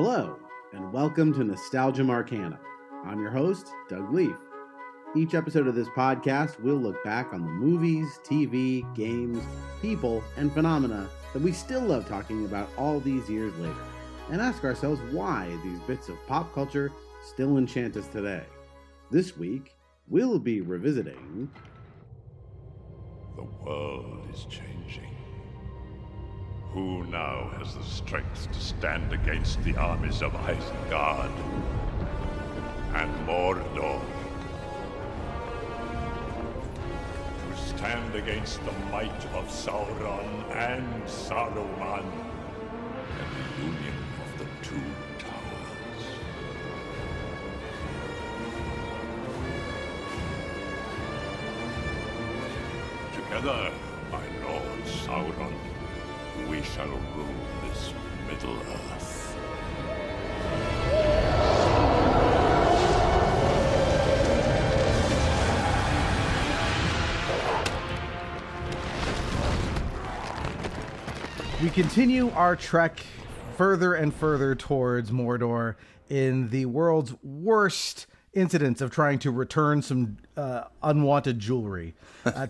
Hello, and welcome to Nostalgia Marcana. I'm your host, Doug Leaf. Each episode of this podcast, we'll look back on the movies, TV, games, people, and phenomena that we still love talking about all these years later, and ask ourselves why these bits of pop culture still enchant us today. This week, we'll be revisiting... The world is changing. Who now has the strength to stand against the armies of Isengard and Mordor? To stand against the might of Sauron and Saruman and the union of the two towers. Together, my Lord Sauron, we shall rule this Middle-earth. We continue our trek further and further towards Mordor in the world's worst incidents of trying to return some unwanted jewelry.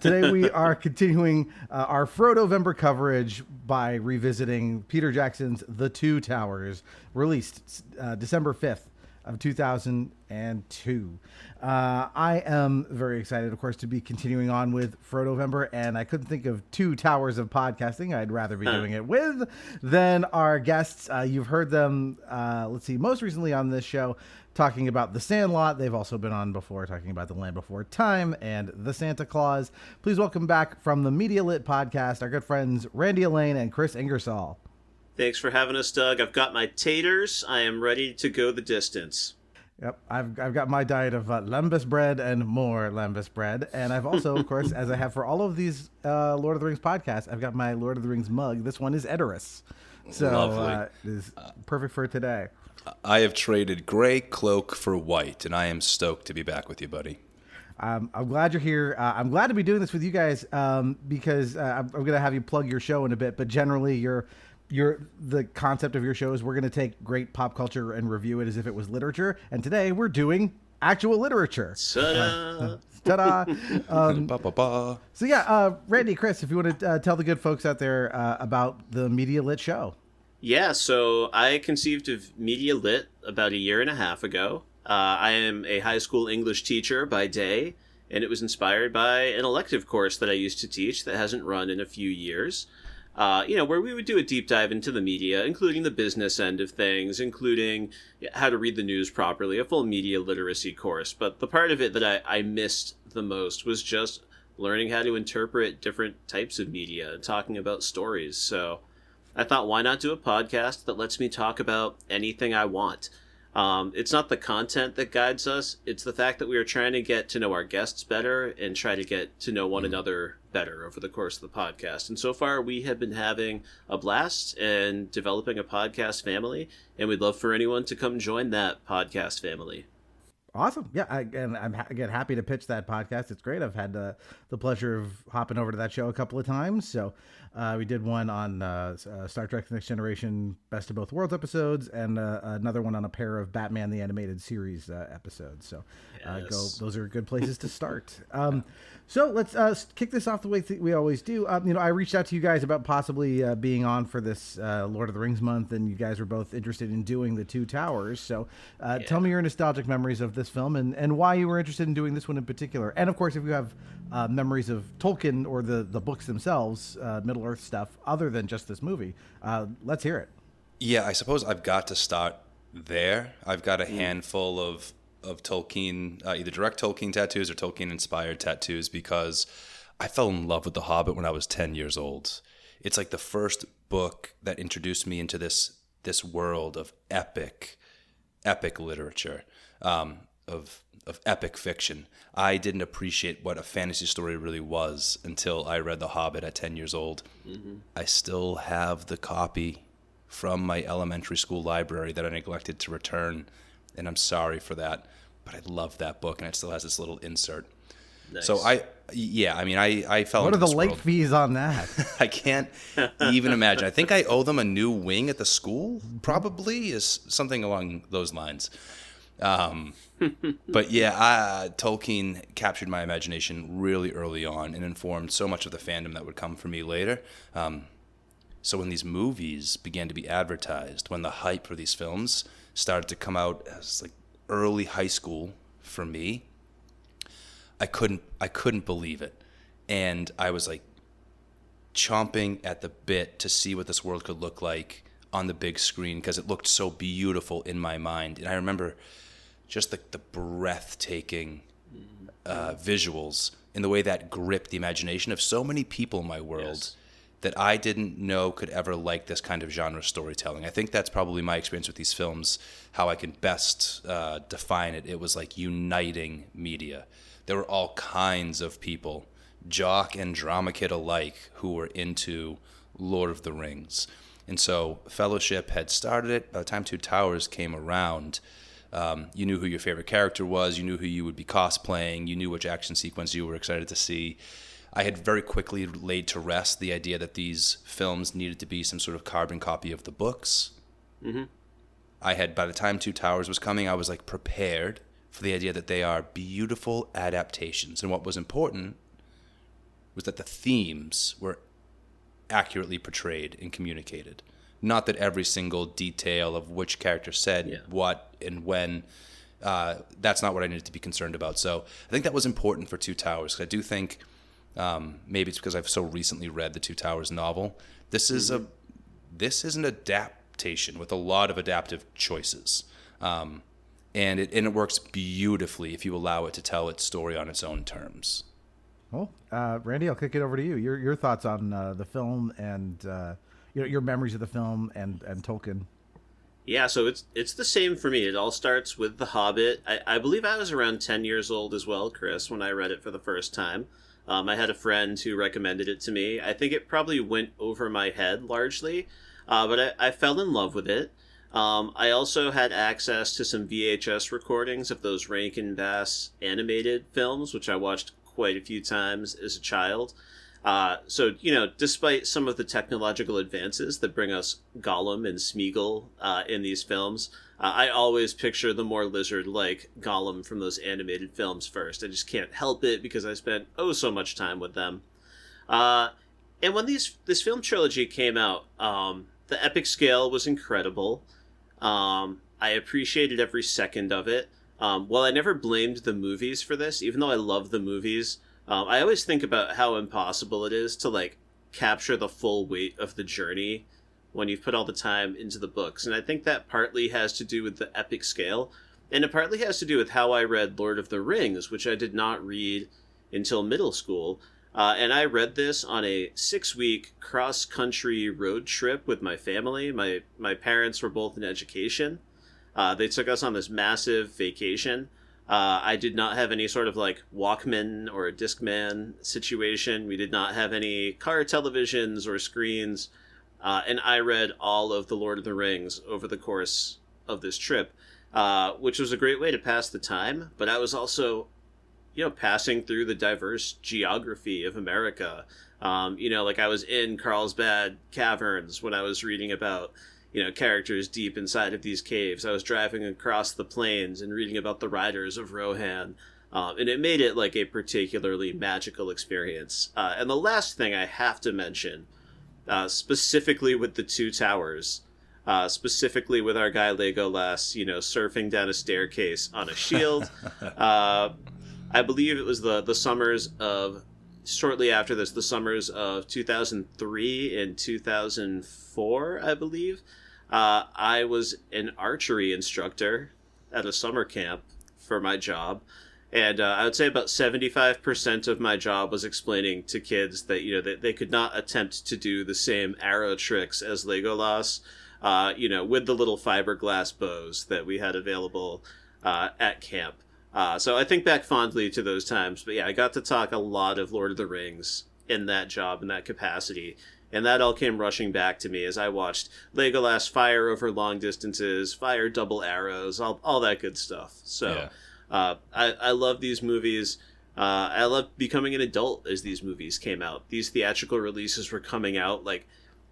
Today we are continuing our Frodo-vember coverage by revisiting Peter Jackson's The Two Towers, released December 5th of 2002. I am very excited, of course, to be continuing on with Frodo-vember, and I couldn't think of two towers of podcasting I'd rather be doing it with than our guests. You've heard them, most recently on this show, talking about The Sandlot. They've also been on before talking about The Land Before Time and The Santa Claus. Please welcome back from the Media Lit podcast, our good friends Randy Allain and Kris Ingersoll. Thanks for having us, Doug. I've got my taters. I am ready to go the distance. Yep, I've got my diet of lembas bread and more lembas bread. And I've also, of course, as I have for all of these Lord of the Rings podcasts, I've got my Lord of the Rings mug. This one is Edoras. So it is perfect for today. I have traded gray cloak for white, and I am stoked to be back with you, buddy. I'm glad you're here. I'm glad to be doing this with you guys because I'm going to have you plug your show in a bit. But generally, the concept of your show is we're going to take great pop culture and review it as if it was literature. And today we're doing actual literature. Ta-da! Ta-da! So yeah, Randy, Kris, if you want to tell the good folks out there about the Media Lit show. Yeah, so I conceived of Media Lit about a year and a half ago. I am a high school English teacher by day, and it was inspired by an elective course that I used to teach that hasn't run in a few years. Where we would do a deep dive into the media, including the business end of things, including how to read the news properly, a full media literacy course. But the part of it that I missed the most was just learning how to interpret different types of media and talking about stories. So I thought, why not do a podcast that lets me talk about anything I want? It's not the content that guides us. It's the fact that we are trying to get to know our guests better and try to get to know one another better over the course of the podcast. And so far, we have been having a blast and developing a podcast family, and we'd love for anyone to come join that podcast family. Awesome. Yeah, I'm happy to pitch that podcast. It's great. I've had the pleasure of hopping over to that show a couple of times. So we did one on Star Trek Next Generation Best of Both Worlds episodes and another one on a pair of Batman the Animated Series episodes. So those are good places to start. So let's kick this off the way we always do. I reached out to you guys about possibly being on for this Lord of the Rings month, and you guys were both interested in doing The Two Towers. So tell me your nostalgic memories of this film and why you were interested in doing this one in particular. And of course, if you have memories of Tolkien or the books themselves, Middle-earth stuff, other than just this movie, let's hear it. Yeah, I suppose I've got to start there. I've got a handful of Tolkien, either direct Tolkien tattoos or Tolkien-inspired tattoos, because I fell in love with The Hobbit when I was 10 years old. It's like the first book that introduced me into this world of epic literature, of epic fiction. I didn't appreciate what a fantasy story really was until I read The Hobbit at 10 years old. Mm-hmm. I still have the copy from my elementary school library that I neglected to return, and I'm sorry for that, but I love that book, and it still has this little insert. Nice. So Yeah, I mean, I fell What are into the this late world. fees on that? I can't even imagine. I think I owe them a new wing at the school, probably, is something along those lines. But yeah, Tolkien captured my imagination really early on and informed so much of the fandom that would come for me later. So when these movies began to be advertised, when the hype for these films started to come out as like early high school for me, I couldn't believe it. And I was like chomping at the bit to see what this world could look like on the big screen because it looked so beautiful in my mind. And I remember just the breathtaking visuals and the way that gripped the imagination of so many people in my world that I didn't know could ever like this kind of genre storytelling. I think that's probably my experience with these films, how I can best define it. It was like uniting media. There were all kinds of people, jock and drama kid alike, who were into Lord of the Rings. And so Fellowship had started it. By the time Two Towers came around, you knew who your favorite character was. You knew who you would be cosplaying. You knew which action sequence you were excited to see. I had very quickly laid to rest the idea that these films needed to be some sort of carbon copy of the books. Mm-hmm. By the time Two Towers was coming, I was like prepared for the idea that they are beautiful adaptations. And what was important was that the themes were accurately portrayed and communicated. Not that every single detail of which character said what and when, that's not what I needed to be concerned about. So I think that was important for Two Towers. 'Cause I do think, maybe it's because I've so recently read the Two Towers novel, this is an adaptation with a lot of adaptive choices. And it works beautifully if you allow it to tell its story on its own terms. Well, Randy, I'll kick it over to you. Your thoughts on the film and your memories of the film and Tolkien. Yeah, so it's the same for me. It all starts with The Hobbit. I believe I was around 10 years old as well, Kris, when I read it for the first time. I had a friend who recommended it to me. I think it probably went over my head largely, but I fell in love with it. I also had access to some VHS recordings of those Rankin Bass animated films, which I watched quite a few times as a child. So, despite some of the technological advances that bring us Gollum and Smeagol in these films, I always picture the more lizard-like Gollum from those animated films first. I just can't help it because I spent so much time with them. And when this film trilogy came out, the epic scale was incredible. I appreciated every second of it. While I never blamed the movies for this, even though I love the movies, I always think about how impossible it is to capture the full weight of the journey when you've put all the time into the books. And I think that partly has to do with the epic scale, and it partly has to do with how I read Lord of the Rings, which I did not read until middle school. And I read this on a 6-week cross-country road trip with my family. My parents were both in education. They took us on this massive vacation. I did not have any sort of Walkman or a Discman situation. We did not have any car televisions or screens. And I read all of the Lord of the Rings over the course of this trip, which was a great way to pass the time. But I was also, passing through the diverse geography of America. I was in Carlsbad Caverns when I was reading about characters deep inside of these caves. I was driving across the plains and reading about the riders of Rohan. And it made it a particularly magical experience. And the last thing I have to mention, specifically with the Two Towers, specifically with our guy Legolas, surfing down a staircase on a shield. I believe it was the summers of, shortly after this, the summers of 2003 and 2004, I believe. I was an archery instructor at a summer camp for my job. And I would say about 75% of my job was explaining to kids that, that they could not attempt to do the same arrow tricks as Legolas, with the little fiberglass bows that we had available at camp. So I think back fondly to those times. But yeah, I got to talk a lot of Lord of the Rings in that job, in that capacity. And that all came rushing back to me as I watched Legolas fire over long distances, fire double arrows, all that good stuff. So I love these movies. I loved becoming an adult as these movies came out. These theatrical releases were coming out like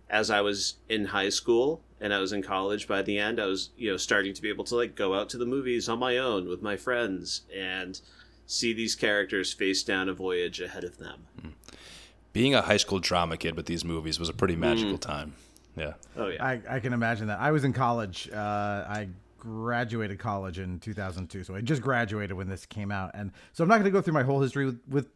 as I was in high school and I was in college. By the end, I was, starting to be able to like go out to the movies on my own with my friends and see these characters face down a voyage ahead of them. Being a high school drama kid with these movies was a pretty magical time. Yeah. Oh yeah. I can imagine that. I was in college. I graduated college in 2002, so I just graduated when this came out, and so I'm not going to go through my whole history with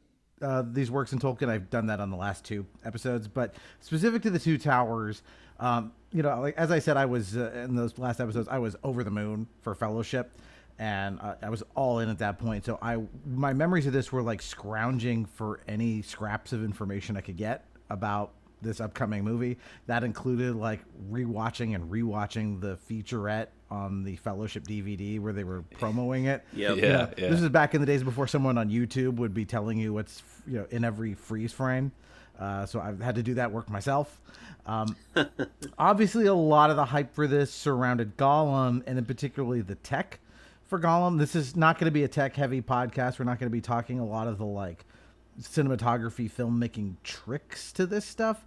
these works in Tolkien. I've done that on the last 2 episodes, but specific to the Two Towers, like as I said, I was in those last episodes, I was over the moon for Fellowship, and I was all in at that point. So my memories of this were like scrounging for any scraps of information I could get about this upcoming movie. That included like rewatching the featurette on the Fellowship DVD where they were promoting it. Yep. Yeah. This is back in the days before someone on YouTube would be telling you what's in every freeze frame. So I've had to do that work myself. Obviously, a lot of the hype for this surrounded Gollum, and in particularly the tech for Gollum. This is not going to be a tech-heavy podcast. We're not going to be talking a lot of the like cinematography, filmmaking tricks to this stuff.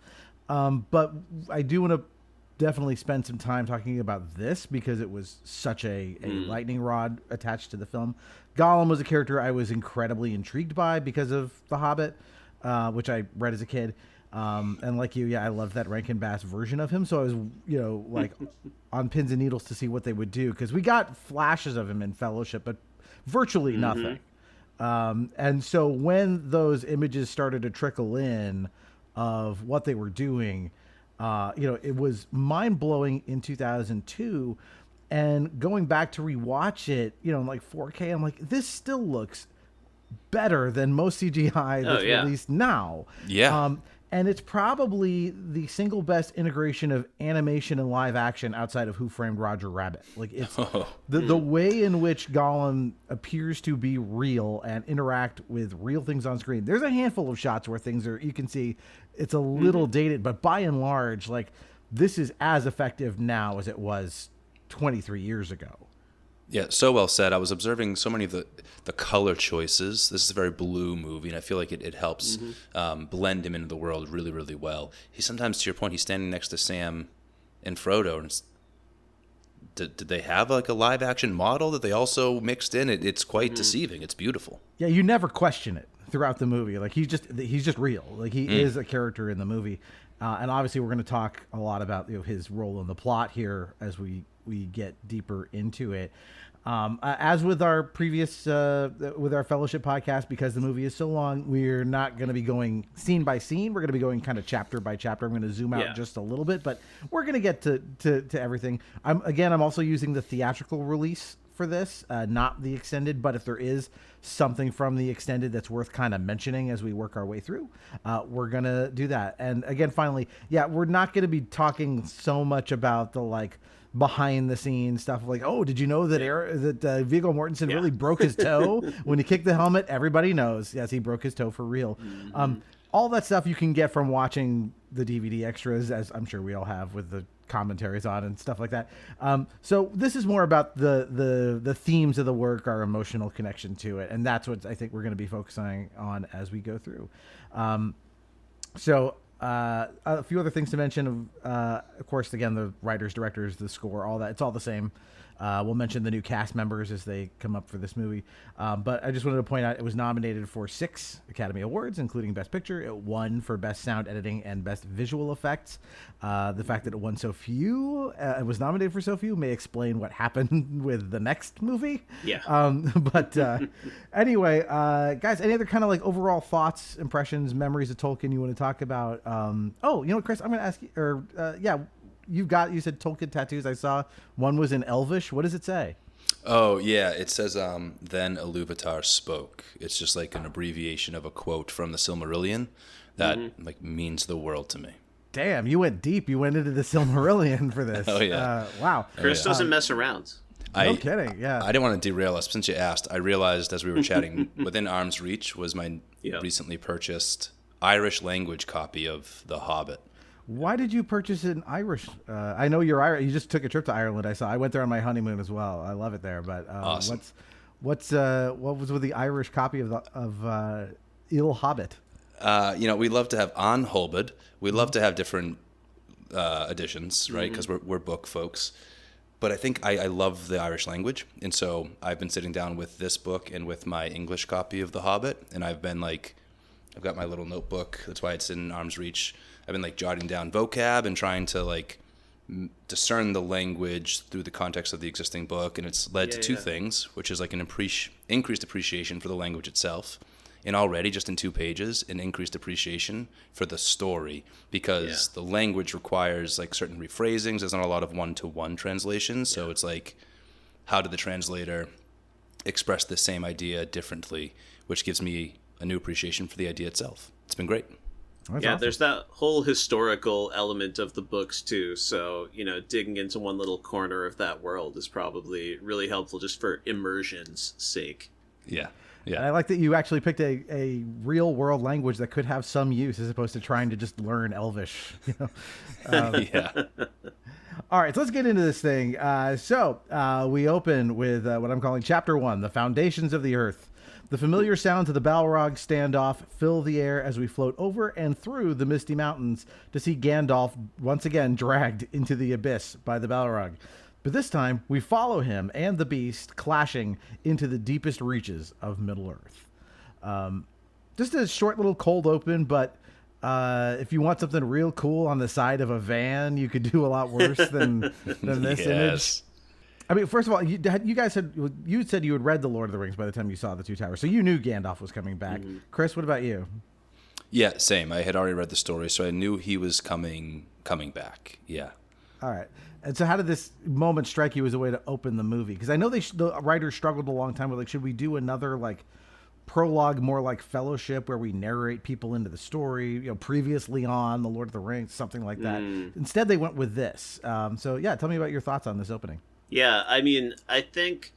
But I do want to definitely spend some time talking about this because it was such a lightning rod attached to the film. Gollum was a character I was incredibly intrigued by because of The Hobbit, which I read as a kid. And like you, I loved that Rankin Bass version of him. So I was, like on pins and needles to see what they would do, because we got flashes of him in Fellowship, but virtually nothing. And so when those images started to trickle in of what they were doing, it was mind blowing in 2002, and going back to rewatch it, in like 4K, I'm like, this still looks better than most CGI that's released now. Yeah. And it's probably the single best integration of animation and live action outside of Who Framed Roger Rabbit. Like it's the way in which Gollum appears to be real and interact with real things on screen. There's a handful of shots where things are, you can see it's a little dated, but by and large, like this is as effective now as it was 23 years ago. Yeah, so well said. I was observing so many of the color choices. This is a very blue movie, and I feel like it helps blend him into the world really, really well. He sometimes, to your point, he's standing next to Sam and Frodo, and did they have like a live action model that they also mixed in? It's quite deceiving. It's beautiful. Yeah, you never question it throughout the movie. Like he's just real. Like he is a character in the movie, and obviously we're going to talk a lot about his role in the plot here as we get deeper into it. As with our previous, with our Fellowship podcast, because the movie is so long, we're not going to be going scene by scene. We're going to be going kind of chapter by chapter. I'm going to zoom out just a little bit, but we're going to get to everything. I'm also using the theatrical release for this, not the extended, but if there is something from the extended that's worth kind of mentioning as we work our way through, we're going to do that. And again, finally, we're not going to be talking so much about the like behind the scenes stuff like, oh, did you know that Viggo Mortensen really broke his toe when he kicked the helmet? Everybody knows, yes, he broke his toe for real. All that stuff you can get from watching the DVD extras, as I'm sure we all have with the commentaries on and stuff like that. So this is more about the themes of the work, our emotional connection to it, and that's what I think we're going to be focusing on as we go through. A few other things to mention. Of course, again, the writers, directors, the score, all that. It's all the same. We'll mention the new cast members as they come up for this movie. But I just wanted to point out it was nominated for 6 Academy Awards, including Best Picture. It won for Best Sound Editing and Best Visual Effects. The fact that it won so few, it was nominated for so few, may explain what happened with the next movie. Anyway, guys, any other kind of like overall thoughts, impressions, memories of Tolkien you want to talk about? Kris, I'm going to ask you, you said Tolkien tattoos. I saw one was in Elvish. What does it say? Oh, yeah. It says, then Ilúvatar spoke. It's just like an abbreviation of a quote from the Silmarillion that like means the world to me. Damn, you went deep. You went into the Silmarillion for this. Oh, yeah. Wow. Kris doesn't mess around. No kidding, yeah. I didn't want to derail us. Since you asked, I realized as we were chatting, within arm's reach was my recently purchased Irish language copy of The Hobbit. Why did you purchase an Irish? I know you're Irish. You just took a trip to Ireland. I went there on my honeymoon as well. I love it there. But awesome. What was with the Irish copy of Il Hobbit? We love to have An Holbed. We love to have different editions, right? Because we're book folks. But I think I love the Irish language. And so I've been sitting down with this book and with my English copy of The Hobbit. And I've got my little notebook. That's why it's in arm's reach. I've been jotting down vocab and trying to discern the language through the context of the existing book. And it's led to two things, which is an increased appreciation for the language itself. And already, just in 2 pages, an increased appreciation for the story, because the language requires certain rephrasings. There's not a lot of one-to-one translations, so it's how did the translator express the same idea differently, which gives me a new appreciation for the idea itself. It's been great. That's awesome. There's that whole historical element of the books too, so digging into one little corner of that world is probably really helpful just for immersion's sake. Yeah. And I like that you actually picked a real world language that could have some use as opposed to trying to just learn Elvish. Yeah. All right, so let's get into this thing. So we open with what I'm calling Chapter 1, The Foundations of the Earth. The familiar sounds of the Balrog standoff fill the air as we float over and through the misty mountains to see Gandalf once again dragged into the abyss by the Balrog. But this time, we follow him and the beast clashing into the deepest reaches of Middle-earth. Just a short little cold open, but if you want something real cool on the side of a van, you could do a lot worse than this image. I mean, first of all, you guys said you had read The Lord of the Rings by the time you saw The Two Towers, so you knew Gandalf was coming back. Mm-hmm. Kris, what about you? Yeah, same. I had already read the story, so I knew he was coming back. Yeah. All right. And so how did this moment strike you as a way to open the movie? Because I know the writers struggled a long time with, should we do another, prologue more like Fellowship where we narrate people into the story, previously on The Lord of the Rings, something like that. Instead, they went with this. So, tell me about your thoughts on this opening. Yeah, I mean, I think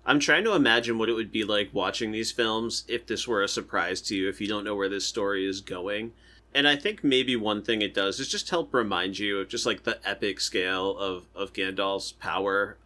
I'm trying to imagine what it would be like watching these films if this were a surprise to you, if you don't know where this story is going. And I think maybe one thing it does is just help remind you of just the epic scale of Gandalf's power.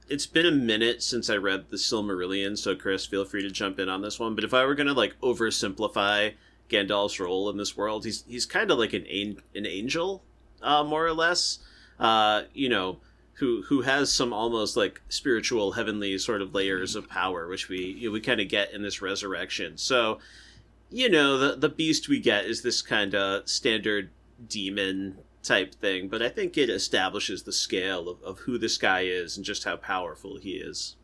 It's been a minute since I read the Silmarillion, so Kris, feel free to jump in on this one. But if I were going to oversimplify Gandalf's role in this world, he's kind of like an angel, more or less, who has some almost spiritual heavenly sort of layers of power, which we kind of get in this resurrection. So, the beast we get is this kind of standard demon type thing, but I think it establishes the scale of who this guy is and just how powerful he is.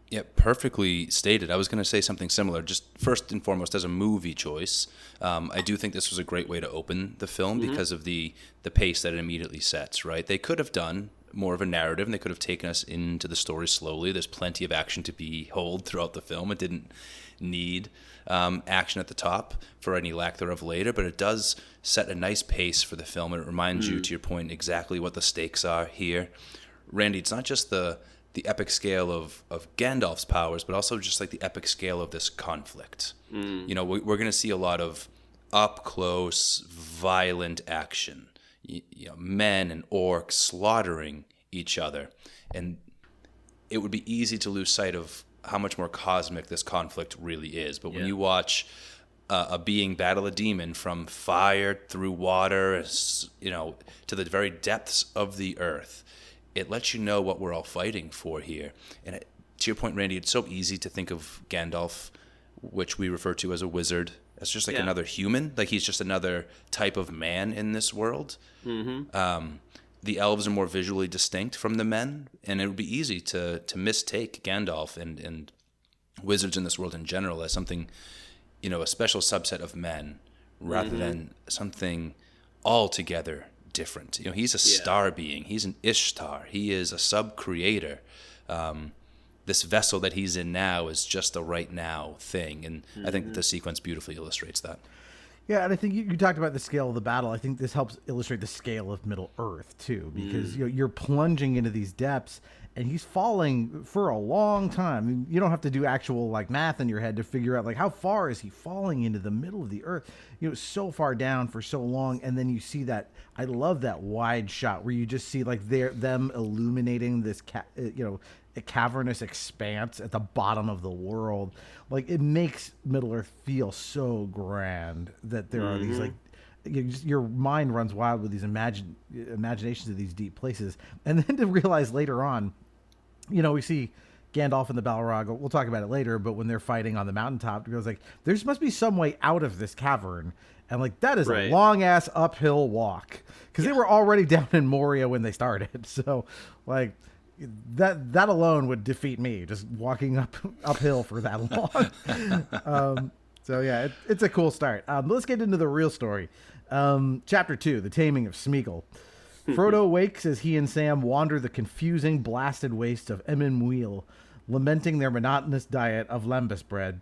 Yeah, perfectly stated. I was going to say something similar. Just first and foremost, as a movie choice, I do think this was a great way to open the film because of the pace that it immediately sets, right? They could have done more of a narrative, and they could have taken us into the story slowly. There's plenty of action to behold throughout the film. It didn't need action at the top for any lack thereof later, but it does set a nice pace for the film, and it reminds you, to your point, exactly what the stakes are here. Randy, it's not just the epic scale of Gandalf's powers, but also just the epic scale of this conflict. We're going to see a lot of up-close, violent action. Men and orcs slaughtering each other. And it would be easy to lose sight of how much more cosmic this conflict really is. But when you watch a being battle a demon from fire through water, to the very depths of the earth, it lets you know what we're all fighting for here. And to your point, Randy, it's so easy to think of Gandalf, which we refer to as a wizard, as just another human. He's just another type of man in this world. Mm-hmm. The elves are more visually distinct from the men, and it would be easy to mistake Gandalf and wizards in this world in general as something, a special subset of men rather than something altogether different. He's a star being. He's an Ishtar. He is a sub-creator. This vessel that he's in now is just a right now thing, and I think the sequence beautifully illustrates that. Yeah, and I think you talked about the scale of the battle. I think this helps illustrate the scale of Middle Earth, too, because you're plunging into these depths, and he's falling for a long time. I mean, you don't have to do actual like math in your head to figure out like how far is he falling into the middle of the earth, so far down for so long. And then you see that, I love that wide shot where you just see like them illuminating this a cavernous expanse at the bottom of the world. Like, it makes Middle Earth feel so grand that there are these like, your mind runs wild with these imaginations of these deep places. And then to realize later on, we see Gandalf and the Balrog. We'll talk about it later, but when they're fighting on the mountaintop, it goes like, there must be some way out of this cavern. And like, that is a long ass uphill walk, because they were already down in Moria when they started. So like, that alone would defeat me, just walking uphill for that long. So yeah, it's a cool start. Let's get into the real story. Chapter 2, The Taming of Smeagol. Frodo wakes as he and Sam wander the confusing, blasted wastes of Emyn Muil, lamenting their monotonous diet of lembas bread.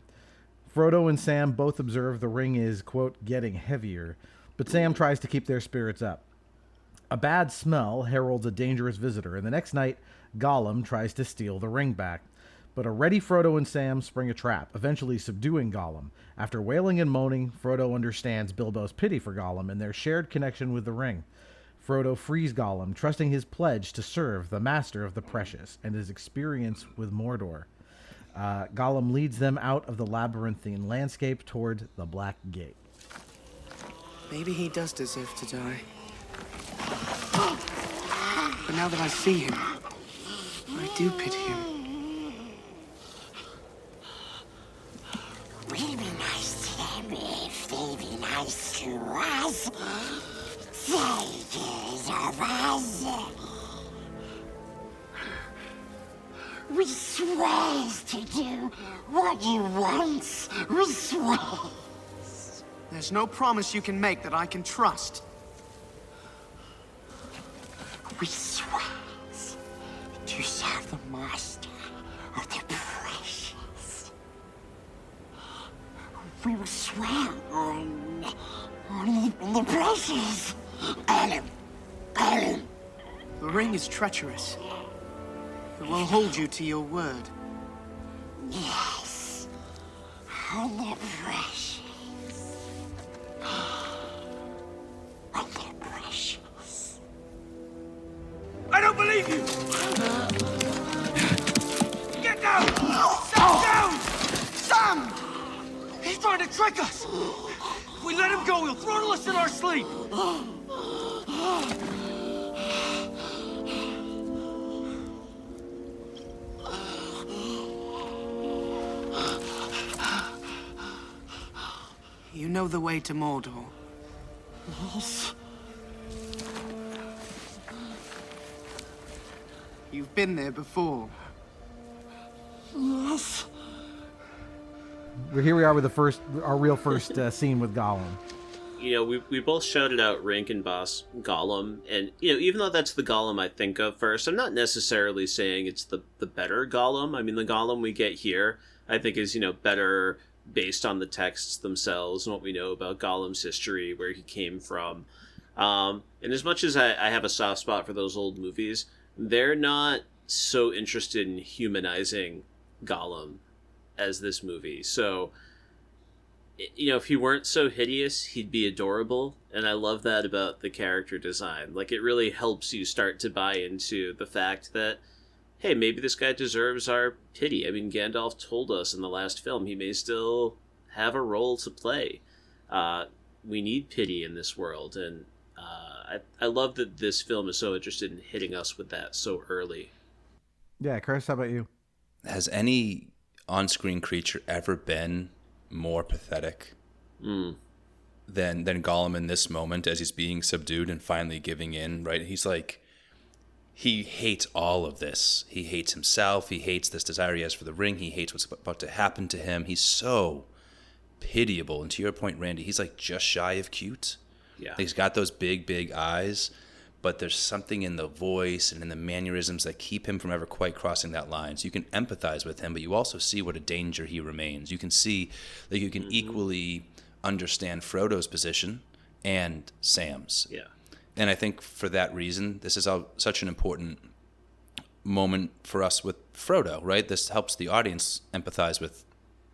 Frodo and Sam both observe the ring is, quote, getting heavier, but Sam tries to keep their spirits up. A bad smell heralds a dangerous visitor, and the next night, Gollum tries to steal the ring back. But a ready Frodo and Sam spring a trap, eventually subduing Gollum. After wailing and moaning, Frodo understands Bilbo's pity for Gollum and their shared connection with the ring. Frodo frees Gollum, trusting his pledge to serve the Master of the Precious and his experience with Mordor. Gollum leads them out of the labyrinthine landscape toward the Black Gate. Maybe he does deserve to die. But now that I see him, I do pity him. We'll be nice to them if they be nice to us. Taters of us. We swear to do what you want. We swear. There's no promise you can make that I can trust. We swear to serve the Master of the Precious. We will swear on the Precious. Allain. The ring is treacherous. It will hold you to your word. Yes. On the Precious. On the Precious. I don't believe you! Get down! Sam, down! Sam! He's trying to trick us! If we let him go, he'll throttle us in our sleep! You know the way to Mordor. Yes. You've been there before. Yes. Here we are with our real first scene with Gollum. We both shouted out rank and boss Gollum, and even though that's the Gollum I think of first, I'm not necessarily saying it's the better Gollum. I mean, the Gollum we get here, I think, is better based on the texts themselves and what we know about Gollum's history, where he came from. And as much as I have a soft spot for those old movies, they're not so interested in humanizing Gollum as this movie. So, if he weren't so hideous, he'd be adorable. And I love that about the character design. Like, it really helps you start to buy into the fact that, hey, maybe this guy deserves our pity. I mean, Gandalf told us in the last film he may still have a role to play. We need pity in this world, and I love that this film is so interested in hitting us with that so early. Yeah, Kris, how about you? Has any on-screen creature ever been more pathetic than Gollum in this moment as he's being subdued and finally giving in, right? He's like, he hates all of this. He hates himself. He hates this desire he has for the ring. He hates what's about to happen to him. He's so pitiable. And to your point, Randy, he's like just shy of cute. Yeah. He's got those big, big eyes, but there's something in the voice and in the mannerisms that keep him from ever quite crossing that line. So you can empathize with him, but you also see what a danger he remains. You can see that you can equally understand Frodo's position and Sam's. Yeah. And I think for that reason, this is such an important moment for us with Frodo, right? This helps the audience empathize with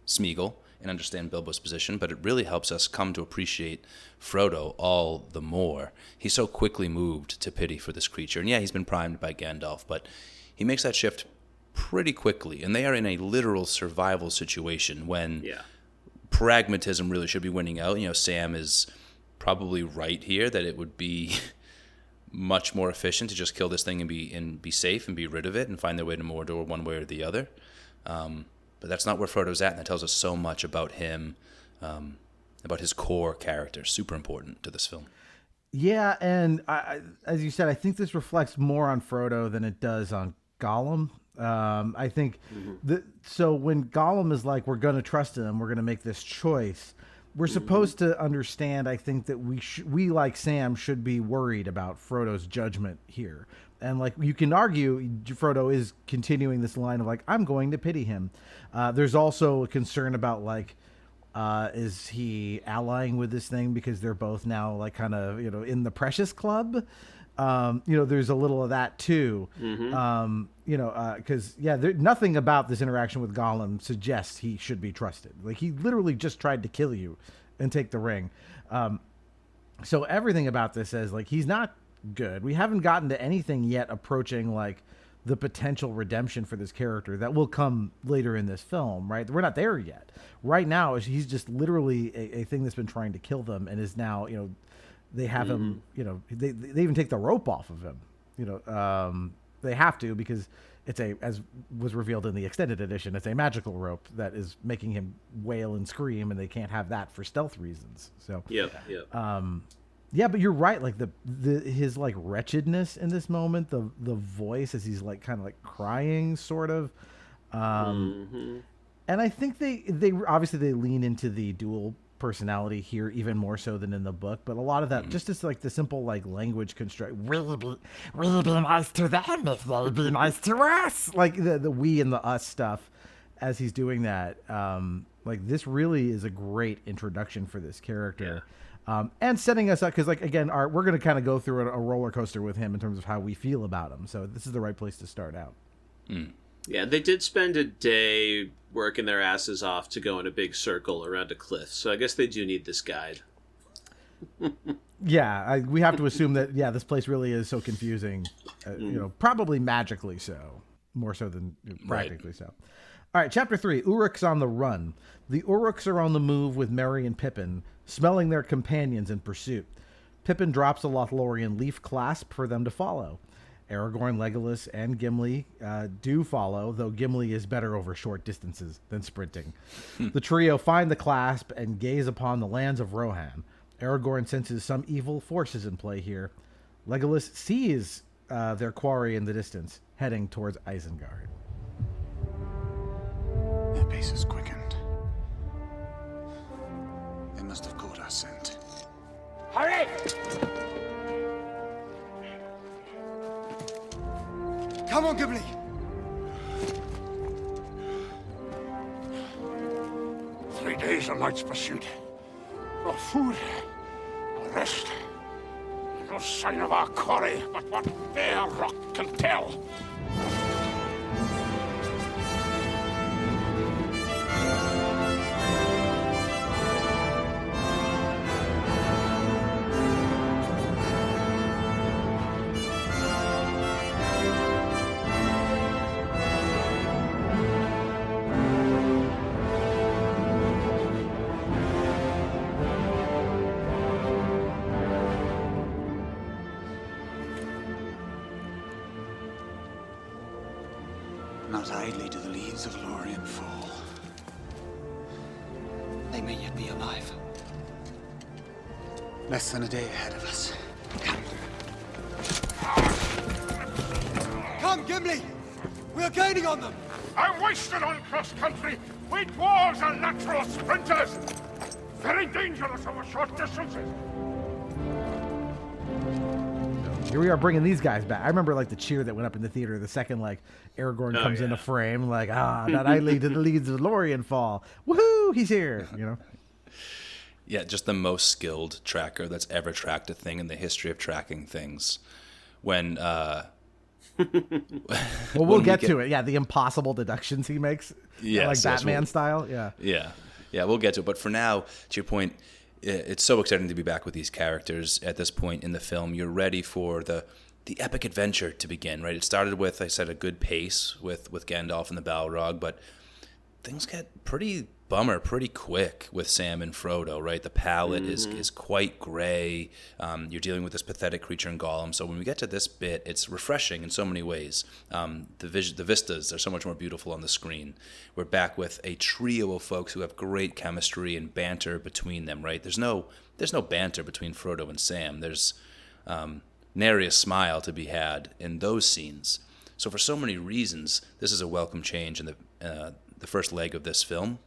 Smeagol and understand Bilbo's position, but it really helps us come to appreciate Frodo all the more. He's so quickly moved to pity for this creature. And yeah, he's been primed by Gandalf, but he makes that shift pretty quickly. And they are in a literal survival situation when pragmatism really should be winning out. You know, Sam is probably right here that it would be much more efficient to just kill this thing and be safe and be rid of it and find their way to Mordor one way or the other. But that's not where Frodo's at, and that tells us so much about him, about his core character. Super important to this film. Yeah, and as you said, I think this reflects more on Frodo than it does on Gollum. I think so when Gollum is like, we're going to trust him, we're going to make this choice, we're supposed to understand, I think, that we like Sam should be worried about Frodo's judgment here. And like you can argue, Frodo is continuing this line of like, I'm going to pity him. There's also a concern about like, is he allying with this thing because they're both now like kind of, you know, in the Precious Club? You know, there's a little of that too. You know, because nothing about this interaction with Gollum suggests he should be trusted. Like he literally just tried to kill you and take the ring. So everything about this says like he's not good. We haven't gotten to anything yet approaching like the potential redemption for this character that will come later in this film, right? We're not there yet. Right now, he's just literally a thing that's been trying to kill them and is now, you know, they have him, you know, they even take the rope off of him, you know, they have to because it's as was revealed in the extended edition, it's a magical rope that is making him wail and scream, and they can't have that for stealth reasons. So, yeah, but you're right. Like his like wretchedness in this moment, the voice as he's like kind of like crying, sort of. And I think they obviously they lean into the dual personality here even more so than in the book. But a lot of that just is like the simple like language construct. We'll be nice to them if they'll be nice to us. Like the we and the us stuff as he's doing that. Like this really is a great introduction for this character. And setting us up, because, like, again, we're going to kind of go through a roller coaster with him in terms of how we feel about him. So this is the right place to start out. Yeah, they did spend a day working their asses off to go in a big circle around a cliff. So I guess they do need this guide. Yeah, we have to assume that, this place really is so confusing. You know, probably magically so, more so than practically so. All right, Chapter 3, Uruk's on the run. The Uruks are on the move with Merry and Pippin, smelling their companions in pursuit. Pippin drops a Lothlorien leaf clasp for them to follow. Aragorn, Legolas, and Gimli do follow, though Gimli is better over short distances than sprinting. The trio find the clasp and gaze upon the lands of Rohan. Aragorn senses some evil forces in play here. Legolas sees their quarry in the distance, heading towards Isengard. Their pace is quickened. They must have caught our scent. Hurry! Come on, Gimli! Three days and nights pursuit. No food, no rest. No sign of our quarry, but what bare rock can tell. Not idly do the leaves of Lorien fall. They may yet be alive. Less than a day ahead of us. Come, Gimli! We are gaining on them! I'm wasted on cross-country. We dwarves are natural sprinters. Very dangerous over short distances. Here we are bringing these guys back. I remember like the cheer that went up in the theater the second like Aragorn comes into frame, like not idly to the leads of Lorien fall. Woohoo! He's here. You know. Yeah, just the most skilled tracker that's ever tracked a thing in the history of tracking things. When Well, we'll get to it. Yeah, the impossible deductions he makes, like Batman style. Yeah, we'll get to it. But for now, to your point, it's so exciting to be back with these characters at this point in the film. You're ready for the epic adventure to begin, right? It started with, I said, a good pace with Gandalf and the Balrog, but things get pretty bummer pretty quick with Sam and Frodo, right? The palette is quite gray. You're dealing with this pathetic creature in Gollum. So when we get to this bit, it's refreshing in so many ways. The vistas are so much more beautiful on the screen. We're back with a trio of folks who have great chemistry and banter between them, right? There's no banter between Frodo and Sam. There's nary a smile to be had in those scenes. So for so many reasons, this is a welcome change in the first leg of this film.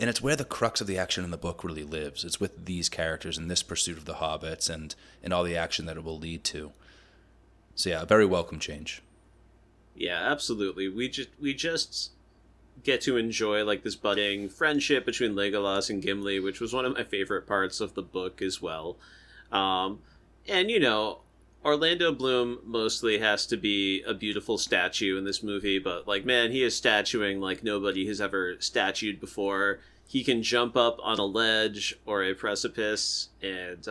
And it's where the crux of the action in the book really lives. It's with these characters and this pursuit of the hobbits and all the action that it will lead to. So yeah, a very welcome change. Yeah, absolutely. We just get to enjoy like this budding friendship between Legolas and Gimli, which was one of my favorite parts of the book as well. And you know, Orlando Bloom mostly has to be a beautiful statue in this movie, but like, man, he is statuing like nobody has ever statued before. He can jump up on a ledge or a precipice and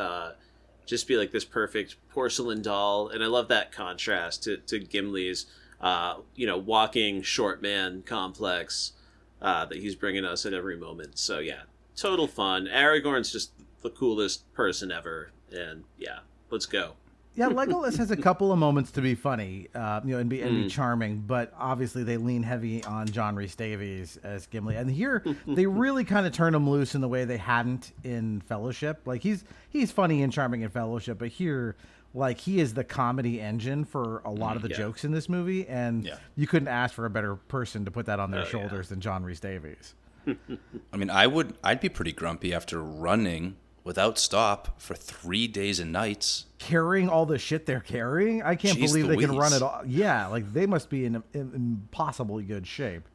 just be like this perfect porcelain doll. And I love that contrast to Gimli's, walking short man complex that he's bringing us at every moment. So yeah, total fun. Aragorn's just the coolest person ever. And yeah, let's go. Yeah, Legolas has a couple of moments to be funny, and be charming, but obviously they lean heavy on John Rhys Davies as Gimli. And here they really kind of turn him loose in the way they hadn't in Fellowship. Like he's funny and charming in Fellowship, but here, like, he is the comedy engine for a lot of the jokes in this movie, and you couldn't ask for a better person to put that on their shoulders than John Rhys Davies. I mean, I'd be pretty grumpy after running without stop for 3 days and nights, carrying all the shit they're carrying. I can't believe they can run it all. Yeah, like they must be in impossibly good shape.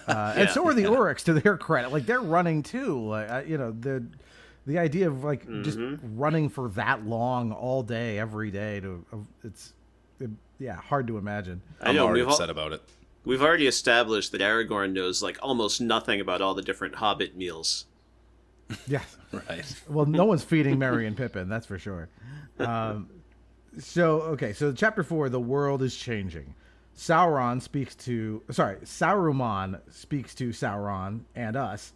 And so are the Oryx, to their credit. Like they're running too. Like the idea of like just running for that long all day, every day it's hard to imagine. I'm already upset about it. We've already established that Aragorn knows like almost nothing about all the different Hobbit meals. Yeah. Right. Well, no one's feeding Merry and Pippin, that's for sure. So chapter 4, the world is changing. Saruman speaks to Sauron and us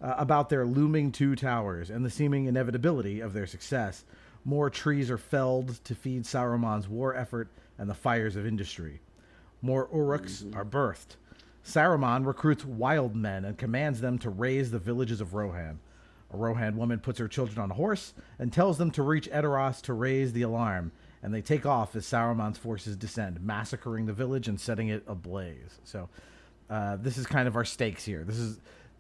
about their looming two towers and the seeming inevitability of their success. More trees are felled to feed Saruman's war effort and the fires of industry. More Uruks are birthed. Saruman recruits wild men and commands them to raze the villages of Rohan. A Rohan woman puts her children on a horse and tells them to reach Edoras to raise the alarm, and they take off as Saruman's forces descend, massacring the village and setting it ablaze. So this is kind of our stakes here.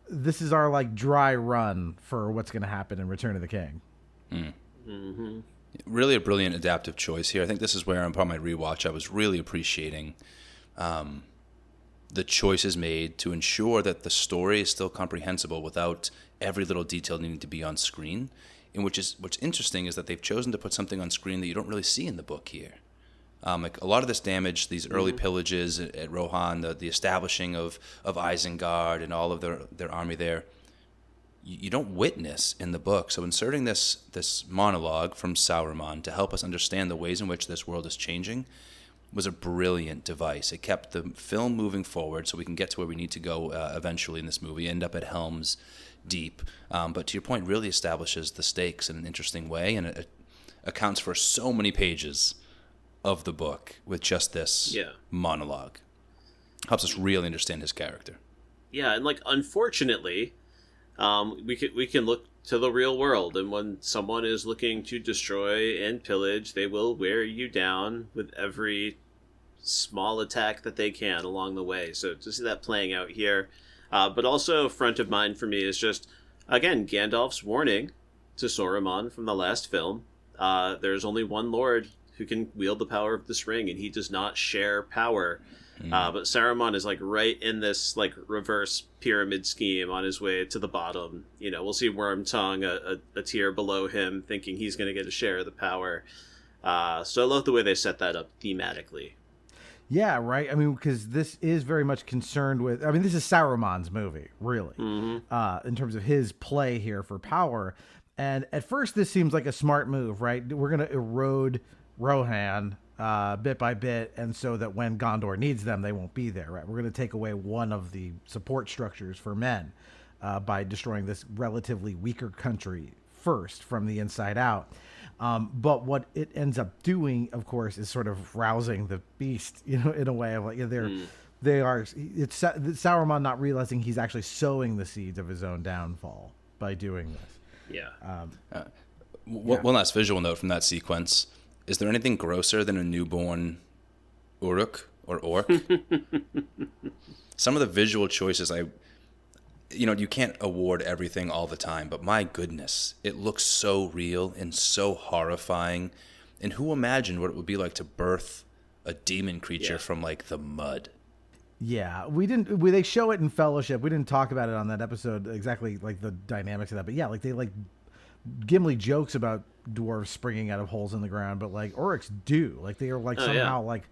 This is our like dry run for what's going to happen in Return of the King. Really a brilliant adaptive choice here. I think this is where upon my rewatch I was really appreciating the choices made to ensure that the story is still comprehensible without every little detail needing to be on screen. And what's interesting is that they've chosen to put something on screen that you don't really see in the book here. Like a lot of this damage, these early pillages at Rohan, the establishing of Isengard and all of their army there, you don't witness in the book. So inserting this monologue from Saruman to help us understand the ways in which this world is changing was a brilliant device. It kept the film moving forward so we can get to where we need to go eventually in this movie, end up at Helm's Deep. But to your point, really establishes the stakes in an interesting way, and it accounts for so many pages of the book with just this monologue. Helps us really understand his character. Yeah, and like unfortunately, we can look to the real world, and when someone is looking to destroy and pillage, they will wear you down with every small attack that they can along the way. So to see that playing out here, but also front of mind for me is just, again, Gandalf's warning to Saruman from the last film. There's only one Lord who can wield the power of this ring, and he does not share power. But Saruman is like right in this like reverse pyramid scheme on his way to the bottom. You know, we'll see Wormtongue a tier below him, thinking he's going to get a share of the power. So I love the way they set that up thematically. Yeah, right. I mean, because this is very much concerned with. I mean, this is Saruman's movie, really, in terms of his play here for power. And at first, this seems like a smart move, right? We're going to erode Rohan bit by bit, and so that when Gondor needs them, they won't be there, right? We're going to take away one of the support structures for men by destroying this relatively weaker country first from the inside out. But what it ends up doing, of course, is sort of rousing the beast, you know, in a way of like they are. It's Saruman not realizing he's actually sowing the seeds of his own downfall by doing this. Yeah. One last visual note from that sequence: is there anything grosser than a newborn Uruk or orc? Some of the visual choices, you can't award everything all the time, but my goodness, it looks so real and so horrifying. And who imagined what it would be like to birth a demon creature from like the mud? Yeah, they show it in Fellowship. We didn't talk about it on that episode exactly, like the dynamics of that. But yeah, like Gimli jokes about dwarves springing out of holes in the ground, but like Oryx do. Like they are like somehow like.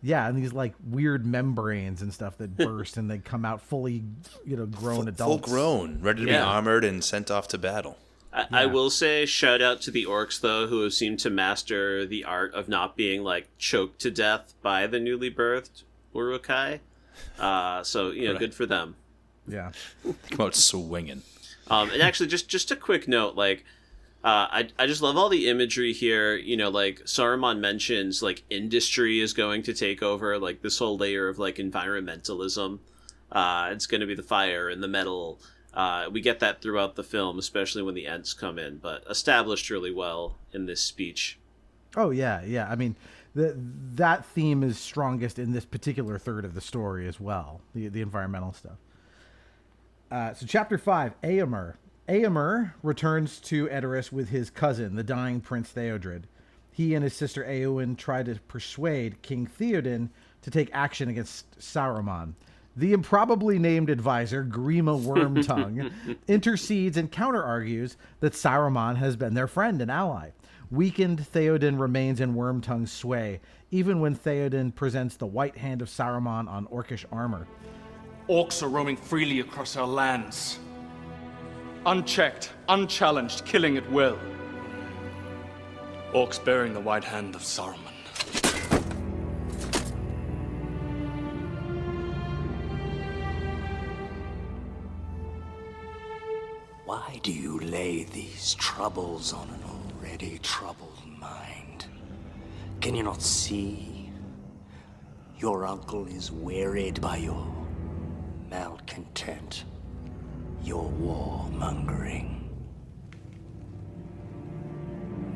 Yeah, and these like weird membranes and stuff that burst and they come out fully, grown adults. Full grown, ready to be armored and sent off to battle. I will say shout out to the orcs, though, who have seemed to master the art of not being like choked to death by the newly birthed Urukai. So, Right. Good for them. Yeah. Come out swinging. And actually, just a quick note, like, I just love all the imagery here. Like Saruman mentions, like industry is going to take over, like this whole layer of like environmentalism. It's going to be the fire and the metal. We get that throughout the film, especially when the Ents come in, but established really well in this speech. Oh yeah, yeah. I mean, that theme is strongest in this particular third of the story as well. The environmental stuff. So chapter 5, Éomer. Éomer returns to Edoras with his cousin, the dying Prince Theodred. He and his sister Éowyn try to persuade King Theoden to take action against Saruman. The improbably named advisor, Grima Wormtongue, intercedes and counter-argues that Saruman has been their friend and ally. Weakened, Theoden remains in Wormtongue's sway, even when Theoden presents the white hand of Saruman on orcish armor. Orcs are roaming freely across our lands. Unchecked, unchallenged, killing at will. Orcs bearing the white hand of Saruman. Why do you lay these troubles on an already troubled mind? Can you not see? Your uncle is wearied by your malcontent. Your warmongering.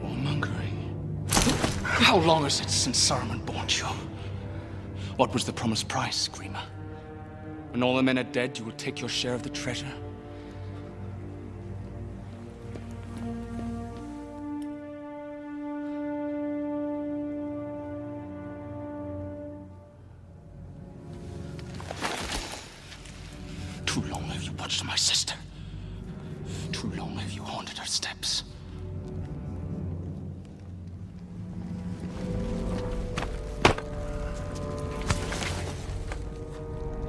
Warmongering? How long is it since Saruman bought you? What was the promised price, Grima? When all the men are dead, you will take your share of the treasure. Too long have you watched my sister. Too long have you haunted her steps.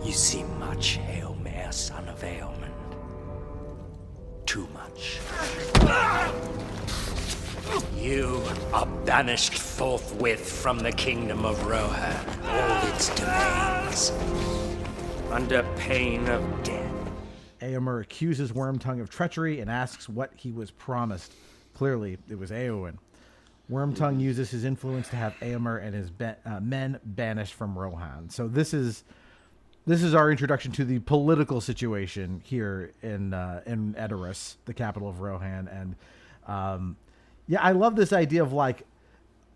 You see much, Éomer, son of Éomen. Too much. You are banished forthwith from the kingdom of Rohan, all its domains, under pain of death. Éomer accuses Wormtongue of treachery and asks what he was promised. Clearly, it was Éowyn. Wormtongue uses his influence to have Éomer and his men banished from Rohan. So this is our introduction to the political situation here in Edoras, the capital of Rohan. And I love this idea of like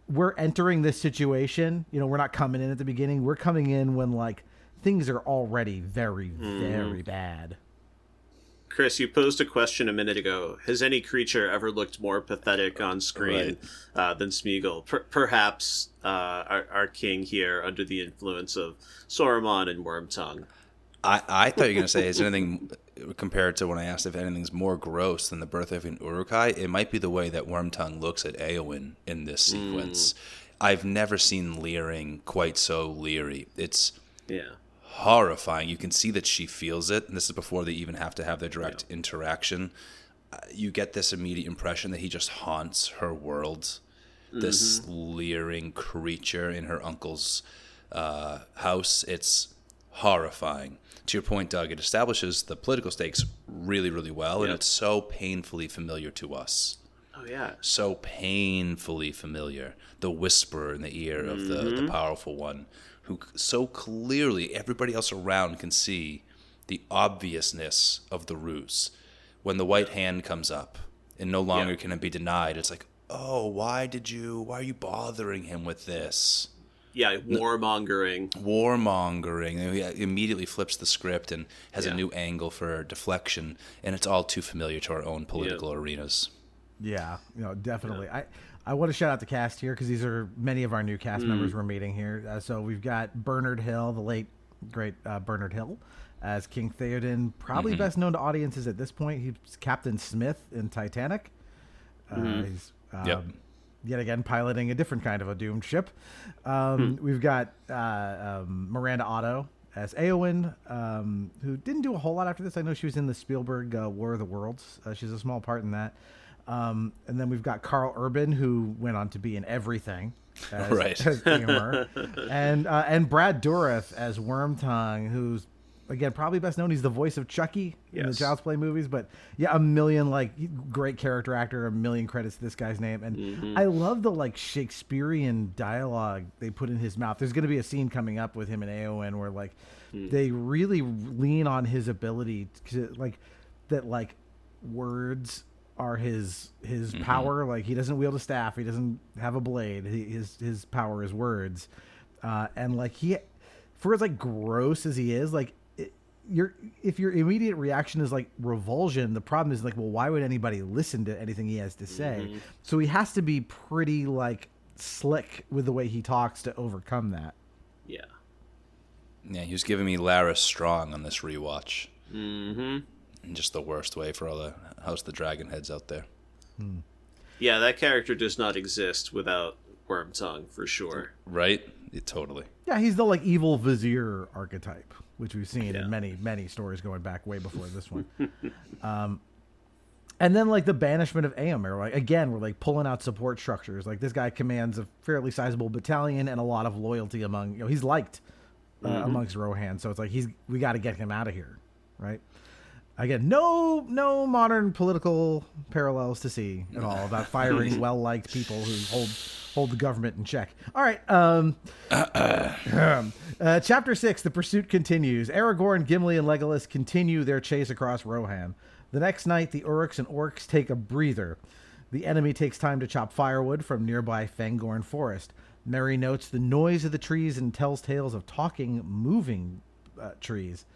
we're entering this situation. We're not coming in at the beginning. We're coming in when like things are already very, very bad. Kris, you posed a question a minute ago. Has any creature ever looked more pathetic on screen than Smeagol? Perhaps our king here under the influence of Saruman and Wormtongue. I thought you were going to say, is anything, compared to when I asked if anything's more gross than the birth of an Urukai, it might be the way that Wormtongue looks at Éowyn in this sequence. I've never seen leering quite so leery. It's Yeah. horrifying. You can see that she feels it, and this is before they even have to have their direct interaction. You get this immediate impression that he just haunts her world. This leering creature in her uncle's house. It's horrifying. To your point, Doug, it establishes the political stakes really, really well, and it's so painfully familiar to us. Oh, yeah. So painfully familiar. The whisper in the ear of the powerful one, who so clearly everybody else around can see the obviousness of the ruse. When the white hand comes up and no longer can it be denied, it's like, oh, why are you bothering him with this? Yeah, warmongering. Warmongering. And he immediately flips the script and has a new angle for deflection, and it's all too familiar to our own political arenas. Yeah, definitely. Yeah. I want to shout out the cast here because these are many of our new cast members we're meeting here. So we've got Bernard Hill, the late, great Bernard Hill, as King Theoden, probably best known to audiences at this point. He's Captain Smith in Titanic. He's yet again piloting a different kind of a doomed ship. We've got Miranda Otto as Éowyn, who didn't do a whole lot after this. I know she was in the Spielberg War of the Worlds. She's a small part in that. And then we've got Carl Urban, who went on to be in everything as King Mur. And Brad Dourif as Wormtongue, who's, again, probably best known. He's the voice of Chucky in the Child's Play movies. But yeah, a million, great character actor, a million credits to this guy's name. And I love the, Shakespearean dialogue they put in his mouth. There's going to be a scene coming up with him and Éowyn where, they really lean on his ability to, words are his power. He doesn't wield a staff. He doesn't have a blade. His power is words. And, he, for as, gross as he is, if your immediate reaction is revulsion, the problem is well, why would anybody listen to anything he has to say? So he has to be pretty slick with the way he talks to overcome that. Yeah. Yeah, he was giving me Lara Strong on this rewatch. In just the worst way for all the House of the Dragon heads out there. Yeah, that character does not exist without Wormtongue, for sure. Right? Totally. Yeah, he's the evil vizier archetype, which we've seen in many, many stories going back way before this one. And then the banishment of Éomer, again, we're pulling out support structures. This guy commands a fairly sizable battalion and a lot of loyalty among, he's liked amongst Rohan. So it's we got to get him out of here, right? Again, no modern political parallels to see at all about firing well-liked people who hold the government in check. All right. Chapter 6, the pursuit continues. Aragorn, Gimli, and Legolas continue their chase across Rohan. The next night, the Uruks and Orcs take a breather. The enemy takes time to chop firewood from nearby Fangorn Forest. Merry notes the noise of the trees and tells tales of talking, moving trees.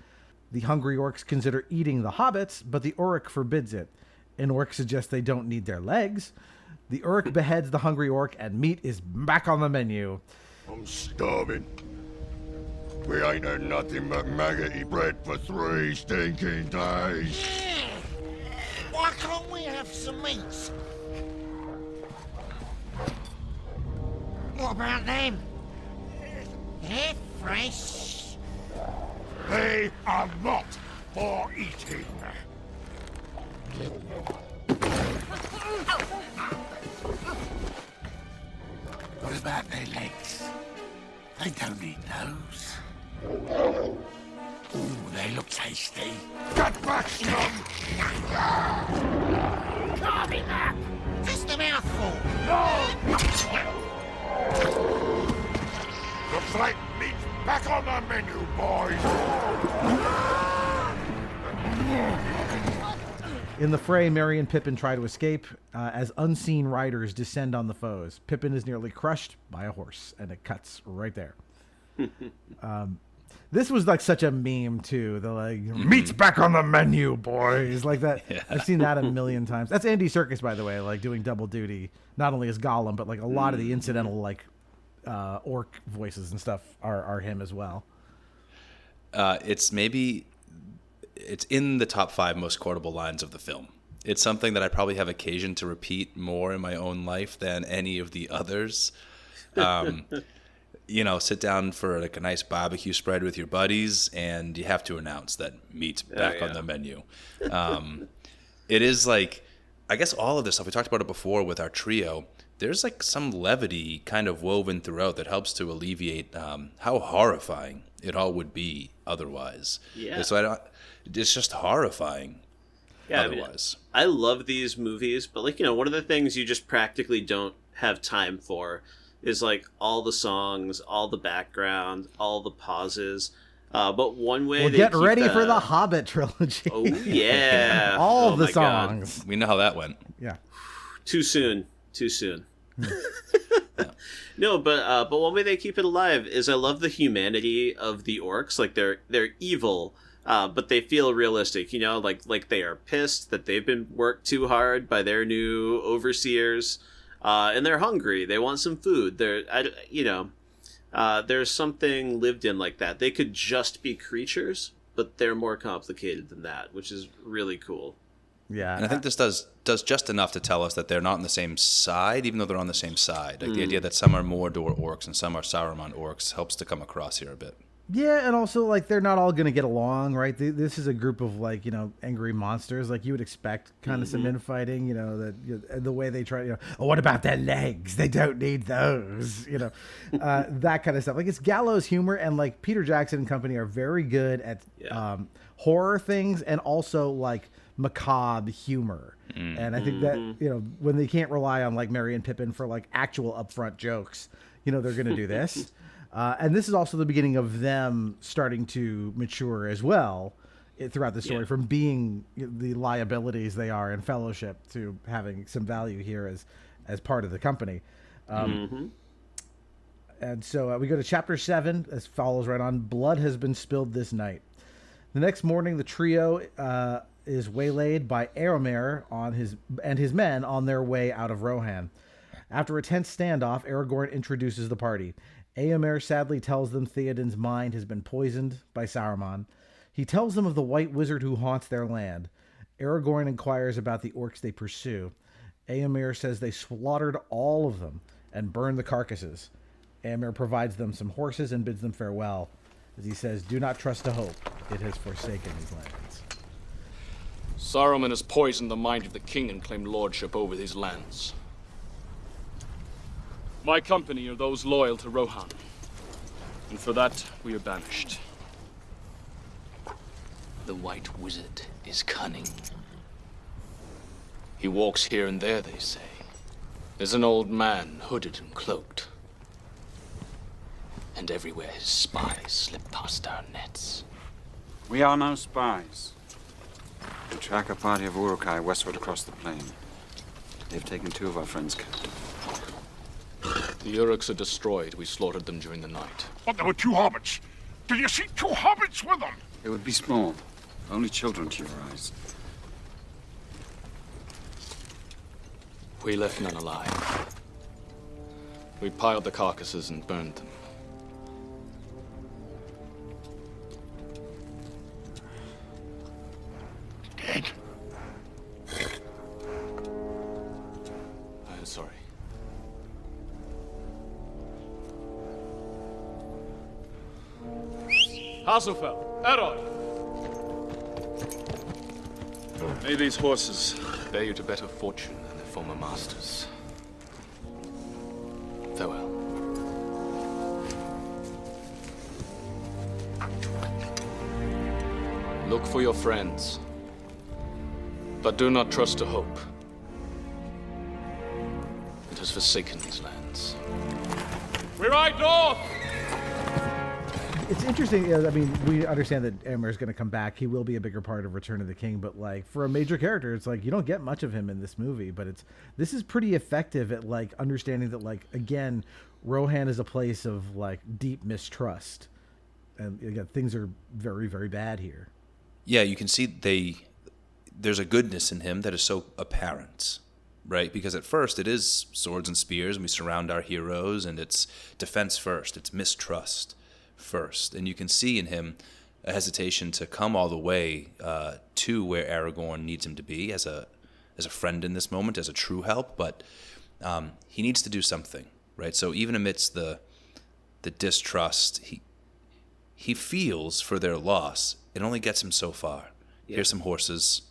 The hungry orcs consider eating the hobbits, but the Uruk forbids it. An orc suggests they don't need their legs. The Uruk beheads the hungry orc, and meat is back on the menu. I'm starving. We ain't had nothing but maggoty bread for 3 stinking days. Why can't we have some meat? What about them? They're fresh. They are not for eating. What about their legs? They don't eat those. Ooh, they look tasty. Get back, scum! Carve him up! Just a mouthful. Looks like meat's back on the menu, boys! In the fray, Merry and Pippin try to escape as unseen riders descend on the foes. Pippin is nearly crushed by a horse, and it cuts right there. This was such a meme too. The meat's back on the menu, boys. That. Yeah. I've seen that a million times. That's Andy Serkis, by the way, doing double duty, not only as Gollum, but a lot of the incidental orc voices and stuff are him as well. It's in the top 5 most quotable lines of the film. It's something that I probably have occasion to repeat more in my own life than any of the others. Sit down for like a nice barbecue spread with your buddies, and you have to announce that meat's back on the menu. It is like, I guess all of this stuff, we talked about it before with our trio, there's like some levity kind of woven throughout that helps to alleviate how horrifying it all would be otherwise. Yeah. So it's just horrifying otherwise. I love these movies, but one of the things you just practically don't have time for is like all the songs, all the background, all the pauses. But one way well, get ready for the Hobbit trilogy. Oh yeah, all the songs. God. We know how that went. Yeah. Too soon. No, but one way they keep it alive is I love the humanity of the orcs. Like they're evil, but they feel realistic. Like they are pissed that they've been worked too hard by their new overseers. And they're hungry. They want some food. There's something lived in like that. They could just be creatures, but they're more complicated than that, which is really cool. Yeah, and I think this does just enough to tell us that they're not on the same side, even though they're on the same side. Like the idea that some are Mordor orcs and some are Saruman orcs helps to come across here a bit. Yeah, and also, like, they're not all going to get along, right? This is a group of, like, angry monsters. Like, you would expect kind of some infighting, the way they try, what about their legs? They don't need those, that kind of stuff. Like, it's gallows humor, and, like, Peter Jackson and company are very good at horror things and also, like, macabre humor. And I think that, when they can't rely on, like, Merry and Pippin for, like, actual upfront jokes, they're going to do this. And this is also the beginning of them starting to mature as well throughout the story, from being the liabilities they are in Fellowship to having some value here as part of the company. And so we go to chapter 7. This follows right on. Blood has been spilled this night. The next morning, the trio is waylaid by Éomer and his men on their way out of Rohan. After a tense standoff, Aragorn introduces the party. Éomer sadly tells them Theoden's mind has been poisoned by Saruman. He tells them of the white wizard who haunts their land. Aragorn inquires about the orcs they pursue. Éomer says they slaughtered all of them and burned the carcasses. Éomer provides them some horses and bids them farewell. As he says, do not trust to hope. It has forsaken these lands. Saruman has poisoned the mind of the king and claimed lordship over these lands. My company are those loyal to Rohan, and for that we are banished. The White Wizard is cunning. He walks here and there, they say. There's an old man, hooded and cloaked. And everywhere his spies slip past our nets. We are no spies. We track a party of Uruk-hai westward across the plain. They've taken 2 of our friends captive. The Uruks are destroyed. We slaughtered them during the night. But there were 2 hobbits. Did you see 2 hobbits with them? They would be small. Only children to your eyes. We left none alive. We piled the carcasses and burned them. Dead? I'm sorry. Hasselfeld, Errol! May these horses bear you to better fortune than their former masters. Farewell. Look for your friends, but do not trust to hope. It has forsaken these lands. We ride north! It's interesting. I mean, we understand that Éomer is going to come back. He will be a bigger part of Return of the King. But like for a major character, it's like you don't get much of him in this movie. But this is pretty effective at like understanding that like again, Rohan is a place of like deep mistrust, and again, things are very, very bad here. Yeah, you can see there's a goodness in him that is so apparent, right? Because at first it is swords and spears, and we surround our heroes, and it's defense first, it's mistrust first, and you can see in him a hesitation to come all the way to where Aragorn needs him to be as a friend in this moment, as a true help. But he needs to do something, right? So even amidst the distrust, he feels for their loss. It only gets him so far. Yeah. Here's some horses,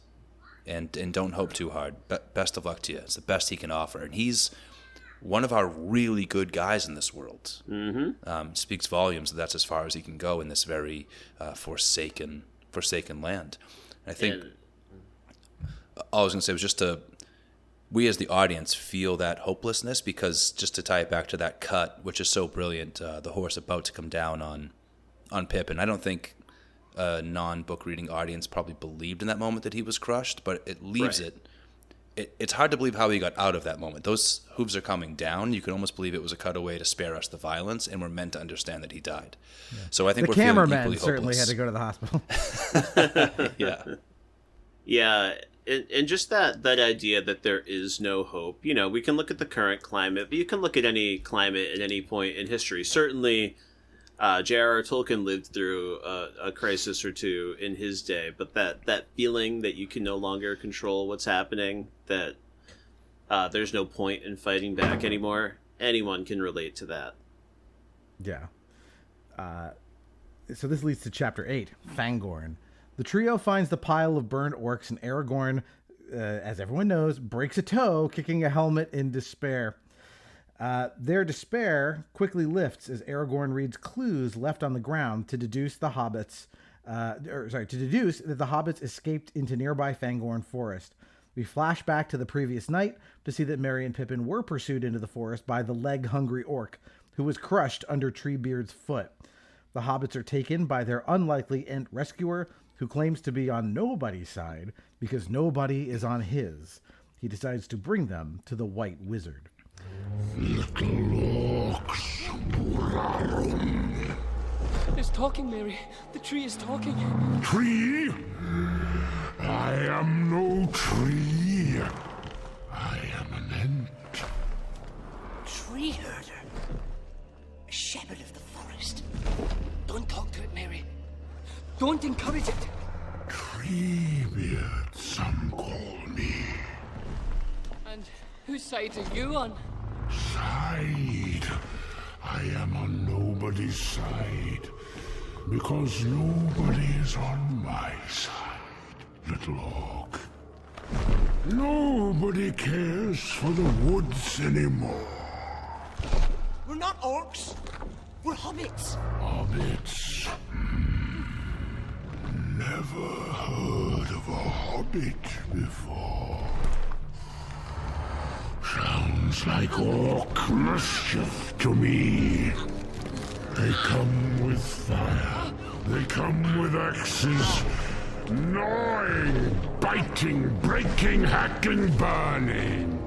and don't hope too hard. Best of luck to you. It's the best he can offer, and he's one of our really good guys in this world. Mm-hmm. Speaks volumes that that's as far as he can go in this very forsaken land. And I think all I was going to say was just we as the audience feel that hopelessness, because just to tie it back to that cut, which is so brilliant, the horse about to come down on Pippin. I don't think a non-book reading audience probably believed in that moment that he was crushed, but it leaves it's hard to believe how he got out of that moment. Those hooves are coming down. You can almost believe it was a cutaway to spare us the violence, and we're meant to understand that he died. Yeah. So I think the we're feeling equally cameraman certainly had to go to the hospital. Yeah. And just that idea that there is no hope. You know, we can look at the current climate, but you can look at any climate at any point in history. Certainly, J.R.R. Tolkien lived through a crisis or two in his day, but that feeling that you can no longer control what's happening, that there's no point in fighting back anymore, anyone can relate to that. Yeah. So this leads to Chapter 8, Fangorn. The trio finds the pile of burned orcs, and Aragorn, as everyone knows, breaks a toe, kicking a helmet in despair. Their despair quickly lifts as Aragorn reads clues left on the ground to deduce that the hobbits escaped into nearby Fangorn forest. We flash back to the previous night to see that Merry and Pippin were pursued into the forest by the leg-hungry orc, who was crushed under Treebeard's foot. The hobbits are taken by their unlikely Ent rescuer, who claims to be on nobody's side because nobody is on his. He decides to bring them to the White Wizard. Little orcs. It's talking, Merry. The tree is talking. Tree? I am no tree. I am an Ent. Tree herder. A shepherd of the forest. Don't talk to it, Merry. Don't encourage it. Treebeard, some call me. And whose side are you on? Side? I am on nobody's side. Because nobody is on my side, little orc. Nobody cares for the woods anymore. We're not orcs. We're hobbits. Hobbits? Never heard of a hobbit before. Sounds like orc mischief to me. They come with fire. They come with axes. Gnawing, biting, breaking, hacking, burning.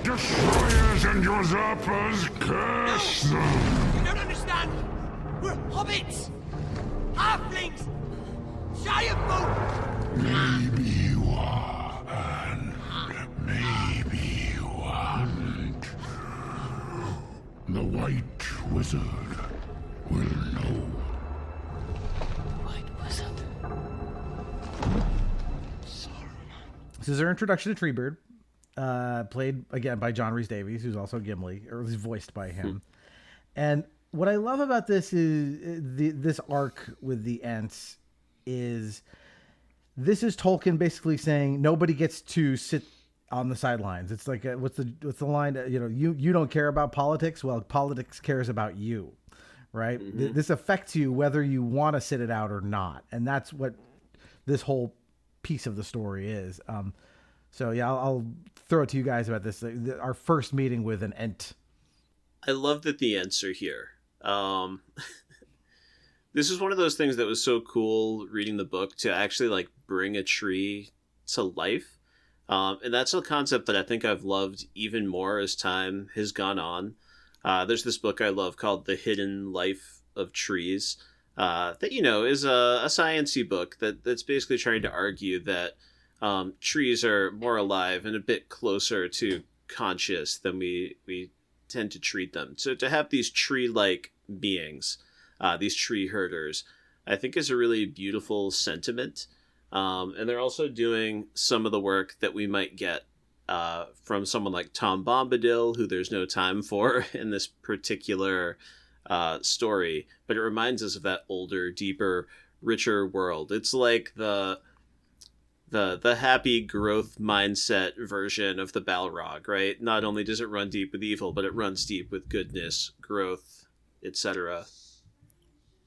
Destroyers and usurpers, curse them! You don't understand! We're hobbits! Halflings! Giant folk! Maybe you are, and maybe you aren't. The White Wizard will know. White Wizard. This is our introduction to Treebeard. Played again by John Rhys Davies, who's also Gimli, or at least voiced by him. And what I love about this is this arc with the Ents is Tolkien basically saying nobody gets to sit on the sidelines. It's like what's the line? You don't care about politics. Well, politics cares about you, right? Mm-hmm. This affects you whether you want to sit it out or not, and that's what this whole piece of the story is. So yeah, I'll throw it to you guys about this. Our first meeting with an Ent. I love that the Ents are here. This is one of those things that was so cool reading the book, to actually bring a tree to life. And that's a concept that I think I've loved even more as time has gone on. There's this book I love called The Hidden Life of Trees, that, is a science-y book that's basically trying to argue that trees are more alive and a bit closer to conscious than we tend to treat them. So to have these tree-like beings, these tree herders, I think is a really beautiful sentiment. And they're also doing some of the work that we might get from someone like Tom Bombadil, who there's no time for in this particular story, but it reminds us of that older, deeper, richer world. It's like the happy growth mindset version of the Balrog, right? Not only does it run deep with evil, but it runs deep with goodness, growth, etc.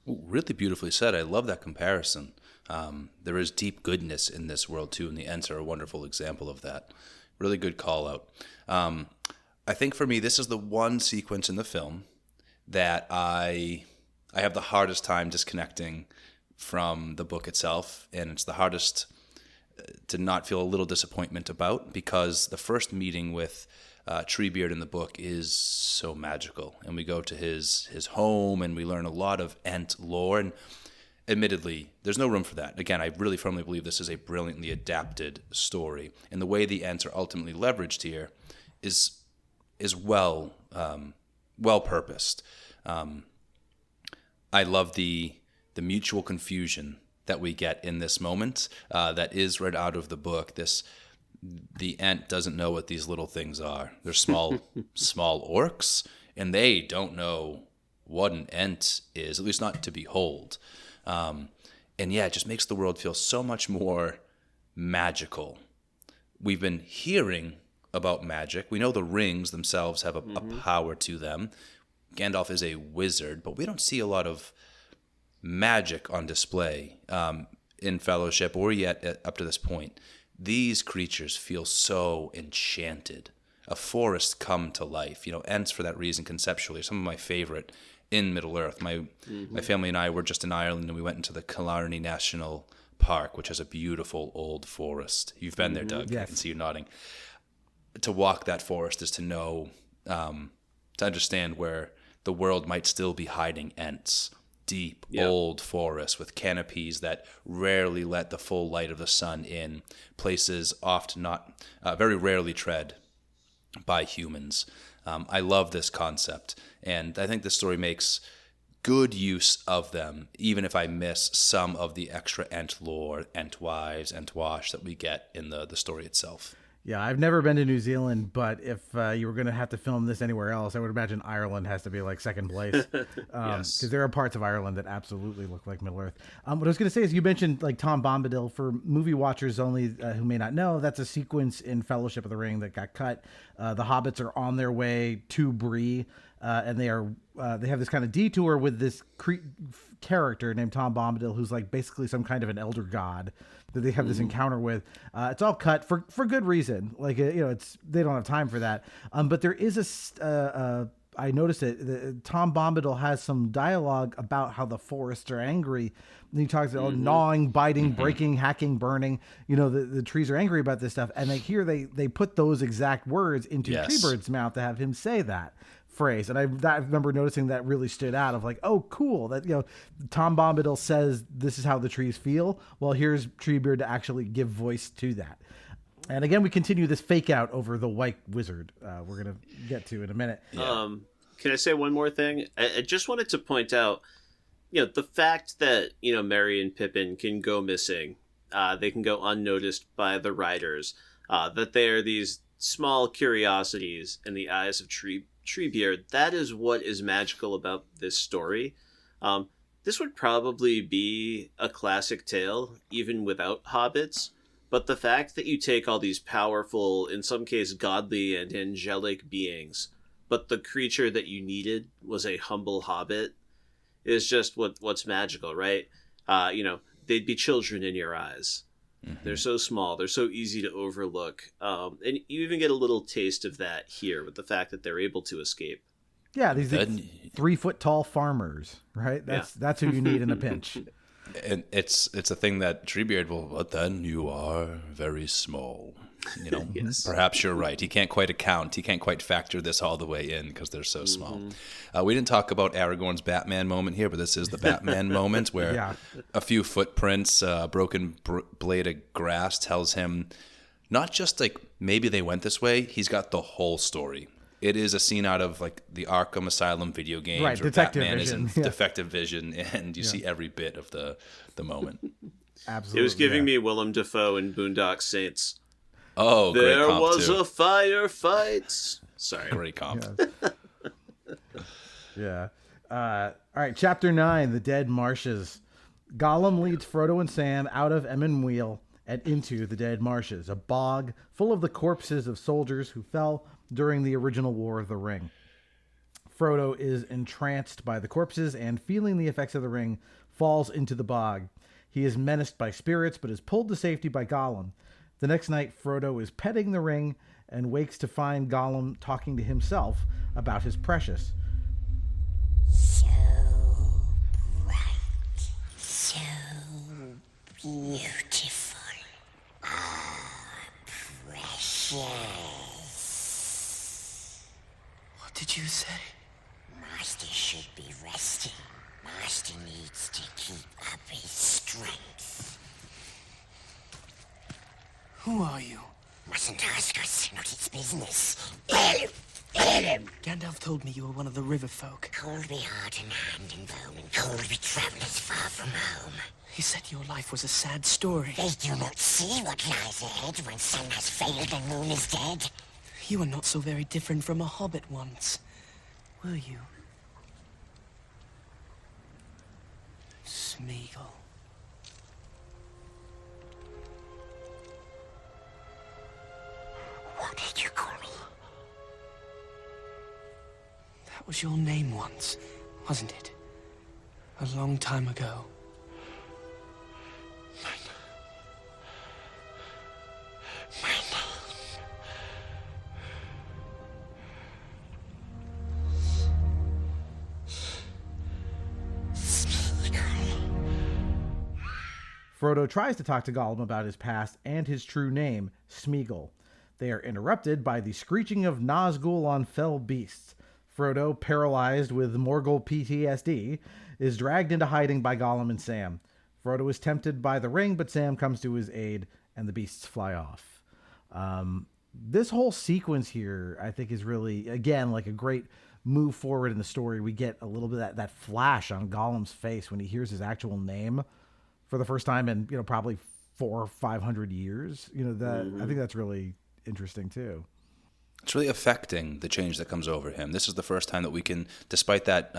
Really beautifully said. I love that comparison. There is deep goodness in this world too, and the Ents are a wonderful example of that. Really good call out. I think for me, this is the one sequence in the film that I have the hardest time disconnecting from the book itself, and it's the hardest to not feel a little disappointment about, because the first meeting with Treebeard in the book is so magical, and we go to his home and we learn a lot of Ent lore, and admittedly there's no room for that. Again, I really firmly believe this is a brilliantly adapted story, and the way the Ents are ultimately leveraged here is well purposed. I love the mutual confusion that we get in this moment that is read out of the book. The Ent doesn't know what these little things are. They're small orcs, and they don't know what an Ent is, at least not to behold. And yeah, it just makes the world feel so much more magical. We've been hearing about magic. We know the rings themselves have a power to them. Gandalf is a wizard, but we don't see a lot of magic on display in Fellowship or yet up to this point. These creatures feel so enchanted. A forest come to life. Ents for that reason conceptually are some of my favorite in Middle-earth. My family and I were just in Ireland, and we went into the Killarney National Park, which has a beautiful old forest. You've been there, Doug. Yes. I can see you nodding. To walk that forest is to know, to understand where the world might still be hiding Ents. Deep, old forests with canopies that rarely let the full light of the sun in, places often not, very rarely tread by humans. I love this concept, and I think this story makes good use of them, even if I miss some of the extra Ent lore, Ent wives, Ent wash that we get in the story itself. Yeah, I've never been to New Zealand, but if you were going to have to film this anywhere else, I would imagine Ireland has to be like second place. Because there are parts of Ireland that absolutely look like Middle-earth. What I was going to say is, you mentioned like Tom Bombadil. For movie watchers only who may not know, that's a sequence in Fellowship of the Ring that got cut. The hobbits are on their way to Bree, and they have this kind of detour with this character named Tom Bombadil, who's like basically some kind of an elder god that they have this encounter with. It's all cut for good reason. Like, they don't have time for that. But there is I noticed it. Tom Bombadil has some dialogue about how the forests are angry. And he talks about gnawing, biting, breaking, hacking, burning. The trees are angry about this stuff. And they put those exact words into Treebird's mouth to have him say that phrase. And I remember noticing that really stood out, of like, oh, cool, that Tom Bombadil says this is how the trees feel. Well, here's Treebeard to actually give voice to that. And again, we continue this fake out over the white wizard. We're gonna get to in a minute. Can I say one more thing? I just wanted to point out, the fact that Merry and Pippin can go missing, they can go unnoticed by the riders, that they are these small curiosities in the eyes of Treebeard. That is what is magical about this story. This would probably be a classic tale even without hobbits, but the fact that you take all these powerful, in some case godly and angelic beings, but the creature that you needed was a humble hobbit, is just what's magical, right? They'd be children in your eyes. They're so small. They're so easy to overlook. And you even get a little taste of that here with the fact that they're able to escape. Yeah, these 3-foot tall farmers, right? That's who you need in a pinch. And it's a thing that Treebeard will, but then you are very small. Yes. Perhaps you're right. He can't quite account. He can't quite factor this all the way in because they're so small. We didn't talk about Aragorn's Batman moment here, but this is the Batman moment where a few footprints, broken blade of grass tells him not just like maybe they went this way. He's got the whole story. It is a scene out of like the Arkham Asylum video games, right, where Detective Batman Vision. is in Defective Vision, and you see every bit of the moment. Absolutely, it was giving me Willem Dafoe and Boondock Saints. Oh, great there comp, was too. a firefight. Sorry. Great comp. Yeah. All right, Chapter 9, The Dead Marshes. Gollum leads Frodo and Sam out of Emyn and into the Dead Marshes, a bog full of the corpses of soldiers who fell during the original War of the Ring. Frodo is entranced by the corpses and, feeling the effects of the ring, falls into the bog. He is menaced by spirits, but is pulled to safety by Gollum. The next night, Frodo is petting the ring and wakes to find Gollum talking to himself about his precious. So bright, so beautiful. Ah, precious. What did you say? Master should be resting. Master needs to keep up his strength. Who are you? Mustn't ask us, not its business. Gandalf told me you were one of the river folk. Cold be heart and hand and bone, and cold be travellers far from home. He said your life was a sad story. They do not see what lies ahead when sun has failed and moon is dead. You were not so very different from a hobbit once, were you? Smeagol. What did you call me? That was your name once, wasn't it? A long time ago. Frodo tries to talk to Gollum about his past and his true name, Smeagol. They are interrupted by the screeching of Nazgul on fell beasts. Frodo, paralyzed with Morgul PTSD, is dragged into hiding by Gollum and Sam. Frodo is tempted by the ring, but Sam comes to his aid, and the beasts fly off. This whole sequence here, I think, is really, again, like a great move forward in the story. We get a little bit of that flash on Gollum's face when he hears his actual name for the first time in, probably 400 or 500 years. I think that's really interesting too. It's really affecting the change that comes over him. This is the first time that we can, despite that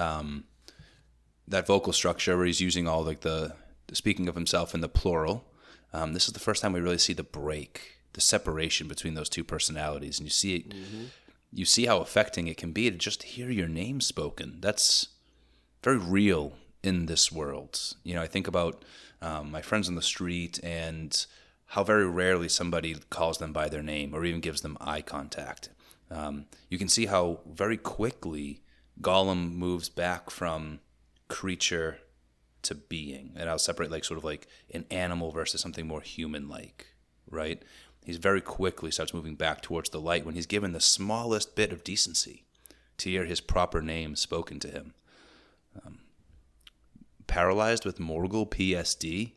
that vocal structure where he's using all like the speaking of himself in the plural. This is the first time we really see the break, the separation between those two personalities, and you see it. Mm-hmm. You see how affecting it can be to just hear your name spoken. That's very real in this world. I think about my friends on the street and how very rarely somebody calls them by their name or even gives them eye contact. You can see how very quickly Gollum moves back from creature to being, and I'll separate sort of like an animal versus something more human-like, right? He's very quickly starts moving back towards the light when he's given the smallest bit of decency to hear his proper name spoken to him. Paralyzed with Morgul PSD.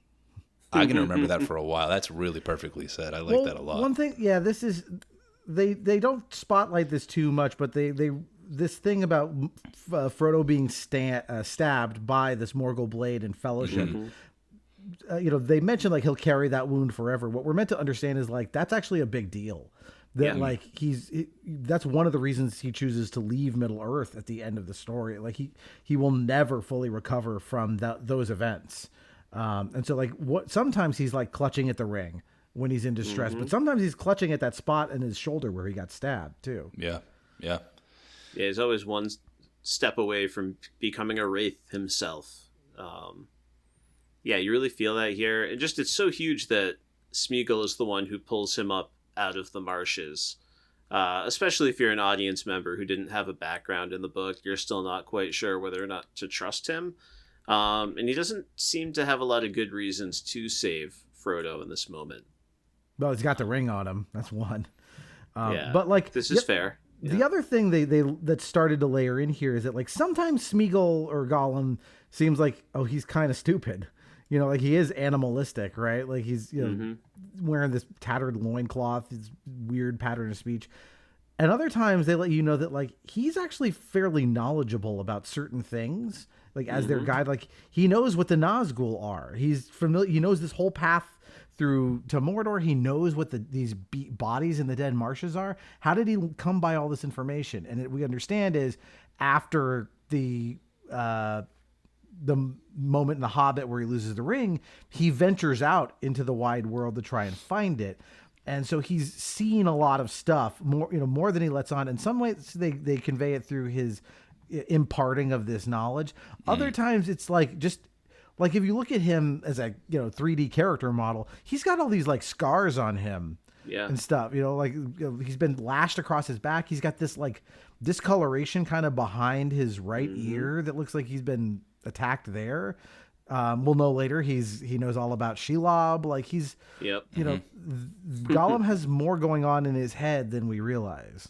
I'm going to remember that for a while. That's really perfectly said. I like that a lot. One thing, this is, they don't spotlight this too much, but they this thing about Frodo being stabbed by this Morgul blade in Fellowship. Mm-hmm. They mention he'll carry that wound forever. What we're meant to understand is that's actually a big deal. That that's one of the reasons he chooses to leave Middle Earth at the end of the story. He will never fully recover from those events. And so sometimes he's clutching at the ring when he's in distress, but sometimes he's clutching at that spot in his shoulder where he got stabbed too. Yeah. He's always one step away from becoming a wraith himself. You really feel that here. And just, it's so huge that Smeagol is the one who pulls him up out of the marshes. Especially if you're an audience member who didn't have a background in the book, you're still not quite sure whether or not to trust him. And he doesn't seem to have a lot of good reasons to save Frodo in this moment. Well, he's got the ring on him. That's one. But this is fair. The other thing they that started to layer in here is that sometimes Smeagol or Gollum seems he's kind of stupid. He is animalistic, right? He's wearing this tattered loincloth, his weird pattern of speech. And other times they let you know that he's actually fairly knowledgeable about certain things. As their guide, he knows what the Nazgul are. He's familiar. He knows this whole path through to Mordor. He knows what these bodies in the dead marshes are. How did he come by all this information? And we understand is after the moment in The Hobbit where he loses the ring, he ventures out into the wide world to try and find it. And so he's seen a lot of stuff, more than he lets on. In some ways, they convey it through his imparting of this knowledge. Other times, it's like just like if you look at him as a 3D character model, he's got all these like scars on him, and stuff. He's been lashed across his back. He's got this like discoloration kind of behind his right ear that looks like he's been attacked there. We'll know later he knows all about Shelob. Like he's, Gollum has more going on in his head than we realize.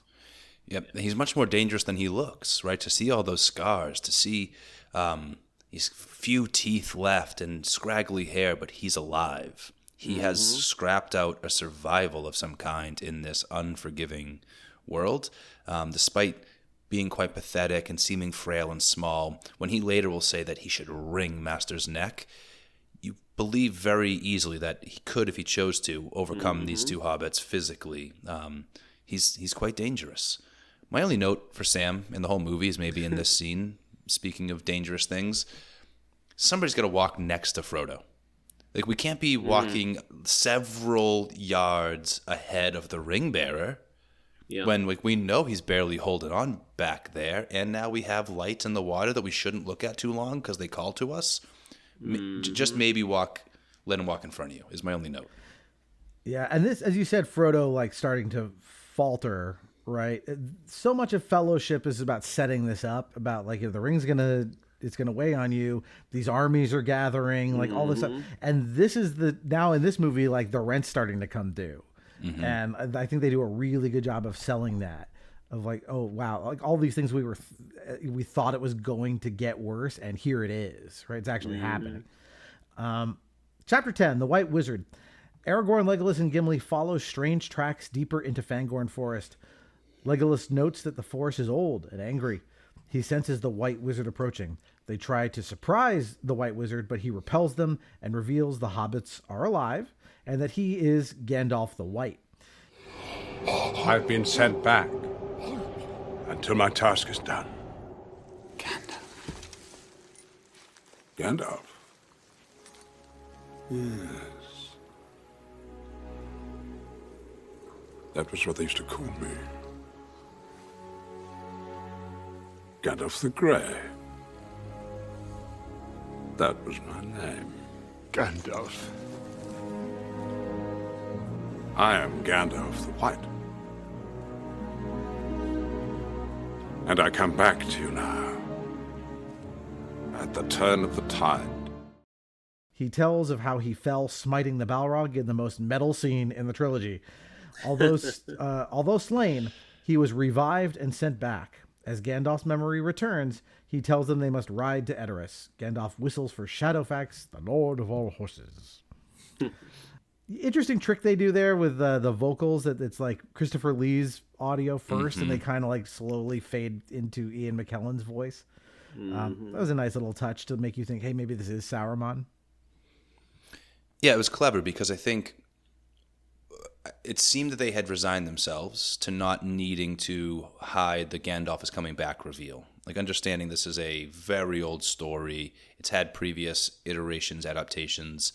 Yep. He's much more dangerous than he looks, right? To see all those scars, to see these few teeth left and scraggly hair, but he's alive. He has scrapped out a survival of some kind in this unforgiving world, despite being quite pathetic and seeming frail and small. When he later will say that he should wring Master's neck, you believe very easily that he could, if he chose to, overcome these two hobbits physically. He's quite dangerous. My only note for Sam in the whole movie is maybe in this scene, speaking of dangerous things, somebody's got to walk next to Frodo. Like, we can't be walking several yards ahead of the ring bearer. Yeah. When we know he's barely holding on back there, and now we have lights in the water that we shouldn't look at too long because they call to us. Just maybe let him walk in front of you is my only note. Yeah, and this, as you said, Frodo like starting to falter, right? So much of Fellowship is about setting this up, about like if the ring's it's gonna weigh on you. These armies are gathering, like all this stuff, and this is now in this movie, like the rent's starting to come due. And I think they do a really good job of selling that, of like, oh wow, like all these things we thought it was going to get worse, and here it is, right? It's actually happening. Chapter 10, The White Wizard. Aragorn, Legolas, and Gimli follow strange tracks deeper into Fangorn Forest. Legolas notes that the forest is old and angry. He senses the White Wizard approaching. They try to surprise the White Wizard, but he repels them and reveals the hobbits are alive and that he is Gandalf the White. I've been sent back until my task is done. Gandalf? Yes. That was what they used to call me. Gandalf the Grey. That was my name. Gandalf. I am Gandalf the White. And I come back to you now, at the turn of the tide. He tells of how he fell smiting the Balrog in the most metal scene in the trilogy. Although slain, he was revived and sent back. As Gandalf's memory returns, he tells them they must ride to Edoras. Gandalf whistles for Shadowfax, the Lord of all horses. Interesting trick they do there with the vocals, that it's like Christopher Lee's audio first, and they kind of like slowly fade into Ian McKellen's voice. That was a nice little touch to make you think, hey, maybe this is Sauron. Yeah, it was clever because I think it seemed that they had resigned themselves to not needing to hide the Gandalf is coming back reveal. Like, understanding this is a very old story. It's had previous iterations, adaptations.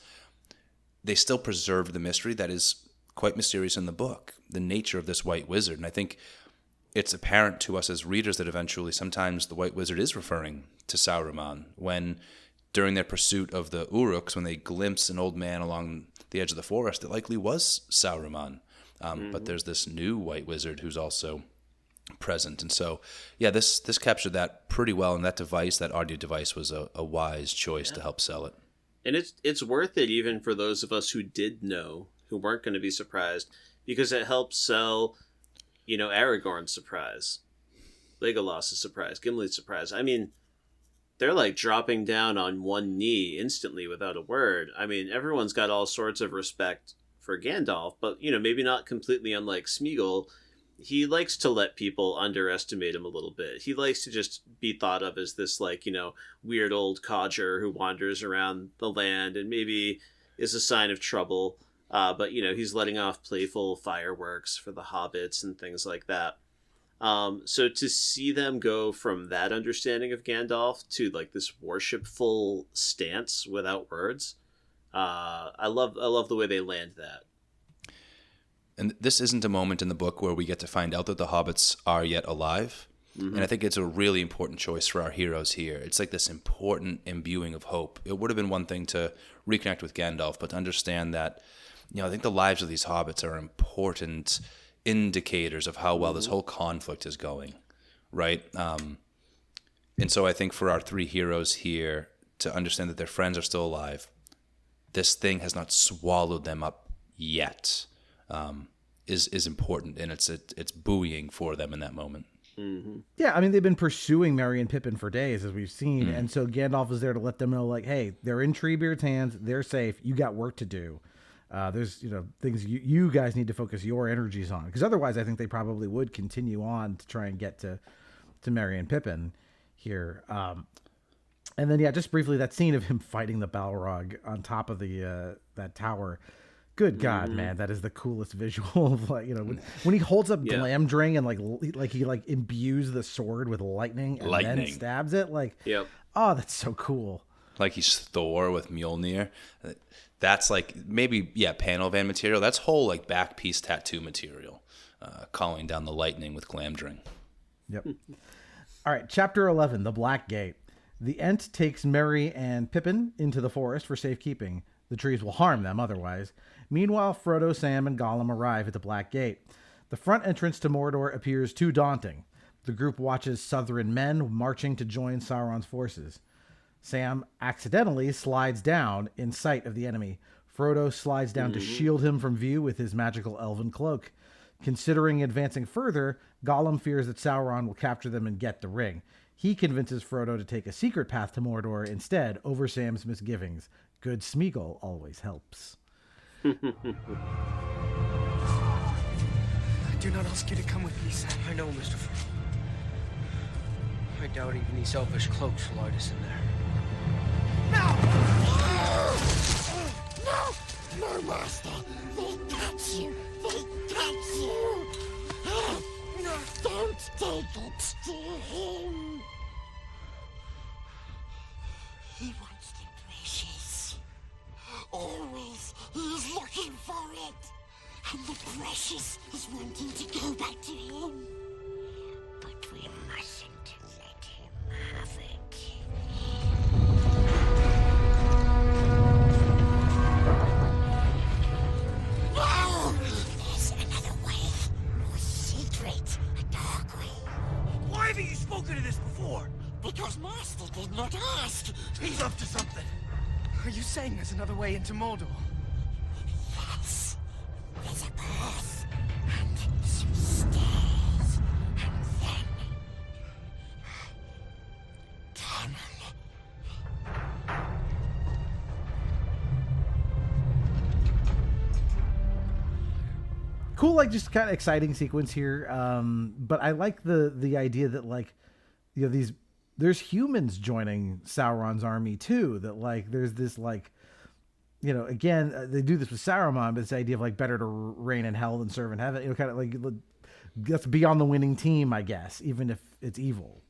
They still preserved the mystery that is quite mysterious in the book, the nature of this White Wizard. And I think it's apparent to us as readers that eventually sometimes the White Wizard is referring to Saruman when, during their pursuit of the Uruks, when they glimpse an old man along the edge of the forest, it likely was Saruman. But there's this new White Wizard who's also present. And so, yeah, this captured that pretty well. And that device, that audio device, was a wise choice to help sell it. And it's worth it even for those of us who did know, who weren't going to be surprised, because it helps sell, Aragorn's surprise, Legolas' surprise, Gimli's surprise. I mean, they're like dropping down on one knee instantly without a word. I mean, everyone's got all sorts of respect for Gandalf, but, maybe not completely unlike Smeagol. He likes to let people underestimate him a little bit. He likes to just be thought of as this, weird old codger who wanders around the land and maybe is a sign of trouble. But, he's letting off playful fireworks for the hobbits and things like that. So to see them go from that understanding of Gandalf to like this worshipful stance without words, I love the way they land that. And this isn't a moment in the book where we get to find out that the hobbits are yet alive. Mm-hmm. And I think it's a really important choice for our heroes here. It's like this important imbuing of hope. It would have been one thing to reconnect with Gandalf, but to understand that, I think the lives of these hobbits are important indicators of how well this whole conflict is going, right? And so I think for our three heroes here to understand that their friends are still alive, this thing has not swallowed them up yet, is important, and it's buoying for them in that moment. Mm-hmm. Yeah, I mean, they've been pursuing Merry and Pippin for days, as we've seen, and so Gandalf is there to let them know, like, hey, they're in Treebeard's hands, they're safe, you got work to do. There's things you guys need to focus your energies on, because otherwise I think they probably would continue on to try and get to Merry and Pippin here. And then just briefly, that scene of him fighting the Balrog on top of the that tower. Good God, man, that is the coolest visual of when he holds up Glamdring and he imbues the sword with lightning and then stabs it. Oh, that's so cool. Like he's Thor with Mjolnir. That's maybe panel van material. That's whole back piece tattoo material, calling down the lightning with Glamdring. Yep. All right, chapter 11, the Black Gate. The Ent takes Merry and Pippin into the forest for safekeeping. The trees will harm them otherwise. Meanwhile, Frodo, Sam, and Gollum arrive at the Black Gate. The front entrance to Mordor appears too daunting. The group watches Southron men marching to join Sauron's forces. Sam accidentally slides down in sight of the enemy. Frodo slides down to shield him from view with his magical elven cloak. Considering advancing further, Gollum fears that Sauron will capture them and get the ring. He convinces Frodo to take a secret path to Mordor instead, over Sam's misgivings. Good Smeagol always helps. I do not ask you to come with me, Sam. I know, Mr. Frodo. I doubt even these elvish cloaks will light us in there. No, Master. They catch you. They catch you. Don't take it to him. He wants the precious. Always, he's looking for it. And the precious is wanting to go back to him. But we mustn't let him have it. No! There's another way. More secret. A dark way. Why haven't you spoken to this before? Because Master did not ask. He's up to something. Are you saying there's another way into Mordor? Yes. There's a path and some stairs. And then... tunnel. Cool, just kind of exciting sequence here. But I like the idea that there's humans joining Sauron's army too. That there's this again, they do this with Saruman, but it's the idea of better to reign in hell than serve in heaven. Kind of that's be on the winning team, I guess, even if it's evil.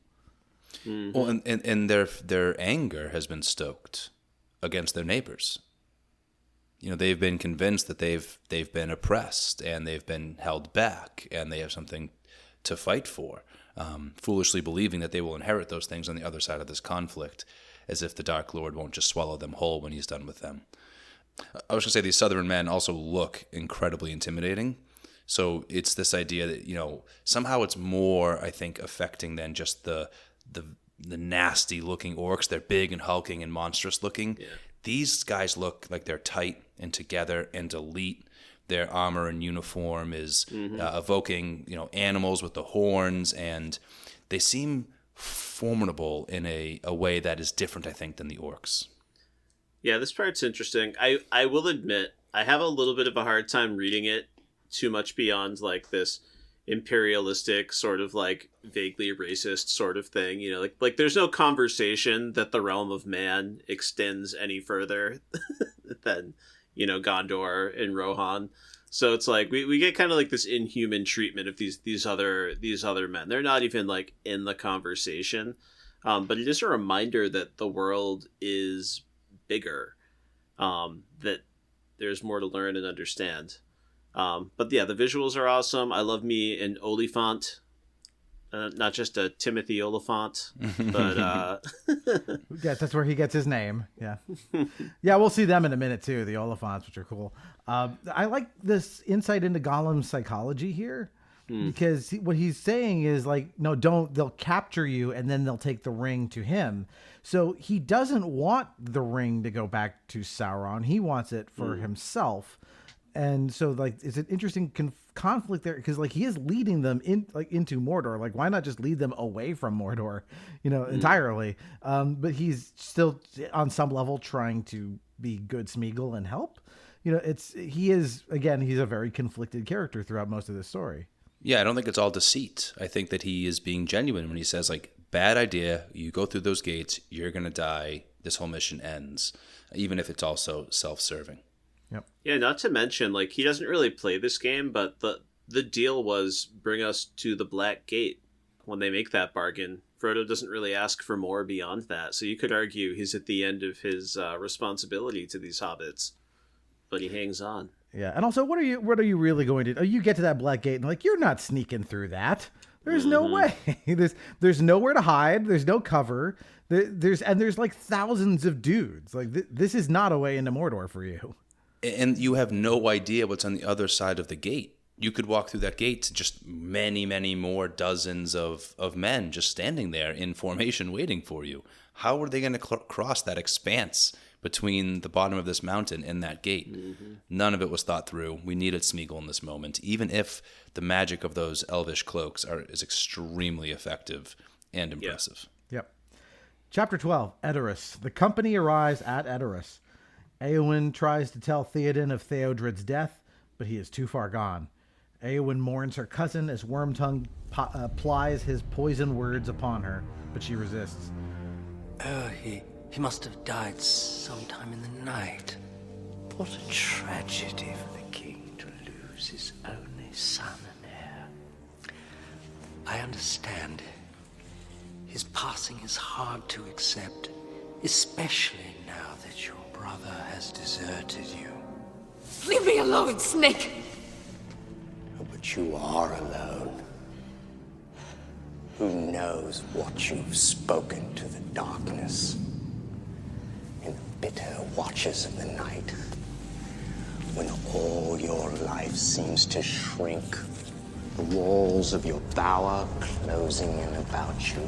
Mm-hmm. Well, and their anger has been stoked against their neighbors. They've been convinced that they've been oppressed and they've been held back and they have something to fight for, foolishly believing that they will inherit those things on the other side of this conflict, as if the Dark Lord won't just swallow them whole when he's done with them. I was going to say these Southern men also look incredibly intimidating. So it's this idea that, somehow it's more, I think, affecting than just the nasty looking orcs. They're big and hulking and monstrous looking. Yeah. These guys look like they're tight and together and elite. Their armor and uniform is evoking, animals with the horns, and they seem formidable in a way that is different, I think, than the orcs. Yeah, this part's interesting. I will admit, I have a little bit of a hard time reading it too much beyond this imperialistic sort of vaguely racist sort of thing, there's no conversation that the realm of man extends any further than Gondor and Rohan. So it's like we get kind of like this inhuman treatment of these other men. They're not even like in the conversation, but it is a reminder that the world is bigger, that there's more to learn and understand. But yeah, the visuals are awesome. I love me an Oliphant, not just a Timothy Oliphant, but yeah, that's where he gets his name. Yeah, yeah, we'll see them in a minute too. The Oliphants, which are cool. I like this insight into Gollum's psychology here, because what he's saying is like, no, don't. They'll capture you, and then they'll take the ring to him. So he doesn't want the ring to go back to Sauron. He wants it for himself. And so, like, it's an interesting conflict there, because like he is leading them into Mordor. Like, why not just lead them away from Mordor, entirely? But he's still on some level trying to be good Smeagol and help. He's a very conflicted character throughout most of this story. Yeah, I don't think it's all deceit. I think that he is being genuine when he says, like, bad idea, you go through those gates, you're going to die, this whole mission ends, even if it's also self-serving. Yep. Yeah, not to mention, like, he doesn't really play this game, but the deal was bring us to the Black Gate. When they make that bargain, Frodo doesn't really ask for more beyond that. So you could argue he's at the end of his responsibility to these hobbits, but he hangs on. Yeah, and also, what are you really going to do? You get to that Black Gate, and like, you're not sneaking through that. There's no way. There's nowhere to hide. There's no cover. There's like thousands of dudes. Like, this is not a way into Mordor for you. And you have no idea what's on the other side of the gate. You could walk through that gate to just many, many more dozens of men just standing there in formation waiting for you. How are they going to cross that expanse between the bottom of this mountain and that gate? None of it was thought through. We needed Smeagol in this moment, even if the magic of those elvish cloaks is extremely effective and impressive. Yep. Chapter 12, Edoras. The company arrives at Edoras. Éowyn tries to tell Theoden of Theodred's death, but he is too far gone. Éowyn mourns her cousin as Wormtongue plies his poison words upon her, but she resists. Oh, he must have died sometime in the night. What a tragedy for the king to lose his only son and heir. I understand. His passing is hard to accept, especially now that your brother has deserted you. Leave me alone, Snake! Oh, but you are alone. Who knows what you've spoken to the darkness? In the bitter watches of the night, when all your life seems to shrink, the walls of your bower closing in about you,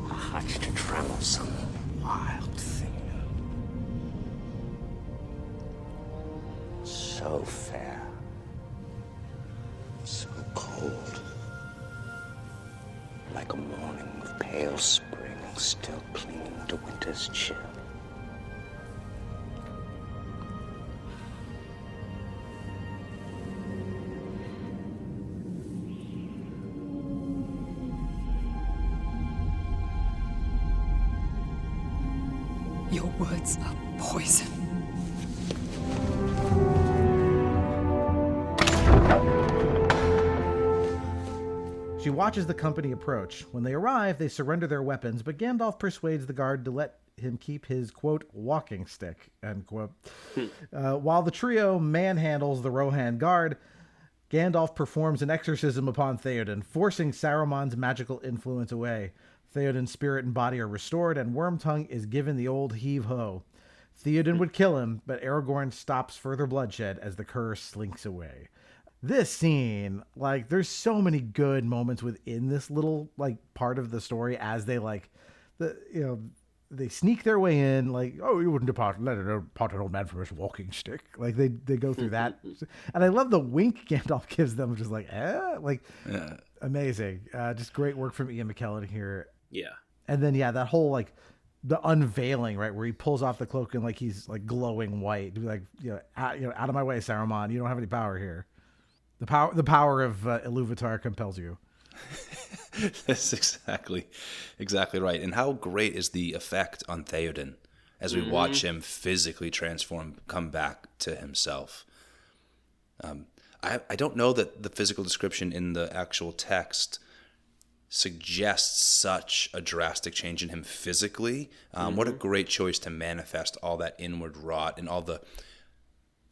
a hutch to trammel some wild thing. So fair, so cold, like a morning of pale spring still clinging to winter's chill. Your words are poison. She watches the company approach. When they arrive, they surrender their weapons, but Gandalf persuades the guard to let him keep his, quote, walking stick, end quote. While the trio manhandles the Rohan guard, Gandalf performs an exorcism upon Theoden, forcing Saruman's magical influence away. Theoden's spirit and body are restored, and Wormtongue is given the old heave-ho. Theoden would kill him, but Aragorn stops further bloodshed as the curse slinks away. This scene, like, there's so many good moments within this little, like, part of the story as they, like, they sneak their way in, like, oh, you wouldn't depart, let an old man from his walking stick. Like, they go through that. And I love the wink Gandalf gives them, just like, amazing. Just great work from Ian McKellen here. Yeah. And then, that whole, like, the unveiling, right, where he pulls off the cloak and, like, he's, like, glowing white. Like, out of my way, Saruman, you don't have any power here. The power of Iluvatar compels you. That's exactly right. And how great is the effect on Theoden as we watch him physically transform, come back to himself. I don't know that the physical description in the actual text suggests such a drastic change in him physically. What a great choice to manifest all that inward rot and all the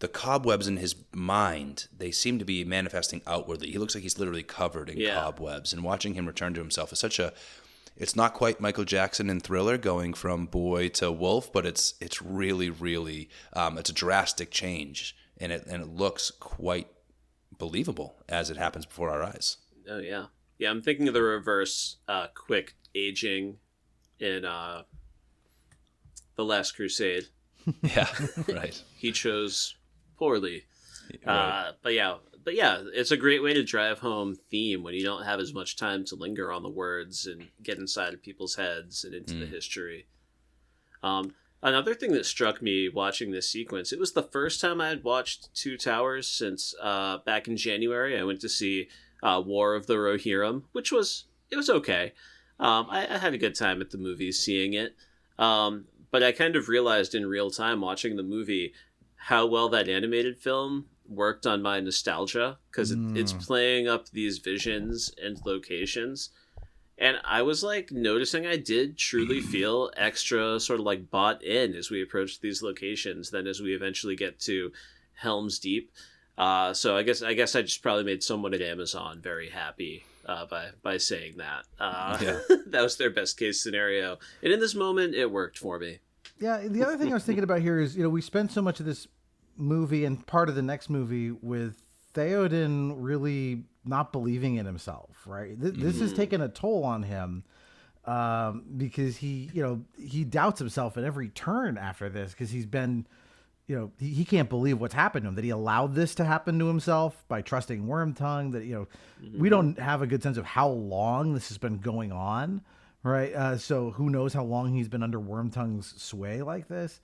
cobwebs in his mind. They seem to be manifesting outwardly. He looks like he's literally covered in cobwebs, and watching him return to himself is it's not quite Michael Jackson in Thriller going from boy to wolf, but it's really, really, it's a drastic change, and it looks quite believable as it happens before our eyes. Oh, yeah. Yeah, I'm thinking of the reverse quick aging in The Last Crusade. Yeah, right. He chose poorly. Right. But yeah, it's a great way to drive home theme when you don't have as much time to linger on the words and get inside of people's heads and into the history. Another thing that struck me watching this sequence, it was the first time I had watched Two Towers since back in January. I went to see War of the Rohirrim, it was okay. I had a good time at the movies seeing it. But I kind of realized in real time watching the movie how well that animated film worked on my nostalgia, because it's playing up these visions and locations. And I was like noticing I did truly feel extra sort of like bought in as we approached these locations than as we eventually get to Helm's Deep. So I guess I just probably made someone at Amazon very happy by saying that. That was their best case scenario. And in this moment, it worked for me. Yeah, the other thing I was thinking about here is, we spent so much of this movie and part of the next movie with Theoden really not believing in himself, right? This has taken a toll on him because he doubts himself at every turn after this, because he's been, he can't believe what's happened to him, that he allowed this to happen to himself by trusting Wormtongue, that, we don't have a good sense of how long this has been going on, right? So who knows how long he's been under Wormtongue's sway like this.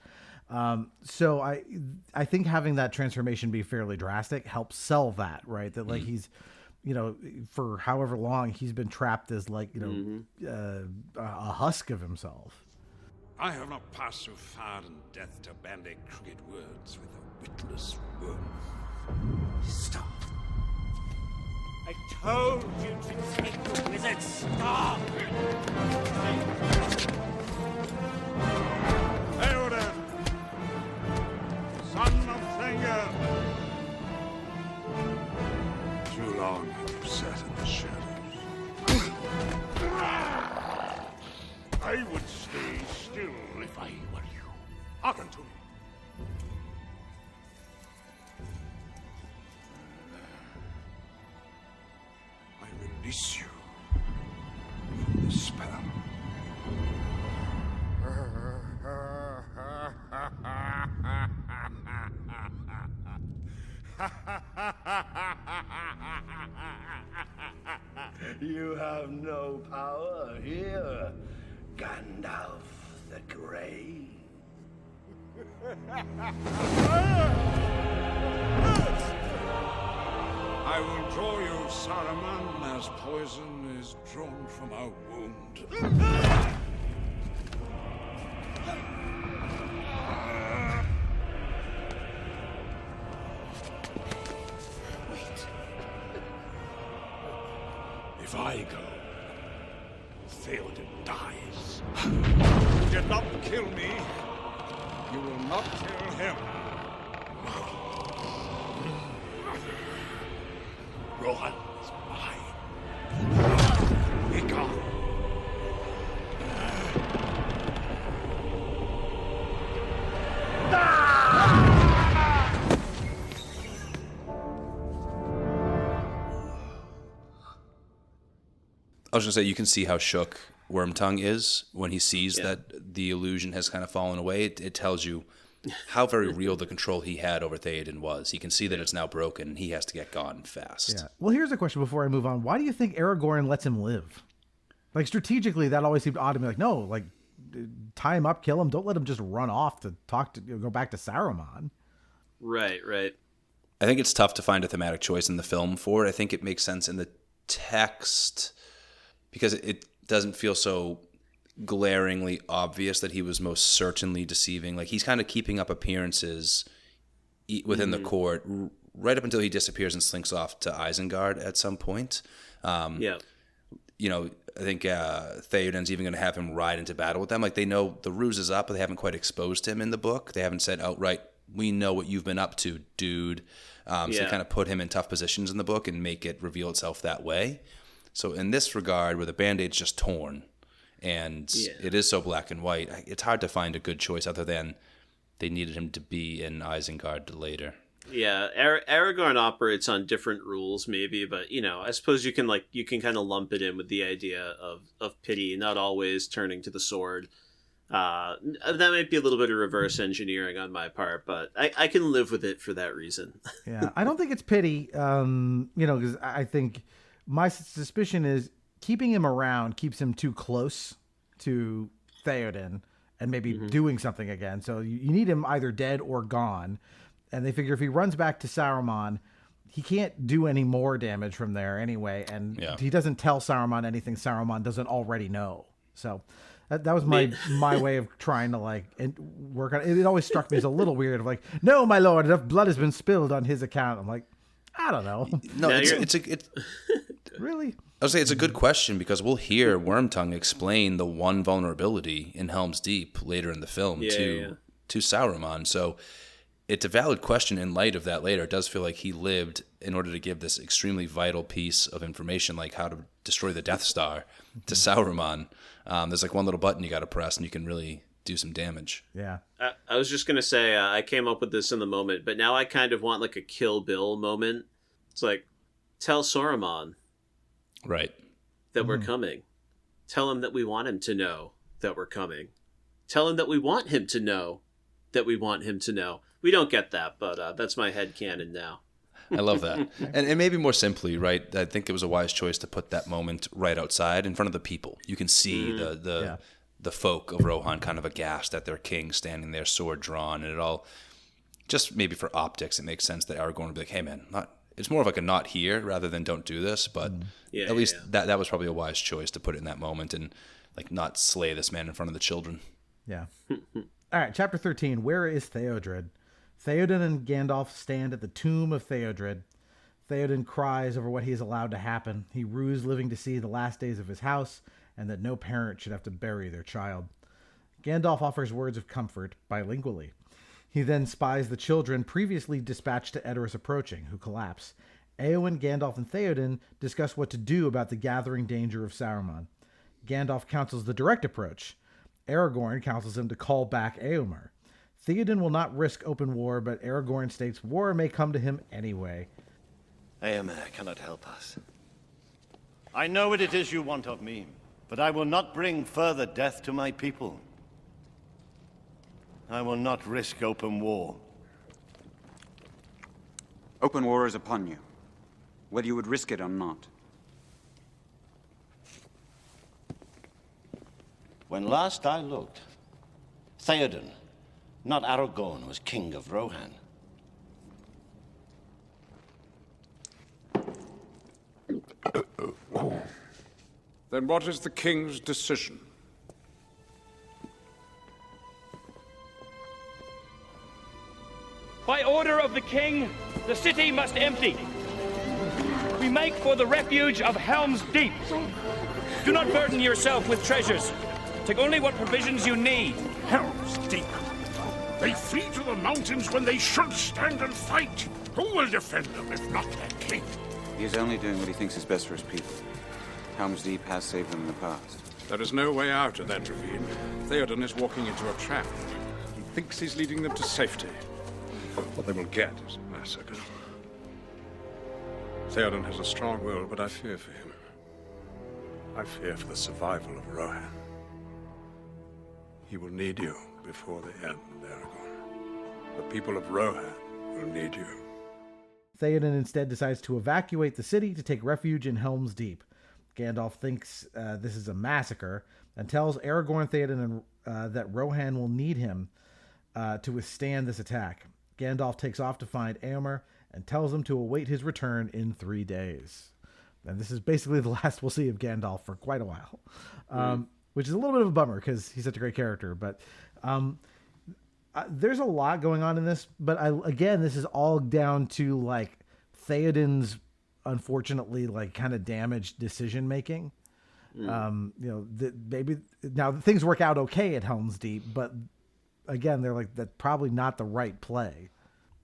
So I think having that transformation be fairly drastic helps sell that, right? That like he's, for however long he's been trapped as like, a husk of himself. I have not passed so far in death to bandy crooked words with a witless worm. Stop. I told you to take the wizard. Stop! Theoden, son of Thengel. Too long have you sat in the shadows. I would stay still if I were you. Hearken to me. I release you from the spell. You have no power here, Gandalf the Grey. I will draw you, Saruman, as poison is drawn from a wound. If I go, Theoden dies. You did not kill me. You will not kill him. Rohan is mine. Be gone. I was going to say, you can see how shook Wormtongue is when he sees that the illusion has kind of fallen away. It tells you how very real the control he had over Theoden was. He can see that it's now broken, and he has to get gone fast. Yeah. Well, here's a question before I move on. Why do you think Aragorn lets him live? Like, strategically, that always seemed odd to me. Like, no, like, tie him up, kill him. Don't let him just run off to go back to Saruman. Right. I think it's tough to find a thematic choice in the film for it. I think it makes sense in the text because it doesn't feel so glaringly obvious that he was most certainly deceiving. Like, he's kind of keeping up appearances within the court right up until he disappears and slinks off to Isengard at some point. You know, I think Theoden's even going to have him ride into battle with them. Like, they know the ruse is up, but they haven't quite exposed him in the book. They haven't said outright, we know what you've been up to, dude. So they kind of put him in tough positions in the book and make it reveal itself that way. So in this regard, where the Band-Aid's just torn and it is so black and white, it's hard to find a good choice other than they needed him to be in Isengard later. Yeah, Aragorn operates on different rules, maybe, but you know, I suppose you can kind of lump it in with the idea of pity, not always turning to the sword. That might be a little bit of reverse engineering on my part, but I can live with it for that reason. Yeah, I don't think it's pity, because I think my suspicion is keeping him around keeps him too close to Theoden and maybe doing something again. So you need him either dead or gone. And they figure if he runs back to Saruman, he can't do any more damage from there anyway. And he doesn't tell Saruman anything Saruman doesn't already know. So that was my way of trying to work on it. It always struck me as a little weird of like, no, my lord, enough blood has been spilled on his account. I'm like, I don't know. No, it's really? I would say it's a good question because we'll hear Wormtongue explain the one vulnerability in Helm's Deep later in the film to Saruman. So it's a valid question in light of that later. It does feel like he lived in order to give this extremely vital piece of information, like how to destroy the Death Star, to Saruman. There's like one little button you got to press and you can really do some damage. Yeah. I was just going to say, I came up with this in the moment, but now I kind of want like a Kill Bill moment. It's like, tell Saruman. Right. That we're coming. Tell him that we want him to know that we're coming. Tell him that we want him to know that we want him to know. We don't get that, but that's my headcanon now. I love that. And maybe more simply, right, I think it was a wise choice to put that moment right outside in front of the people. You can see the folk of Rohan kind of aghast at their king standing there, sword drawn, and it all, just maybe for optics, it makes sense that Aragorn would be like, hey man, it's more of like a not here rather than don't do this, but at least that was probably a wise choice to put it in that moment and like not slay this man in front of the children. Yeah. All right, chapter 13, Where is Theodred? Theoden and Gandalf stand at the tomb of Theodred. Theoden cries over what he has allowed to happen. He rues living to see the last days of his house and that no parent should have to bury their child. Gandalf offers words of comfort bilingually. He then spies the children previously dispatched to Edoras approaching, who collapse. Éowyn, Gandalf, and Theoden discuss what to do about the gathering danger of Saruman. Gandalf counsels the direct approach. Aragorn counsels him to call back Éomer. Theoden will not risk open war, but Aragorn states war may come to him anyway. Éomer cannot help us. I know what it is you want of me, but I will not bring further death to my people. I will not risk open war. Open war is upon you, whether you would risk it or not. When last I looked, Theoden, not Aragorn, was king of Rohan. Then what is the king's decision? By order of the king, the city must empty. We make for the refuge of Helm's Deep. Do not burden yourself with treasures. Take only what provisions you need. Helm's Deep. They flee to the mountains when they should stand and fight. Who will defend them if not their king? He is only doing what he thinks is best for his people. Helm's Deep has saved them in the past. There is no way out of that ravine. Theoden is walking into a trap. He thinks he's leading them to safety. What they will get is a massacre. Theoden has a strong will, but I fear for him. I fear for the survival of Rohan. He will need you before the end, Aragorn. The people of Rohan will need you. Theoden instead decides to evacuate the city to take refuge in Helm's Deep. Gandalf thinks this is a massacre and tells Aragorn, Theoden, that Rohan will need him to withstand this attack. Gandalf takes off to find Éomer and tells him to await his return in 3 days. And this is basically the last we'll see of Gandalf for quite a while. which is a little bit of a bummer because he's such a great character. But there's a lot going on in this. But again, this is all down to like Theoden's unfortunately like kind of damaged decision making. Maybe now things work out okay at Helm's Deep, but again, they're like that's probably not the right play.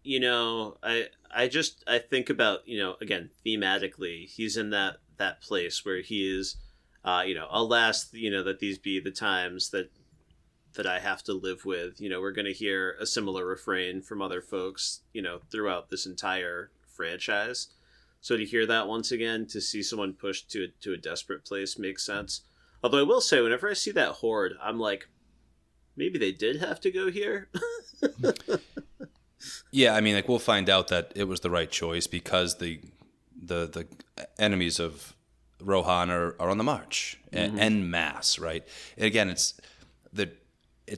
I think about, again, thematically, he's in that place where he is, alas, that these be the times that I have to live with. We're going to hear a similar refrain from other folks, throughout this entire franchise. So to hear that once again, to see someone pushed to a desperate place makes sense. Although I will say, whenever I see that horde, I'm like, maybe they did have to go here. Yeah, I mean, like we'll find out that it was the right choice because the enemies of Rohan are on the march en masse, right? And again, it's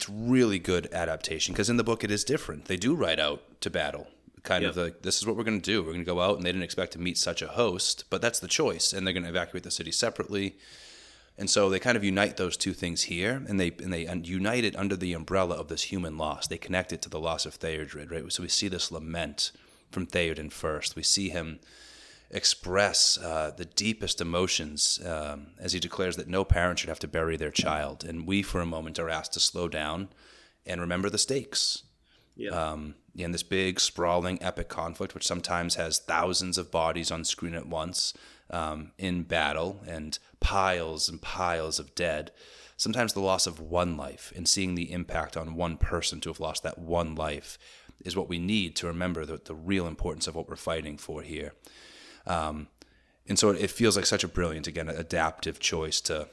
really good adaptation because in the book it is different. They do ride out to battle, kind of like this is what we're going to do. We're going to go out, and they didn't expect to meet such a host, but that's the choice, and they're going to evacuate the city separately. And so they kind of unite those two things here, and they unite it under the umbrella of this human loss. They connect it to the loss of Theodred, right? So we see this lament from Theoden first. We see him express the deepest emotions as he declares that no parent should have to bury their child. And we, for a moment, are asked to slow down and remember the stakes. In this big, sprawling, epic conflict, which sometimes has thousands of bodies on screen at once, in battle and piles and piles of dead. Sometimes the loss of one life and seeing the impact on one person to have lost that one life is what we need to remember the real importance of what we're fighting for here. And so it feels like such a brilliant, again, adaptive choice to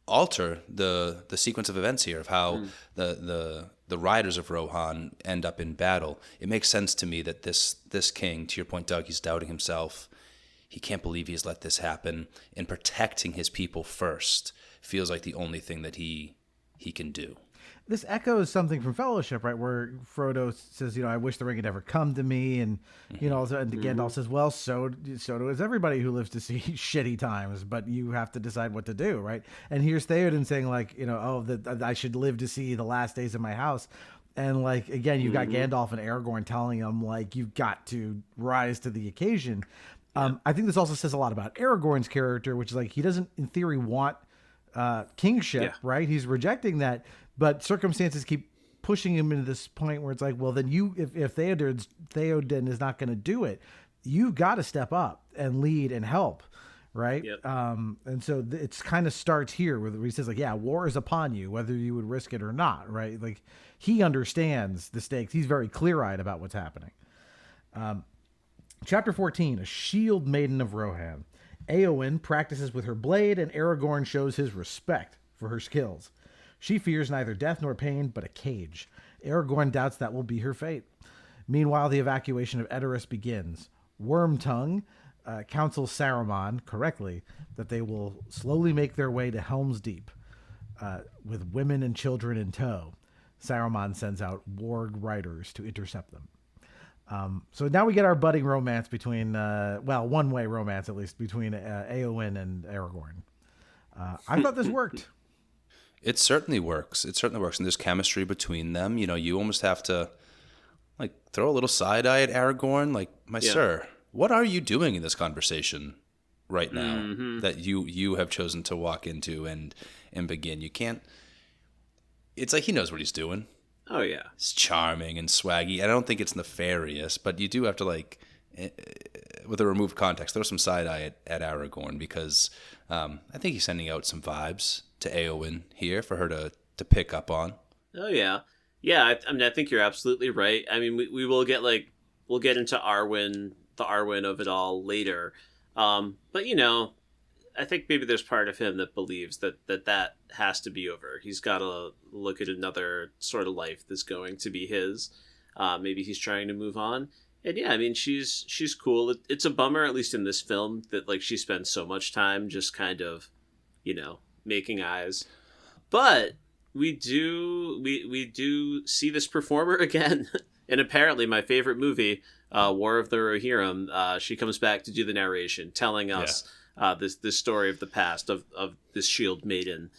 alter the sequence of events here of how the riders of Rohan end up in battle. It makes sense to me that this king, to your point, Doug, he's doubting himself. He can't believe he's let this happen. And protecting his people first feels like the only thing that he can do. This echoes something from Fellowship, right? Where Frodo says, I wish the ring had ever come to me. And, and Gandalf says, well, so does everybody who lives to see shitty times, but you have to decide what to do, right? And here's Theoden saying like, that I should live to see the last days of my house. And like, again, you've got Gandalf and Aragorn telling him like, you've got to rise to the occasion. I think this also says a lot about Aragorn's character, which is like, he doesn't in theory want kingship, right? He's rejecting that, but circumstances keep pushing him into this point where it's like, well, then if Theoden is not going to do it, you've got to step up and lead and help, right? And so it's kind of starts here where he says like, yeah, war is upon you, whether you would risk it or not, right? Like he understands the stakes. He's very clear-eyed about what's happening. Chapter 14, A Shield Maiden of Rohan. Éowyn practices with her blade, and Aragorn shows his respect for her skills. She fears neither death nor pain, but a cage. Aragorn doubts that will be her fate. Meanwhile, the evacuation of Edoras begins. Wormtongue counsels Saruman, correctly, that they will slowly make their way to Helm's Deep, with women and children in tow. Saruman sends out warg riders to intercept them. So now we get our budding romance between, one-way romance at least, between Éowyn and Aragorn. I thought this worked. It certainly works. And there's chemistry between them. You almost have to like throw a little side eye at Aragorn, like, sir, what are you doing in this conversation right now that you have chosen to walk into and begin? You can't. It's like he knows what he's doing. Oh, yeah. It's charming and swaggy. I don't think it's nefarious, but you do have to, like, with a removed context, throw some side-eye at Aragorn because I think he's sending out some vibes to Éowyn here for her to pick up on. Oh, yeah. Yeah, I think you're absolutely right. I mean, we will get, we'll get into Arwen, the Arwen of it all later. But, I think maybe there's part of him that believes that has to be over. He's got to look at another sort of life that's going to be his. Maybe he's trying to move on. And yeah, I mean, she's cool. It's a bummer, at least in this film, that like she spends so much time just kind of, making eyes. But we do see this performer again. And apparently my favorite movie, War of the Rohirrim, she comes back to do the narration, telling us this story of the past of this shield maiden.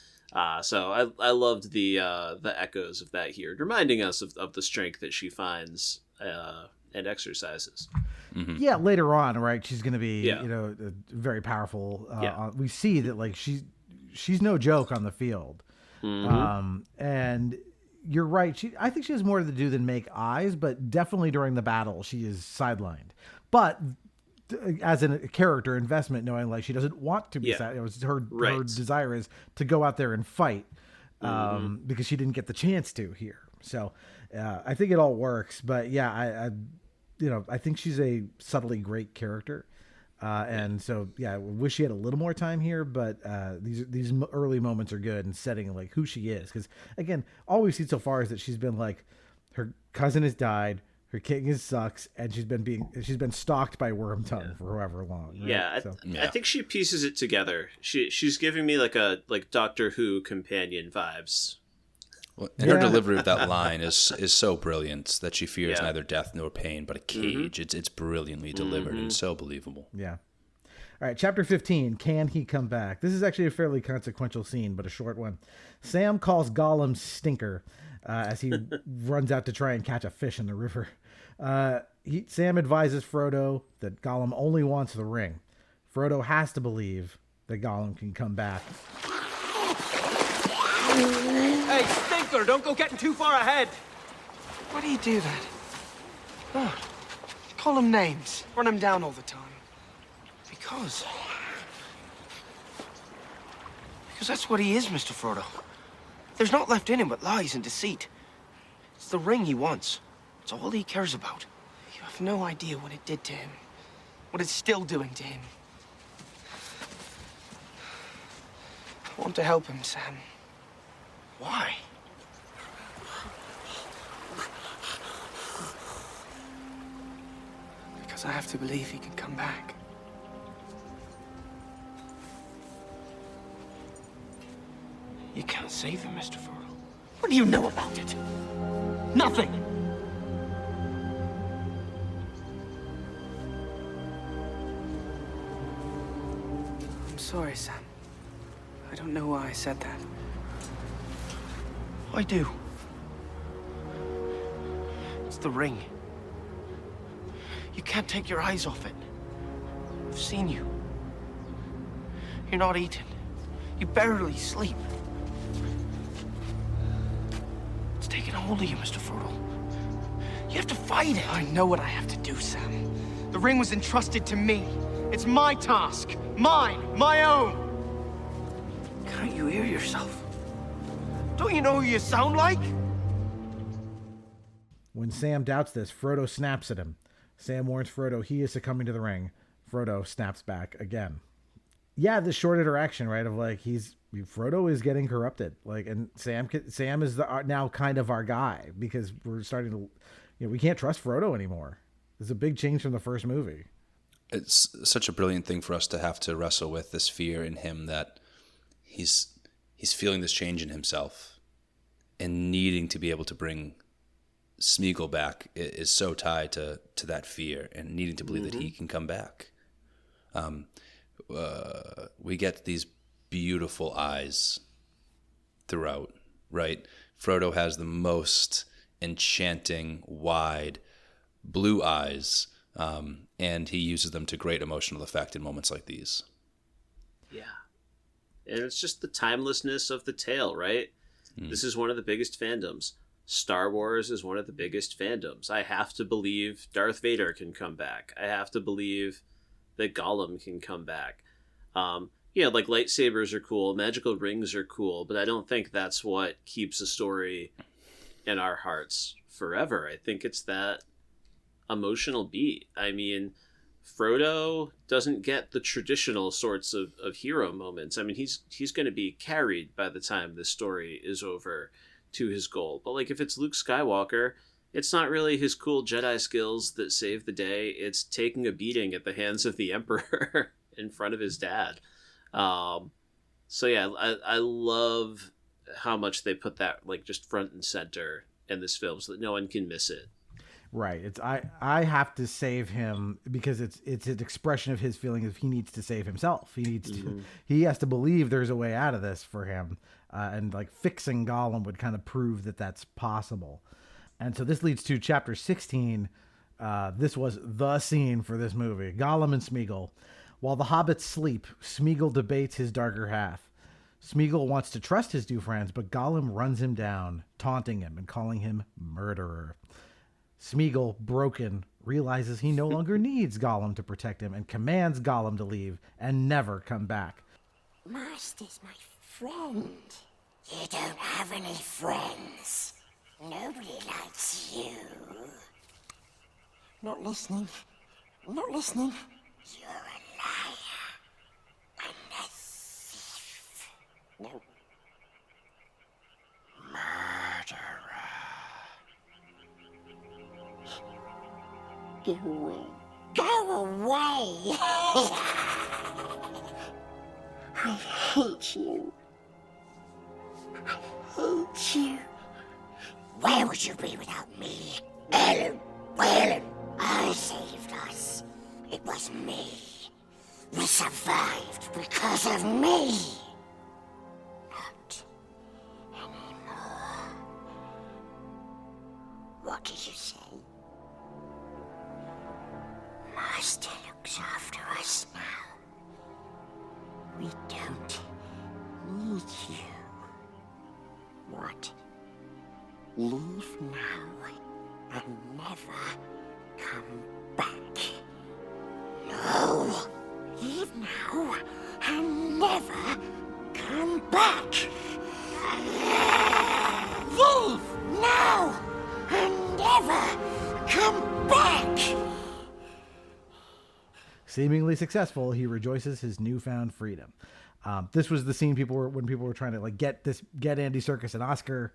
So I loved the echoes of that here, reminding us of the strength that she finds and exercises. Mm-hmm. Yeah, later on, right? She's going to be, Yeah. very powerful. Yeah. We see that, like, she's no joke on the field. Mm-hmm. And you're right. I think she has more to do than make eyes, but definitely during the battle, she is sidelined. But as a character investment, knowing like she doesn't want to be her desire is to go out there and fight because she didn't get the chance to here. So I think it all works. But yeah, I think she's a subtly great character. And so, yeah, I wish she had a little more time here, but these early moments are good in setting like who she is. Because again, all we've seen so far is that she's been like, her cousin has died, her king sucks, and she's been stalked by Wormtongue for however long. Right? Yeah, I think she pieces it together. She's giving me like Doctor Who companion vibes. Well, and her delivery of that line is so brilliant that she fears neither death nor pain, but a cage. Mm-hmm. It's brilliantly delivered and so believable. Yeah. All right, chapter 15, Can He Come Back? This is actually a fairly consequential scene, but a short one. Sam calls Gollum Stinker as he runs out to try and catch a fish in the river. Sam advises Frodo that Gollum only wants the ring. Frodo has to believe that Gollum can come back. Hey, Stinker, don't go getting too far ahead. Why do you do that? Oh, call him names. Run him down all the time. Because that's what he is, Mr. Frodo. There's naught left in him but lies and deceit. It's the ring he wants. It's all he cares about. You have no idea what it did to him. What it's still doing to him. I want to help him, Sam. Why? Because I have to believe he can come back. You can't save him, Mr. Frodo. What do you know about it? Nothing. I'm sorry, Sam. I don't know why I said that. I do. It's the ring. You can't take your eyes off it. I've seen you. You're not eating. You barely sleep. It's taking a hold of you, Mr. Frodo. You have to fight it. I know what I have to do, Sam. The ring was entrusted to me. It's my task. Mine. My own. Can't you hear yourself? Don't you know who you sound like? When Sam doubts this, Frodo snaps at him. Sam warns Frodo he is succumbing to the ring. Frodo snaps back again. Yeah, this short interaction, right? Of like Frodo is getting corrupted, like, and Sam is now kind of our guy because we're starting to, we can't trust Frodo anymore. It's a big change from the first movie. It's such a brilliant thing for us to have to wrestle with this fear in him that he's feeling this change in himself, and needing to be able to bring Smeagol back is so tied to that fear and needing to believe that he can come back. We get these beautiful eyes throughout, right? Frodo has the most enchanting, wide, blue eyes, and he uses them to great emotional effect in moments like these. Yeah. And it's just the timelessness of the tale, right? This is one of the biggest fandoms. Star Wars is one of the biggest fandoms. I have to believe Darth Vader can come back. I have to believe that Gollum can come back. Like lightsabers are cool, magical rings are cool, but I don't think that's what keeps a story in our hearts forever. I think it's that emotional beat. I mean, Frodo doesn't get the traditional sorts of hero moments. I mean, he's going to be carried by the time this story is over to his goal. But like if it's Luke Skywalker, it's not really his cool Jedi skills that save the day. It's taking a beating at the hands of the Emperor in front of his dad. So yeah, I love how much they put that like just front and center in this film so that no one can miss it. Right. It's I have to save him because it's an expression of his feeling of he needs to save himself. He needs to he has to believe there's a way out of this for him. And like fixing Gollum would kind of prove that that's possible. And so this leads to chapter 16. This was the scene for this movie. Gollum and Smeagol. While the hobbits sleep, Smeagol debates his darker half. Smeagol wants to trust his two friends, but Gollum runs him down, taunting him and calling him murderer. Smeagol, broken, realizes he no longer needs Gollum to protect him and commands Gollum to leave and never come back. Master's my friend. You don't have any friends. Nobody likes you. Not listening. Not listening. You're a liar. And a thief. No. Murderer. Go away. Go away! I hate you. I hate you. Where would you be without me? Ellen, I saved us. It was me. We survived because of me. Not anymore. What did you say? Master looks after us now. We don't need you. What? Leave now and never come back. No! Leave now and never come back. Leave now and never come back. Seemingly successful, he rejoices his newfound freedom. This was the scene when people were trying to get Andy Serkis an Oscar.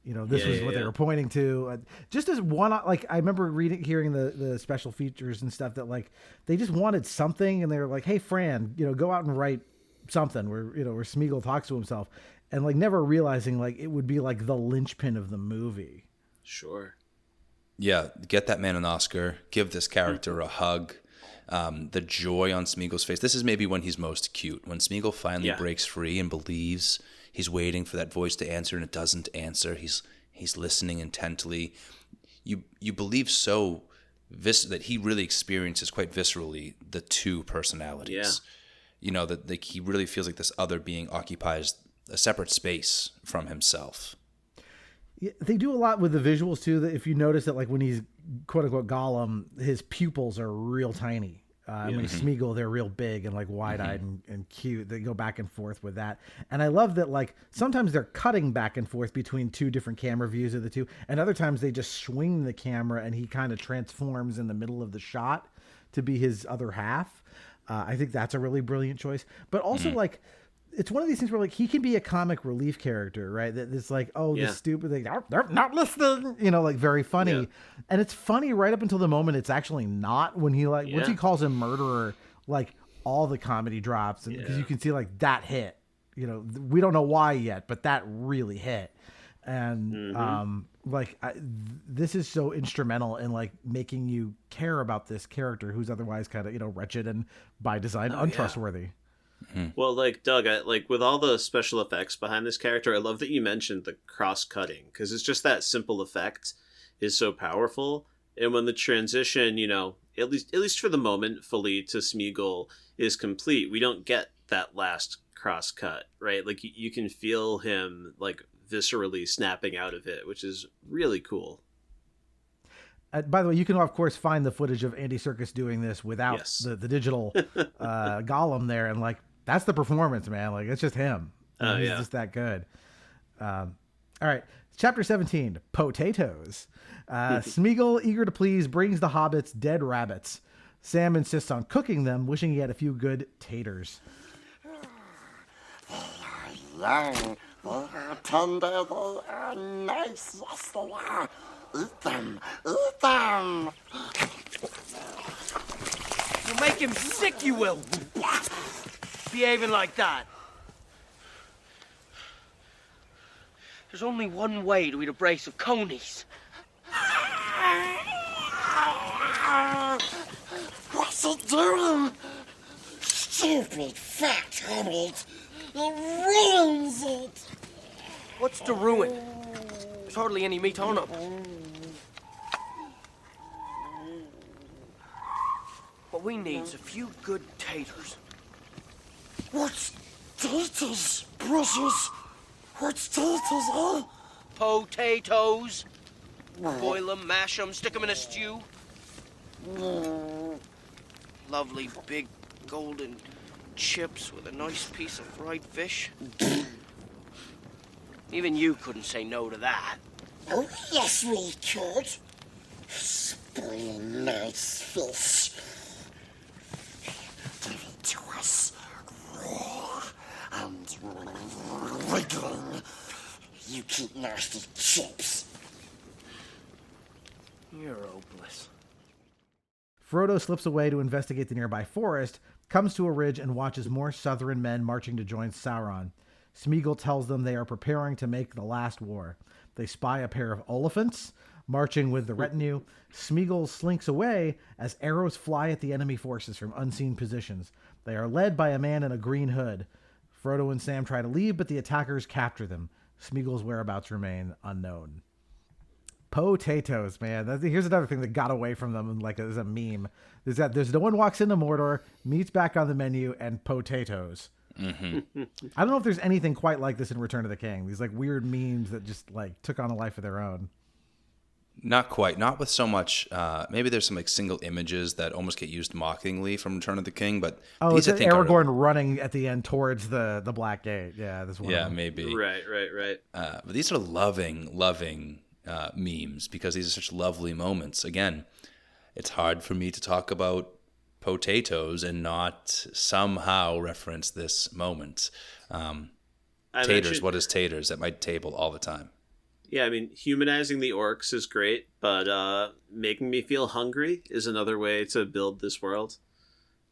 This was what they were pointing to. Just as one, I remember hearing the special features and stuff that they just wanted something, and they were like, "Hey, Fran, go out and write something where Smeagol talks to himself," and never realizing it would be the linchpin of the movie. Sure. Yeah, get that man an Oscar. Give this character a hug. The joy on Smeagol's face. This is maybe when he's most cute. When Smeagol finally breaks free and believes. He's waiting for that voice to answer, and it doesn't answer. He's listening intently. You believe so that he really experiences quite viscerally the two personalities. Yeah. That he really feels like this other being occupies a separate space from himself. Yeah, they do a lot with the visuals too. That if you notice that when he's quote unquote Gollum, his pupils are real tiny. When he's Smeagol, they're real big and wide-eyed and cute. They go back and forth with that. And I love that sometimes they're cutting back and forth between two different camera views of the two. And other times they just swing the camera and he kind of transforms in the middle of the shot to be his other half. I think that's a really brilliant choice. But also it's one of these things where he can be a comic relief character, right? That it's this stupid thing. They're not listening, very funny. Yeah. And it's funny right up until the moment it's actually not, when he once he calls him murderer, all the comedy drops, and because you can see that hit, we don't know why yet, but that really hit. And this is so instrumental in making you care about this character who's otherwise kind of, wretched and by design untrustworthy. Yeah. Mm-hmm. Well, Doug, with all the special effects behind this character, I love that you mentioned the cross-cutting, because it's just that simple effect is so powerful. And when the transition, at least for the moment, fully to Smeagol is complete, we don't get that last cross-cut, right? You can feel him viscerally snapping out of it, which is really cool. By the way, you can of course find the footage of Andy Serkis doing this without the digital Gollum there, and that's the performance, man. It's just him. He's just that good. All right, chapter 17, potatoes. Smeagol, eager to please, brings the hobbits dead rabbits. Sam insists on cooking them, wishing he had a few good taters. They are young, they are tender, they are nice, yes they are. Eat them! Eat them! You'll make him sick, you will! Behaving like that. There's only one way to eat a brace of conies. doing? Stupid fat hobbit. It ruins it. What's to ruin? There's hardly any meat on them. What we need's a few good taters. What's taters, precious? What's taters, huh? Potatoes. Boil them, mash them, stick them in a stew. Lovely big golden chips with a nice piece of fried fish. Even you couldn't say no to that. Oh, yes, we could. Spoiling nice fish. Give it to us raw and wriggling. You keep nasty chips. You're hopeless. Frodo slips away to investigate the nearby forest, comes to a ridge, and watches more southern men marching to join Sauron. Smeagol tells them they are preparing to make the last war. They spy a pair of elephants marching with the retinue. Smeagol slinks away as arrows fly at the enemy forces from unseen positions. They are led by a man in a green hood. Frodo and Sam try to leave, but the attackers capture them. Smeagol's whereabouts remain unknown. Potatoes, man. Here's another thing that got away from them, like as a meme. There's no one walks into Mordor, meat's back on the menu, and potatoes. Mm-hmm. I don't know if there's anything quite like this in Return of the King. These like weird memes that just like took on a life of their own. Not quite. Not with so much. Maybe there's some like single images that almost get used mockingly from Return of the King, but these I think Aragorn running at the end towards the Black Gate. Yeah, this one. Yeah, maybe. Right. But these are loving memes because these are such lovely moments. Again, it's hard for me to talk about potatoes and not somehow reference this moment. Taters, what is taters at my table all the time? Yeah, I mean, humanizing the orcs is great, but making me feel hungry is another way to build this world.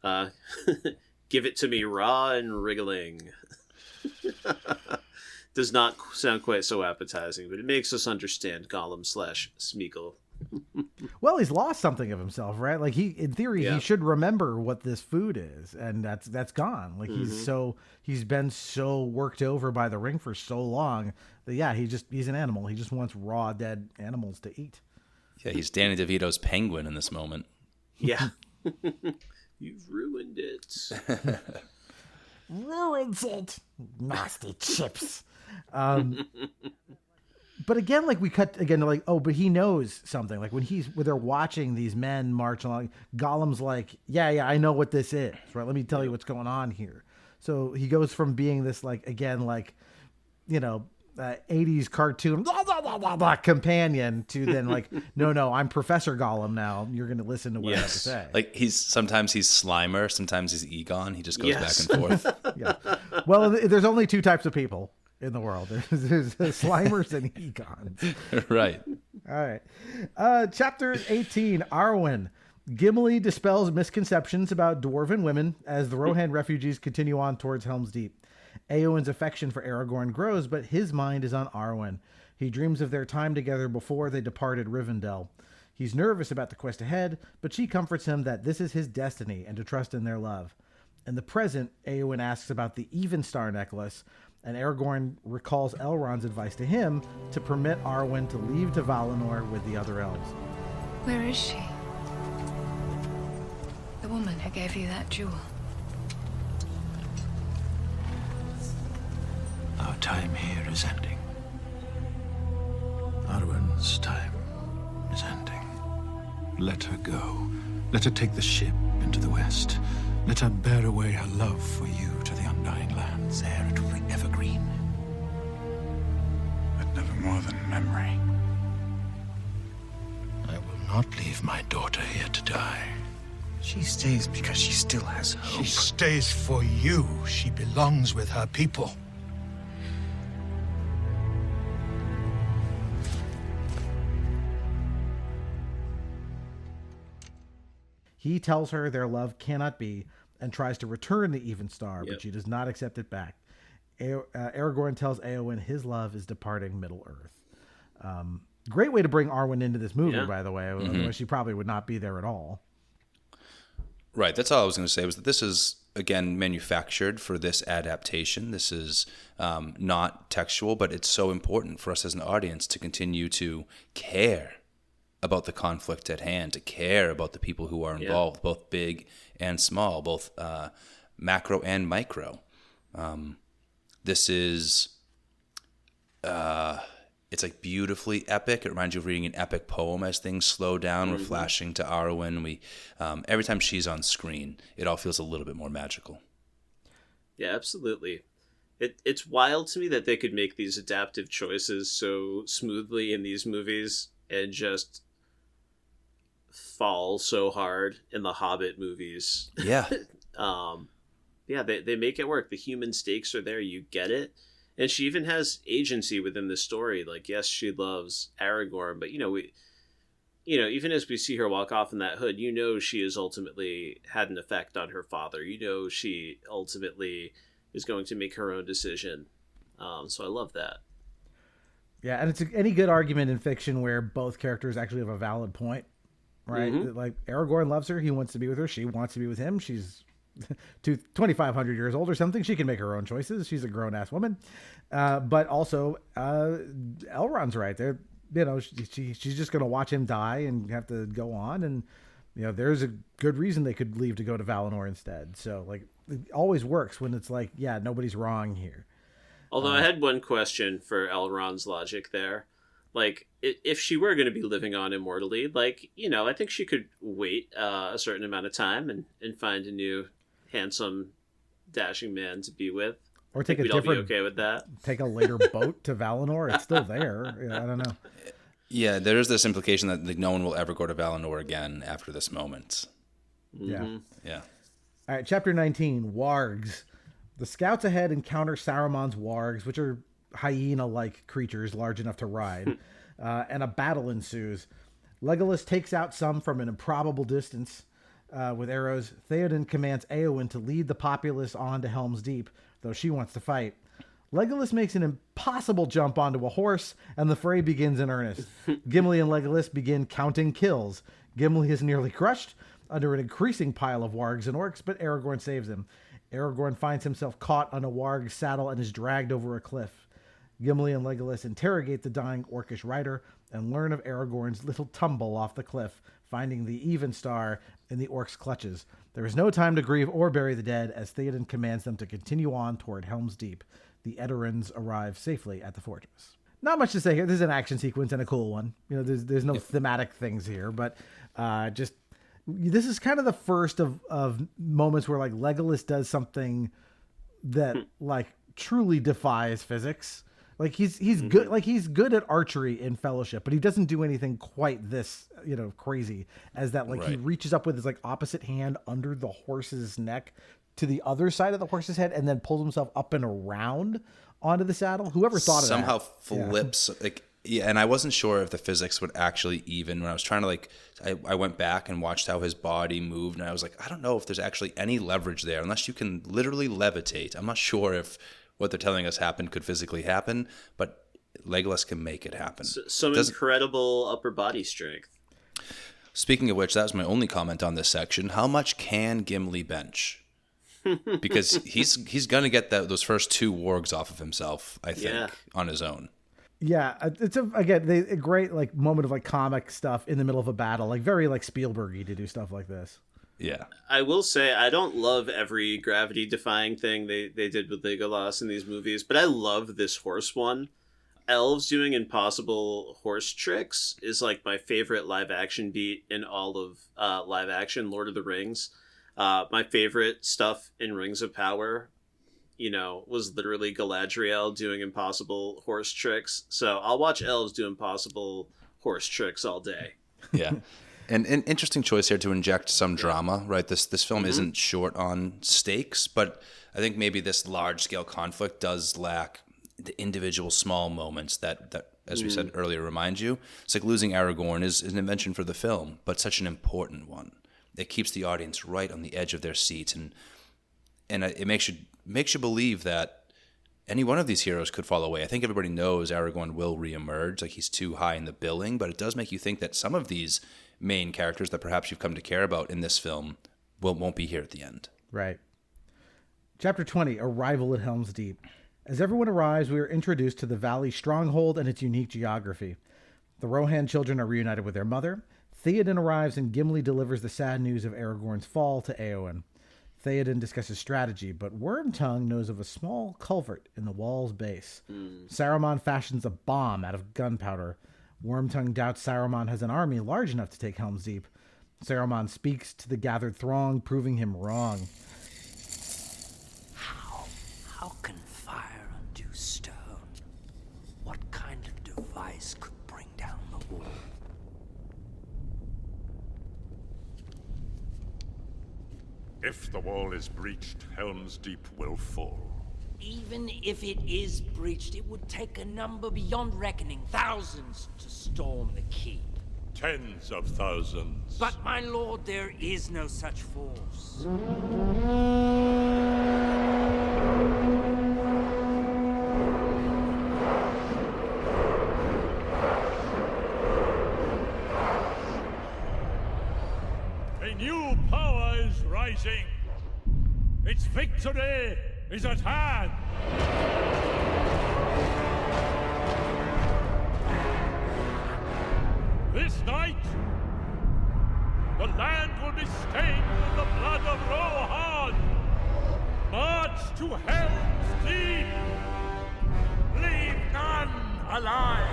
Give it to me raw and wriggling. Does not sound quite so appetizing, but it makes us understand Gollum / Smeagol. Well, he's lost something of himself, right? Like in theory, he should remember what this food is, and that's gone. Like he's been so worked over by the ring for so long that he's an animal. He just wants raw, dead animals to eat. Yeah, he's Danny DeVito's penguin in this moment. Yeah, you've ruined it. Ruins it, nasty chips. But again, like we cut again to like, oh, but he knows something. Like when they're watching these men march along, Gollum's like, yeah, I know what this is, right? Let me tell you what's going on here. So he goes from being this like, again, like, 80s cartoon blah, blah, blah, blah, blah, companion to then like, no, I'm Professor Gollum now. You're going to listen to what I have to say. Like sometimes he's Slimer, sometimes he's Egon. He just goes back and forth. Yeah. Well, there's only two types of people in the world. There's Slimers and Egons. Right. All right. Chapter 18, Arwen. Gimli dispels misconceptions about dwarven women as the Rohan refugees continue on towards Helm's Deep. Éowyn's affection for Aragorn grows, but his mind is on Arwen. He dreams of their time together before they departed Rivendell. He's nervous about the quest ahead, but she comforts him that this is his destiny and to trust in their love. In the present, Éowyn asks about the Evenstar necklace, and Aragorn recalls Elrond's advice to him to permit Arwen to leave to Valinor with the other elves. Where is she? The woman who gave you that jewel. Our time here is ending. Arwen's time is ending. Let her go. Let her take the ship into the west. Let her bear away her love for you to the Undying Lands. There it will be evergreen. But never more than memory. I will not leave my daughter here to die. She stays because she still has hope. She stays for you. She belongs with her people. He tells her their love cannot be and tries to return the Evenstar, but she does not accept it back. Aragorn tells Éowyn his love is departing Middle-earth. Great way to bring Arwen into this movie, by the way. Otherwise, she probably would not be there at all. Right. That's all I was going to say, was that this is, again, manufactured for this adaptation. This is not textual, but it's so important for us as an audience to continue to care about the conflict at hand, to care about the people who are involved, both big and small, both macro and micro. This is, it's like beautifully epic. It reminds you of reading an epic poem as things slow down. We're flashing to Arwen. Every time she's on screen, it all feels a little bit more magical. Yeah, absolutely. It's wild to me that they could make these adaptive choices so smoothly in these movies and just fall so hard in the Hobbit movies. Yeah. They make it work. The human stakes are there. You get it. And she even has agency within the story. Like, yes, she loves Aragorn, but even as we see her walk off in that hood, she has ultimately had an effect on her father. She ultimately is going to make her own decision. So I love that. Yeah, and it's any good argument in fiction where both characters actually have a valid point, right? Like, Aragorn loves her. He wants to be with her. She wants to be with him. She's 2,500 years old or something. She can make her own choices. She's a grown-ass woman. But also, Elrond's right. She's just going to watch him die and have to go on. And, there's a good reason they could leave to go to Valinor instead. So, like, it always works when it's like, yeah, nobody's wrong here. Although I had one question for Elrond's logic there. Like, if she were going to be living on immortally, like, I think she could wait a certain amount of time and find a new handsome, dashing man to be with. Or take we'd all be okay with that. Take a later boat to Valinor. It's still there. I don't know. Yeah, there is this implication that no one will ever go to Valinor again after this moment. Yeah. Yeah. All right, chapter 19, Wargs. The scouts ahead encounter Saruman's wargs, which are hyena-like creatures large enough to ride, and a battle ensues. Legolas takes out some from an improbable distance with arrows. Theoden commands Éowyn to lead the populace on to Helm's Deep, though she wants to fight. Legolas makes an impossible jump onto a horse, and the fray begins in earnest. Gimli and Legolas begin counting kills. Gimli is nearly crushed under an increasing pile of wargs and orcs, but Aragorn saves him. Aragorn finds himself caught on a warg saddle and is dragged over a cliff. Gimli and Legolas interrogate the dying orcish rider and learn of Aragorn's little tumble off the cliff, finding the Even Star in the orcs' clutches. There is no time to grieve or bury the dead, as Theoden commands them to continue on toward Helm's Deep. The Edirons arrive safely at the fortress. Not much to say here. This is an action sequence and a cool one. There's no thematic things here, but this is kind of the first of moments where, like, Legolas does something that like truly defies physics. Like, he's good. Like, he's good at archery in Fellowship, but he doesn't do anything quite this, crazy as that. Like, he reaches up with his like opposite hand under the horse's neck to the other side of the horse's head, and then pulls himself up and around onto the saddle. Whoever thought of that somehow flips like. Yeah, and I wasn't sure if the physics would actually even when I was trying to I went back and watched how his body moved, and I was like, I don't know if there's actually any leverage there unless you can literally levitate. I'm not sure if what they're telling us happened could physically happen, but Legolas can make it happen. Some incredible upper body strength. Speaking of which, that was my only comment on this section. How much can Gimli bench? Because he's going to get those first two wargs off of himself, I think, on his own. Yeah, it's a great like moment of like comic stuff in the middle of a battle, like very like Spielberg-y to do stuff like this. Yeah, I will say I don't love every gravity-defying thing they did with Legolas in these movies, but I love this horse one. Elves doing impossible horse tricks is like my favorite live-action beat in all of live-action Lord of the Rings. My favorite stuff in Rings of Power, was literally Galadriel doing impossible horse tricks. So I'll watch elves do impossible horse tricks all day. Yeah. And an interesting choice here to inject some drama, right? This film isn't short on stakes, but I think maybe this large-scale conflict does lack the individual small moments that as we said earlier, remind you. It's like losing Aragorn is an invention for the film, but such an important one. It keeps the audience right on the edge of their seats, and it makes you believe that any one of these heroes could fall away. I think everybody knows Aragorn will reemerge, like he's too high in the billing, but it does make you think that some of these main characters that perhaps you've come to care about in this film won't be here at the end. Right. Chapter 20, Arrival at Helm's Deep. As everyone arrives, we are introduced to the valley's stronghold and its unique geography. The Rohan children are reunited with their mother. Theoden arrives and Gimli delivers the sad news of Aragorn's fall to Éowyn. Theoden discusses strategy, but Wormtongue knows of a small culvert in the wall's base. Saruman fashions a bomb out of gunpowder. Wormtongue doubts Saruman has an army large enough to take Helm's Deep. Saruman speaks to the gathered throng, proving him wrong. How can fire undo stone? What kind of device could bring down the wall? If the wall is breached, Helm's Deep will fall. Even if it is breached, it would take a number beyond reckoning. Thousands to storm the keep. Tens of thousands. But, my lord, there is no such force. A new power is rising. Its victory is at hand. This night, the land will be stained with the blood of Rohan. March to Helm's Deep. Leave none alive.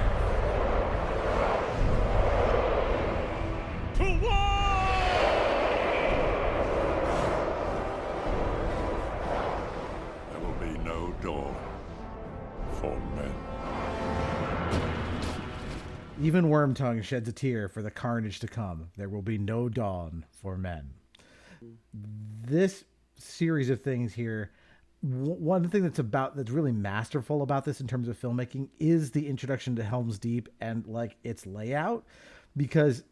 To war! There will be no dawn for men. Even Wormtongue sheds a tear for the carnage to come. There will be no dawn for men. This series of things here, one thing that's really masterful about this in terms of filmmaking is the introduction to Helm's Deep and like its layout, because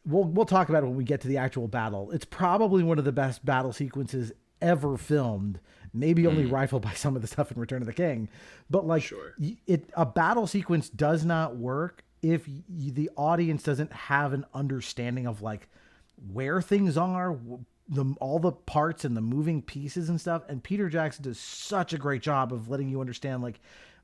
we'll talk about it when we get to the actual battle. It's probably one of the best battle sequences ever filmed, maybe only rivaled by some of the stuff in Return of the King. But like, a battle sequence does not work if the audience doesn't have an understanding of like where things are, all the parts and the moving pieces and stuff. And Peter Jackson does such a great job of letting you understand, like,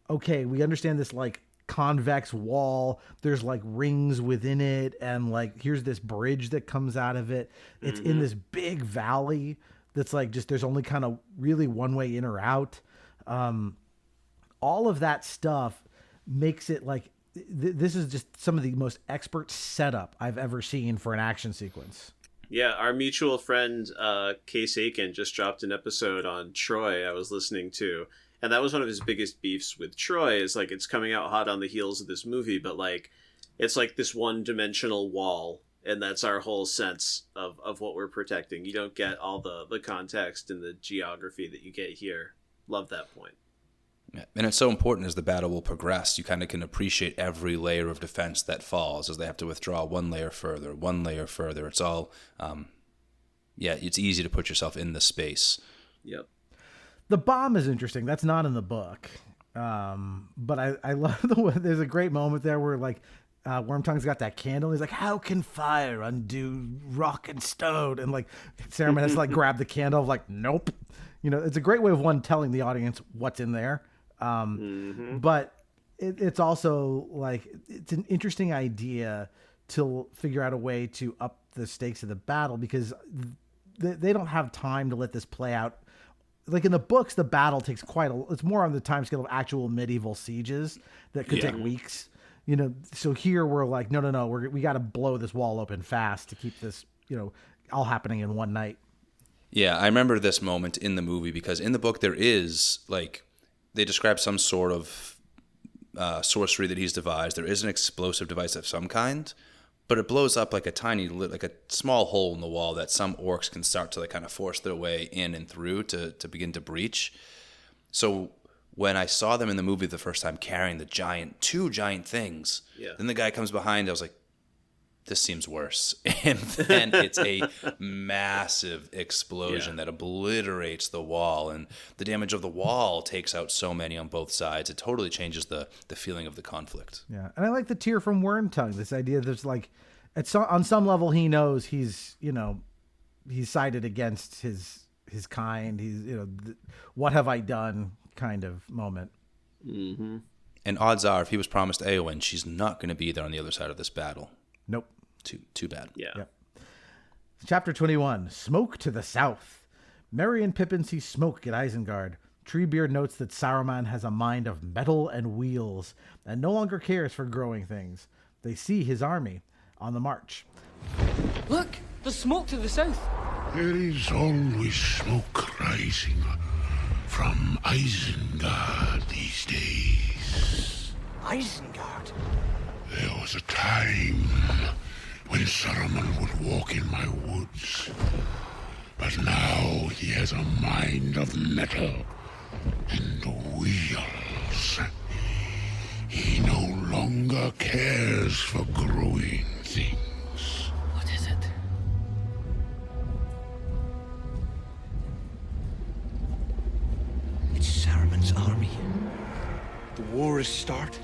okay, we understand this like convex wall, there's like rings within it, and like here's this bridge that comes out of it. It's in this big valley that's like just there's only kind of really one way in or out. All of that stuff makes it like this is just some of the most expert setup I've ever seen for an action sequence. Yeah, our mutual friend Case Aiken just dropped an episode on Troy I was listening to, and that was one of his biggest beefs with Troy is like it's coming out hot on the heels of this movie, but like it's like this one-dimensional wall, and that's our whole sense of what we're protecting. You don't get all the context and the geography that you get here. Love that point. Yeah. And it's so important as the battle will progress. You kind of can appreciate every layer of defense that falls as they have to withdraw one layer further. It's all, it's easy to put yourself in the space. Yep. The bomb is interesting. That's not in the book. But I love the way there's a great moment there where like Wormtongue's got that candle. He's like, how can fire undo rock and stone? And like Saruman has to like grab the candle like, nope. You know, it's a great way of telling the audience what's in there. But it's also like, it's an interesting idea to figure out a way to up the stakes of the battle because they don't have time to let this play out. Like in the books, the battle takes it's more on the time scale of actual medieval sieges that could take weeks. You know, so here we're like, no, we got to blow this wall open fast to keep this, all happening in one night. Yeah, I remember this moment in the movie because in the book there is like they describe some sort of sorcery that he's devised. There is an explosive device of some kind, but it blows up like a small hole in the wall that some orcs can start to like kind of force their way in and through to begin to breach. So when I saw them in the movie the first time carrying two giant things, then the guy comes behind, I was like, this seems worse. And then it's a massive explosion that obliterates the wall. And the damage of the wall takes out so many on both sides. It totally changes the feeling of the conflict. Yeah. And I like the tear from Wormtongue. This idea there's like, on some level, he knows he's, he's sided against his kind. He's, what have I done kind of moment. Mm-hmm. And odds are, if he was promised Éowyn, she's not going to be there on the other side of this battle. Nope. Too bad. Yeah. Yep. Chapter 21, Smoke to the South. Merry and Pippin see smoke at Isengard. Treebeard notes that Saruman has a mind of metal and wheels and no longer cares for growing things. They see his army on the march. Look, the smoke to the south. There is always smoke rising from Isengard these days. Isengard? There was a time when Saruman would walk in my woods. But now he has a mind of metal and wheels. He no longer cares for growing things. What is it? It's Saruman's army. The war has started.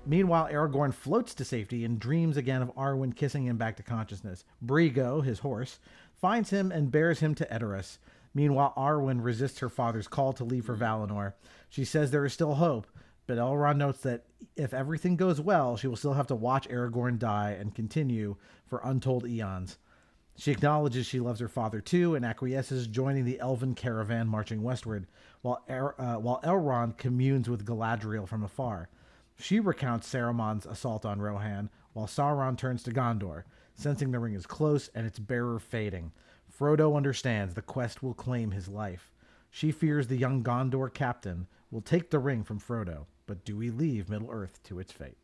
Meanwhile, Aragorn floats to safety and dreams again of Arwen kissing him back to consciousness. Brigo, his horse, finds him and bears him to Edoras. Meanwhile, Arwen resists her father's call to leave for Valinor. She says there is still hope, but Elrond notes that if everything goes well, she will still have to watch Aragorn die and continue for untold eons. She acknowledges she loves her father too and acquiesces, joining the elven caravan marching westward, while Elrond communes with Galadriel from afar. She recounts Saruman's assault on Rohan, while Sauron turns to Gondor, sensing the ring is close and its bearer fading. Frodo understands the quest will claim his life. She fears the young Gondor captain will take the ring from Frodo, but do we leave Middle-earth to its fate?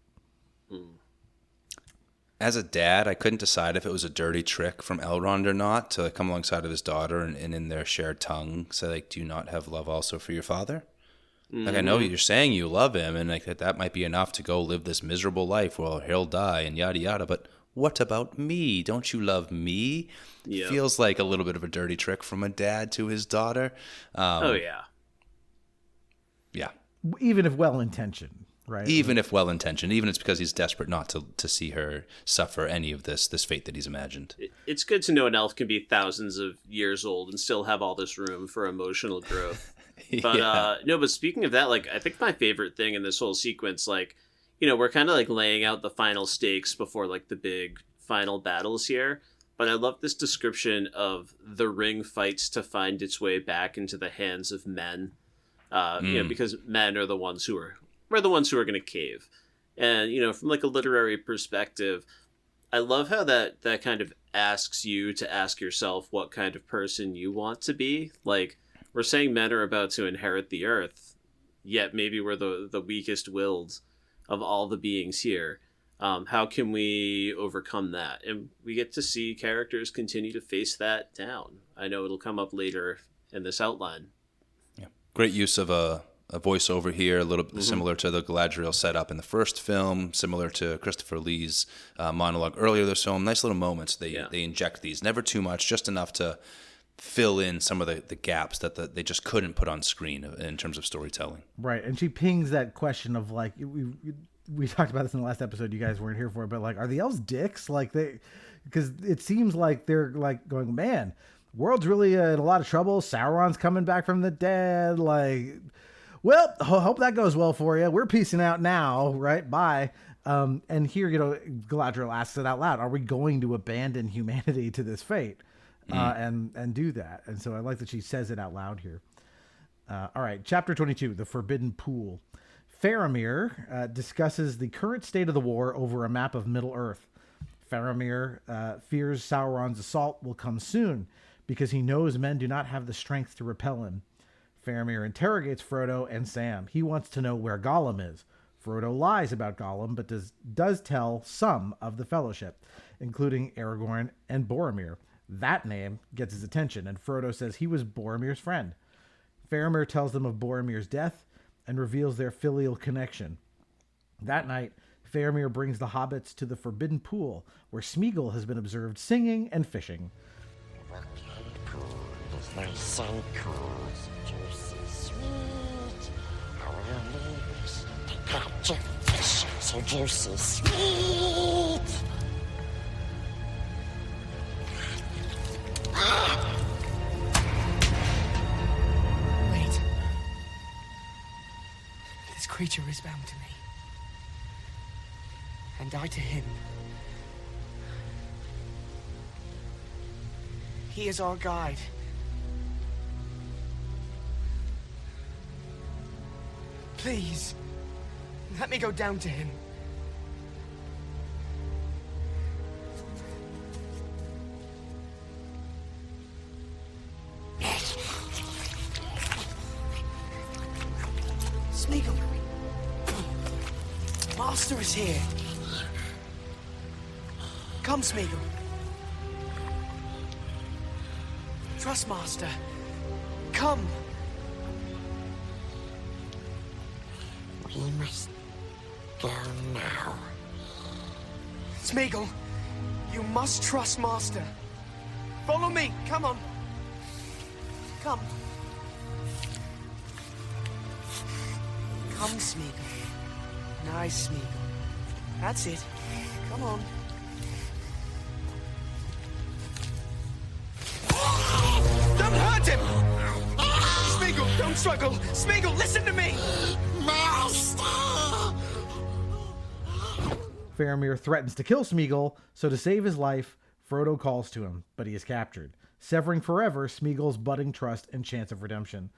As a dad, I couldn't decide if it was a dirty trick from Elrond or not to come alongside of his daughter and in their shared tongue say, do you not have love also for your father? Like, I know you're saying you love him, and like that might be enough to go live this miserable life where he'll die and yada yada, but what about me? Don't you love me? Yep. Feels like a little bit of a dirty trick from a dad to his daughter. Oh, yeah. Yeah. Even if well-intentioned, right? Even if well-intentioned. Even if it's because he's desperate not to see her suffer any of this fate that he's imagined. It's good to know an elf can be thousands of years old and still have all this room for emotional growth. But Yeah. but speaking of that, like, I think my favorite thing in this whole sequence, like, we're kind of like laying out the final stakes before like the big final battles here. But I love this description of the ring fights to find its way back into the hands of men. Because men are the ones who are going to cave. And, from like a literary perspective, I love how that kind of asks you to ask yourself what kind of person you want to be. Like, we're saying men are about to inherit the earth, yet maybe we're the weakest willed of all the beings here. How can we overcome that? And we get to see characters continue to face that down. I know it'll come up later in this outline. Yeah. Great use of a voiceover here, a little bit similar to the Galadriel setup in the first film, similar to Christopher Lee's monologue earlier this film. Nice little moments. They inject these, never too much, just enough to fill in some of the gaps that they just couldn't put on screen in terms of storytelling. Right, and she pings that question of like, we talked about this in the last episode, you guys weren't here for it, but like, are the elves dicks? Like because it seems like they're like going, man, world's really in a lot of trouble. Sauron's coming back from the dead. Like, well, hope that goes well for you. We're peacing out now, right? Bye. And here, Galadriel asks it out loud. Are we going to abandon humanity to this fate? And do that. And so I like that she says it out loud here. All right. Chapter 22, The Forbidden Pool. Faramir discusses the current state of the war over a map of Middle-earth. Faramir fears Sauron's assault will come soon because he knows men do not have the strength to repel him. Faramir interrogates Frodo and Sam. He wants to know where Gollum is. Frodo lies about Gollum, but does tell some of the Fellowship, including Aragorn and Boromir. That name gets his attention, and Frodo says he was Boromir's friend. Faramir tells them of Boromir's death and reveals their filial connection. That night, Faramir brings the hobbits to the Forbidden Pool, where Smeagol has been observed singing and fishing. Pool is nice and cool, so juicy sweet. Our leaves to catch a fish, so juicy sweet. creature is bound to me. And I to him. He is our guide. Please, let me go down to him. Smeagol. Master is here. Come, Smeagol. Trust, Master. Come. We must go now. Smeagol, you must trust Master. Follow me. Come on. Come. Come, Smeagol. Nice, Smeagol. That's it. Come on. Don't hurt him! Smeagol, don't struggle! Smeagol, listen to me! Master! Faramir threatens to kill Smeagol, so to save his life, Frodo calls to him, but he is captured, severing forever Smeagol's budding trust and chance of redemption.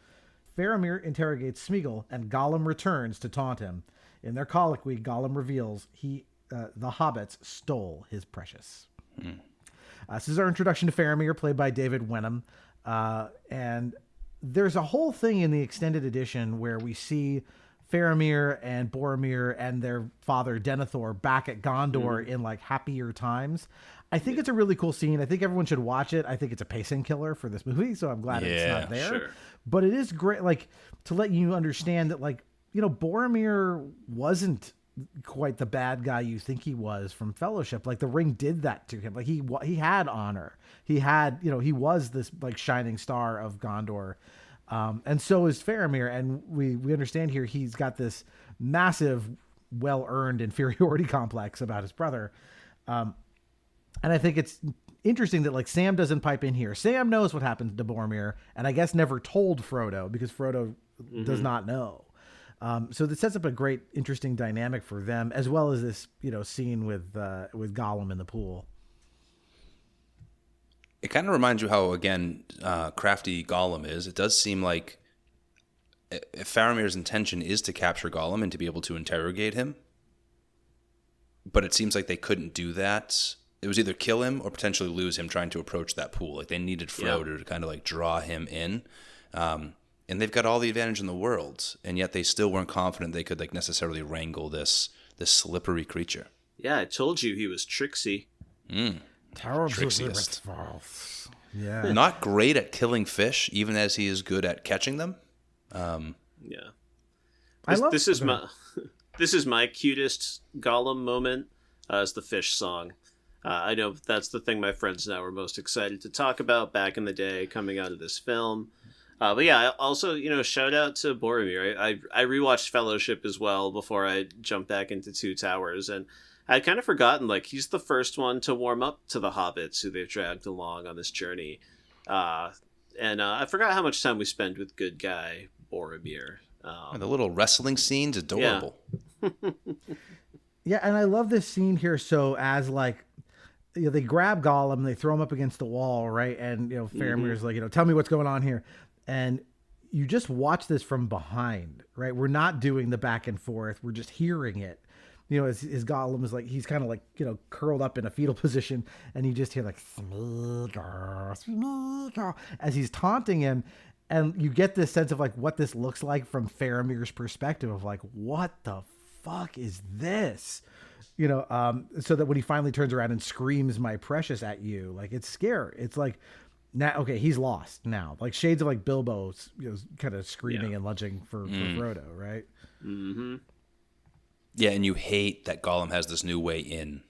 Faramir interrogates Smeagol, and Gollum returns to taunt him. In their colloquy, Gollum reveals the hobbits stole his precious. This is our introduction to Faramir, played by David Wenham. And there's a whole thing in the extended edition where we see Faramir and Boromir and their father Denethor back at Gondor in like happier times. I think it's a really cool scene. I think everyone should watch it. I think it's a pacing killer for this movie, so I'm glad it's not there. Sure. But it is great, like, to let you understand that, like, you know, Boromir wasn't quite the bad guy you think he was from Fellowship. Like, the ring did that to him. Like, he had honor. He had, you know, he was this like shining star of Gondor. And so is Faramir. And we understand here he's got this massive, well-earned inferiority complex about his brother. And I think it's interesting that, like, Sam doesn't pipe in here. Sam knows what happened to Boromir, and I guess never told Frodo because Frodo does not know. So this sets up a great, interesting dynamic for them, as well as this, you know, scene with Gollum in the pool. It kind of reminds you how, again, crafty Gollum is. It does seem like if Faramir's intention is to capture Gollum and to be able to interrogate him, but it seems like they couldn't do that. It was either kill him or potentially lose him trying to approach that pool. Like, they needed Frodo to kind of like draw him in. And they've got all the advantage in the world, and yet they still weren't confident they could like necessarily wrangle this slippery creature. Yeah, I told you he was tricksy. Trixiest. Yeah. Not great at killing fish, even as he is good at catching them. Yeah. This is my cutest Gollum moment. Is the fish song. I know that's the thing my friends now are most excited to talk about back in the day coming out of this film. But yeah, I also, you know, shout out to Boromir. I rewatched Fellowship as well before I jumped back into Two Towers, and I'd kind of forgotten, like, he's the first one to warm up to the hobbits who they've dragged along on this journey. And I forgot how much time we spend with good guy Boromir. And the little wrestling scene's adorable. Yeah. Yeah, and I love this scene here. So as, like, you know, they grab Gollum, they throw him up against the wall, right? And, you know, Faramir's like, you know, tell me what's going on here. And you just watch this from behind, right? We're not doing the back and forth. We're just hearing it. You know, as Gollum is like, he's kind of like, you know, curled up in a fetal position, and you just hear like, Smeagol, Smeagol, as he's taunting him. And you get this sense of like what this looks like from Faramir's perspective of like, what the fuck is this? You know, so that when he finally turns around and screams "my precious" at you, like, it's scary. It's like, now, okay, he's lost now. Like shades of like Bilbo, you know, kind of screaming and lunging for Frodo, right? Mm-hmm. Yeah, and you hate that Gollum has this new way in,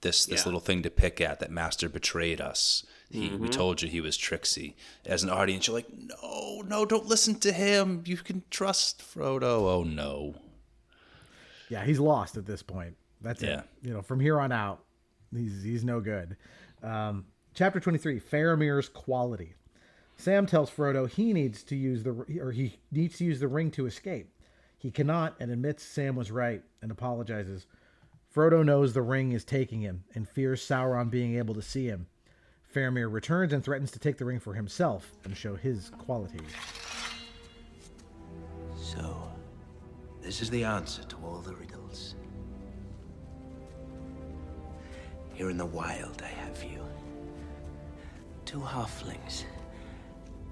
this little thing to pick at, that Master betrayed us. We told you he was tricksy. As an audience, you're like, no, don't listen to him. You can trust Frodo. Oh, no. Yeah, he's lost at this point. That's it. You know, from here on out, he's no good. Chapter 23, Faramir's quality. Sam tells Frodo he needs to use the ring to escape. He cannot, and admits Sam was right and apologizes. Frodo knows the ring is taking him and fears Sauron being able to see him. Faramir returns and threatens to take the ring for himself and show his qualities. So, this is the answer to all the riddles. Here in the wild I have you. 2 halflings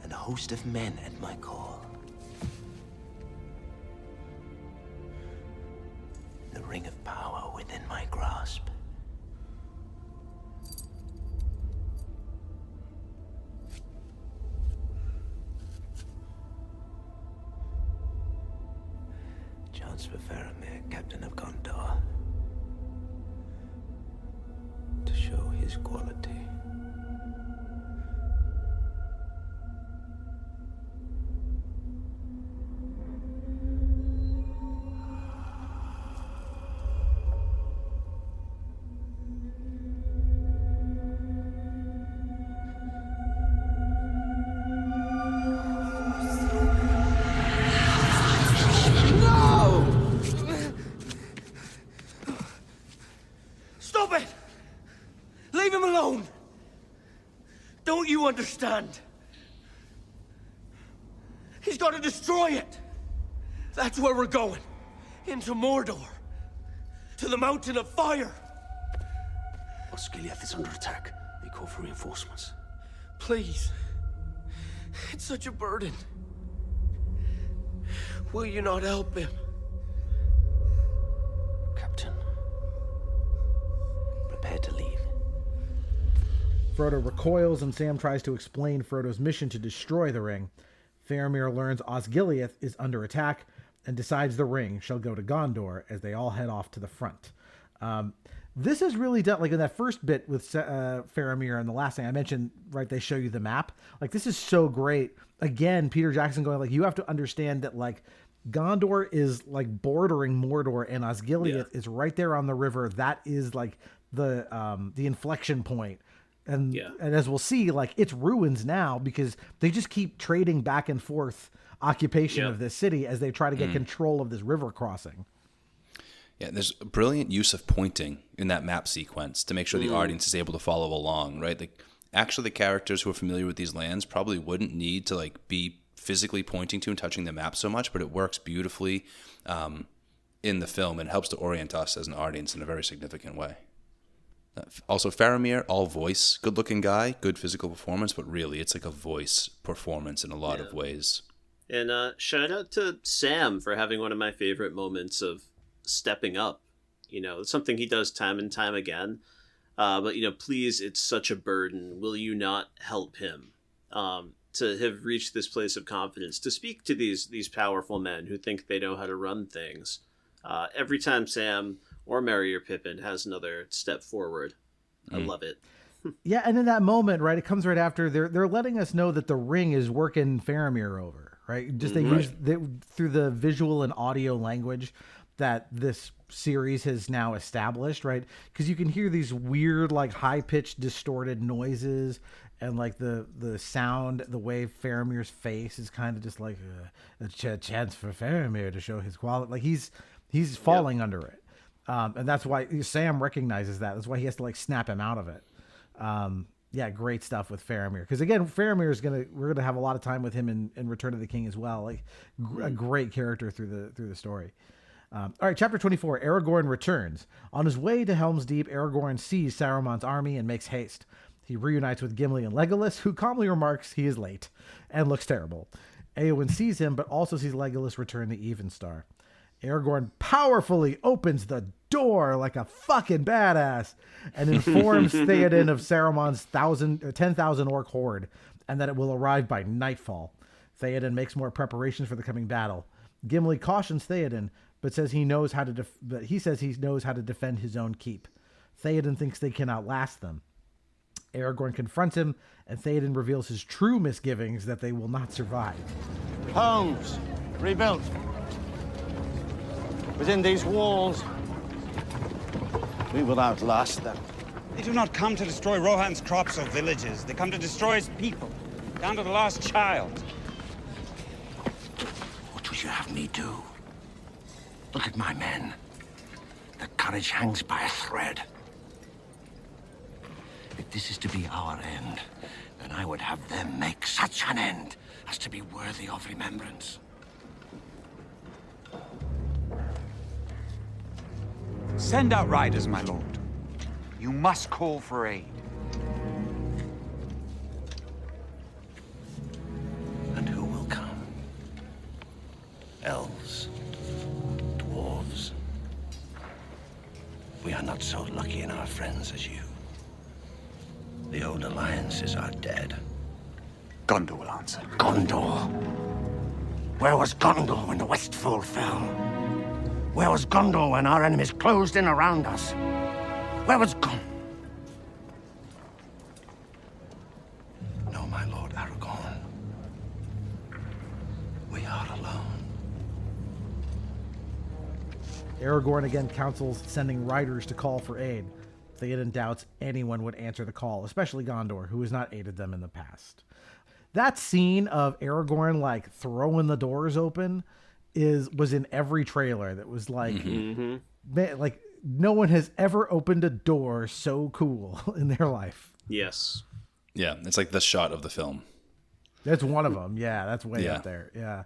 and a host of men at my call. The ring of power within my grasp. Chance for Faramir, Captain of Gondor, to show his quality. Understand? He's got to destroy it. That's where we're going. Into Mordor. To the Mountain of Fire. Osgiliath is under attack. They call for reinforcements. Please. It's such a burden. Will you not help him? Captain. Prepare to leave. Frodo recoils and Sam tries to explain Frodo's mission to destroy the ring. Faramir learns Osgiliath is under attack and decides the ring shall go to Gondor as they all head off to the front. This is really done, like in that first bit with Faramir and the last thing I mentioned, right, they show you the map. Like, this is so great. Again, Peter Jackson going, like, you have to understand that, like, Gondor is, like, bordering Mordor and Osgiliath is right there on the river. That is, like, the inflection point. And as we'll see, like, it's ruins now because they just keep trading back and forth occupation of this city as they try to get control of this river crossing. Yeah, there's a brilliant use of pointing in that map sequence to make sure the audience is able to follow along, right? Like, actually, the characters who are familiar with these lands probably wouldn't need to, like, be physically pointing to and touching the map so much, but it works beautifully in the film and helps to orient us as an audience in a very significant way. Also, Faramir, all voice, good-looking guy, good physical performance, but really, it's like a voice performance in a lot of ways. And shout out to Sam for having one of my favorite moments of stepping up. You know, it's something he does time and time again. But, you know, please, it's such a burden. Will you not help him? To have reached this place of confidence, to speak to these powerful men who think they know how to run things. Every time Sam or Merry or Pippin has another step forward. I love it. Yeah, and in that moment, right, it comes right after they're letting us know that the ring is working Faramir over, right? Just use through the visual and audio language that this series has now established, right? Because you can hear these weird, like, high-pitched, distorted noises, and, like, the sound, the way Faramir's face is kind of just like a chance for Faramir to show his quality. Like, he's falling under it. And that's why Sam recognizes that. That's why he has to, like, snap him out of it. Yeah, great stuff with Faramir. Because, again, Faramir is we're gonna have a lot of time with him in Return of the King as well. Like, a great character through the story. All right, chapter 24. Aragorn returns. On his way to Helm's Deep, Aragorn sees Saruman's army and makes haste. He reunites with Gimli and Legolas, who calmly remarks he is late and looks terrible. Eowyn sees him, but also sees Legolas return the Evenstar. Aragorn powerfully opens the door like a fucking badass and informs Theoden of Saruman's 10,000 orc horde and that it will arrive by nightfall. Theoden makes more preparations for the coming battle. Gimli cautions Theoden, but says he knows how to defend his own keep. Theoden thinks they can outlast them. Aragorn confronts him, and Theoden reveals his true misgivings that they will not survive. Homes rebuilt. Within these walls, we will outlast them. They do not come to destroy Rohan's crops or villages. They come to destroy his people, down to the last child. What would you have me do? Look at my men. Their courage hangs by a thread. If this is to be our end, then I would have them make such an end as to be worthy of remembrance. Send out riders, my lord. You must call for aid. And who will come? Elves? Dwarves? We are not so lucky in our friends as you. The old alliances are dead. Gondor will answer. Gondor? Where was Gondor when the Westfold fell? Where was Gondor when our enemies closed in around us? Where was No, my lord Aragorn. We are alone. Aragorn again counsels sending riders to call for aid. Theoden doubts anyone would answer the call, especially Gondor, who has not aided them in the past. That scene of Aragorn like throwing the doors open was in every trailer. That was like, man, like no one has ever opened a door so cool in their life. Yes. Yeah, it's like the shot of the film. That's one of them. Yeah, that's way up there. Yeah.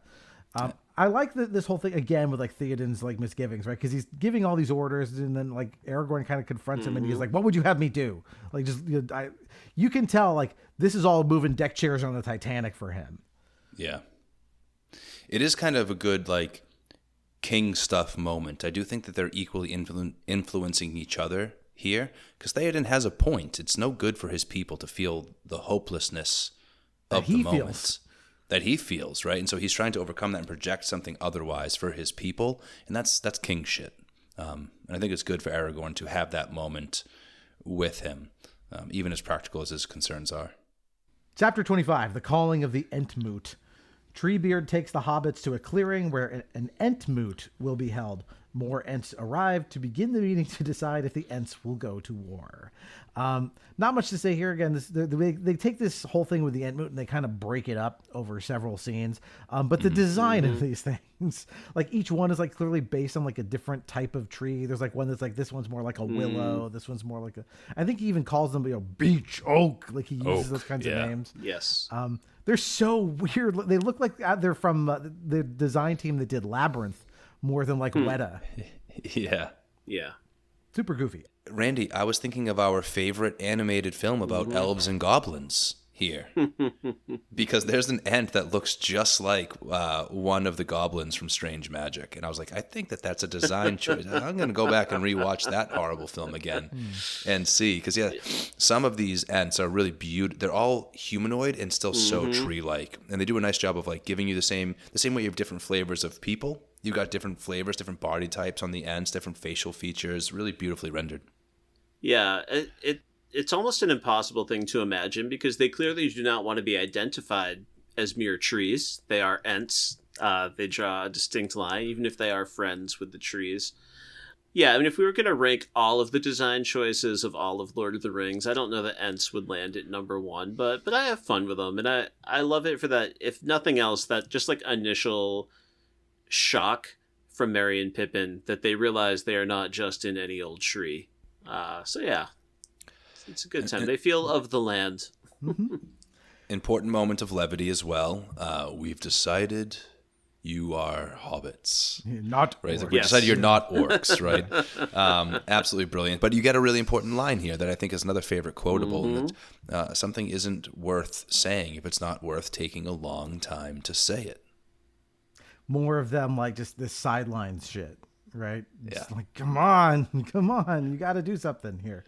I like this whole thing again with like Theoden's like misgivings, right? Because he's giving all these orders, and then like Aragorn kind of confronts him, and he's like, "What would you have me do?" Like, just you can tell like this is all moving deck chairs on the Titanic for him. Yeah, it is kind of a good like king stuff moment. I do think that they're equally influencing each other here, because Theoden has a point. It's no good for his people to feel the hopelessness of the moment that he feels, right? And so he's trying to overcome that and project something otherwise for his people, and that's king shit. And I think it's good for Aragorn to have that moment with him, even as practical as his concerns are. Chapter 25, The Calling of the Entmoot. Treebeard takes the hobbits to a clearing where an Entmoot will be held. More Ents arrive to begin the meeting to decide if the Ents will go to war. Not much to say here. Again, they take this whole thing with the Entmoot and they kind of break it up over several scenes. But the design of these things, like each one is like clearly based on like a different type of tree. There's like one that's like, this one's more like a willow. This one's more like I think he even calls them, beech oak. Like he uses those kinds of names. Yes. They're so weird. They look like they're from the design team that did Labyrinth more than like Weta. Yeah. Yeah. Super goofy. Randy, I was thinking of our favorite animated film about elves and goblins here. Because there's an Ent that looks just like one of the goblins from Strange Magic. And I was like, I think that's a design choice. I'm going to go back and rewatch that horrible film again and see. Because, yeah, some of these Ents are really beautiful. They're all humanoid and still so tree-like. And they do a nice job of like giving you the same way you have different flavors of people. You've got different flavors, different body types on the Ents, different facial features, really beautifully rendered. Yeah, it's almost an impossible thing to imagine because they clearly do not want to be identified as mere trees. They are Ents. They draw a distinct line, even if they are friends with the trees. Yeah, I mean, if we were going to rank all of the design choices of all of Lord of the Rings, I don't know that Ents would land at number one, but I have fun with them, and I love it for that, if nothing else, that just like initial shock from Merry and Pippin that they realize they are not just in any old tree. So yeah, it's a good time. They feel of the land. Important moment of levity as well. We've decided you are hobbits. Not right? orcs. Like we decided you're not orcs, right? Absolutely brilliant. But you get a really important line here that I think is another favorite quotable. That something isn't worth saying if it's not worth taking a long time to say it. More of them like just this sidelines shit. Right? Just like, come on, you got to do something here.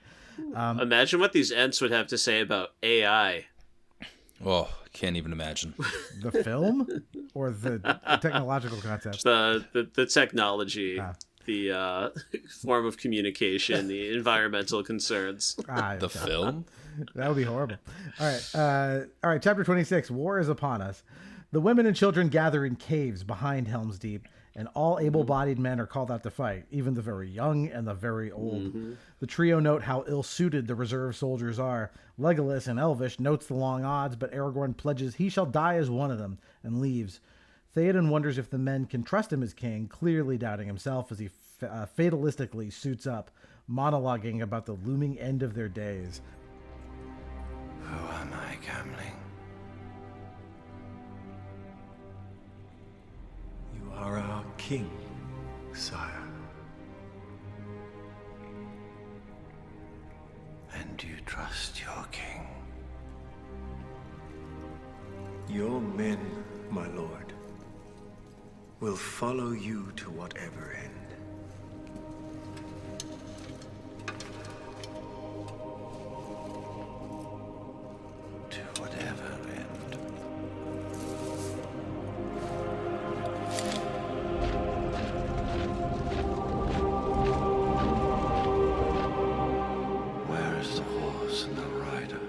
Imagine what these Ents would have to say about AI. Oh, can't even imagine. The film or the technological concept? The technology, the form of communication, the environmental concerns. The film? That would be horrible. All right. Chapter 26. War is upon us. The women and children gather in caves behind Helm's Deep, and all able-bodied men are called out to fight, even the very young and the very old. The trio note how ill-suited the reserve soldiers are. Legolas, in Elvish, notes the long odds, but Aragorn pledges he shall die as one of them and leaves. Theoden wonders if the men can trust him as king, clearly doubting himself as he fatalistically suits up, monologuing about the looming end of their days. Who am I, Gamling? You are our king, sire. And do you trust your king? Your men, my lord, will follow you to whatever end. To whatever end. Where is the horse and the rider?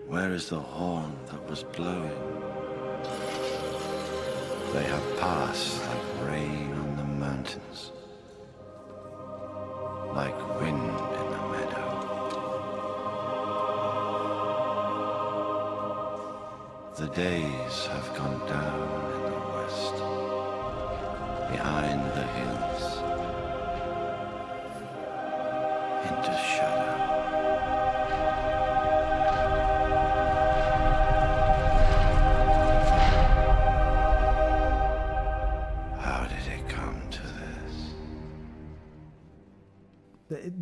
Where is the horn that was blowing? They have passed like rain on the mountains, like wind in the meadow. The days have gone down in the west, behind the hills, into shadow.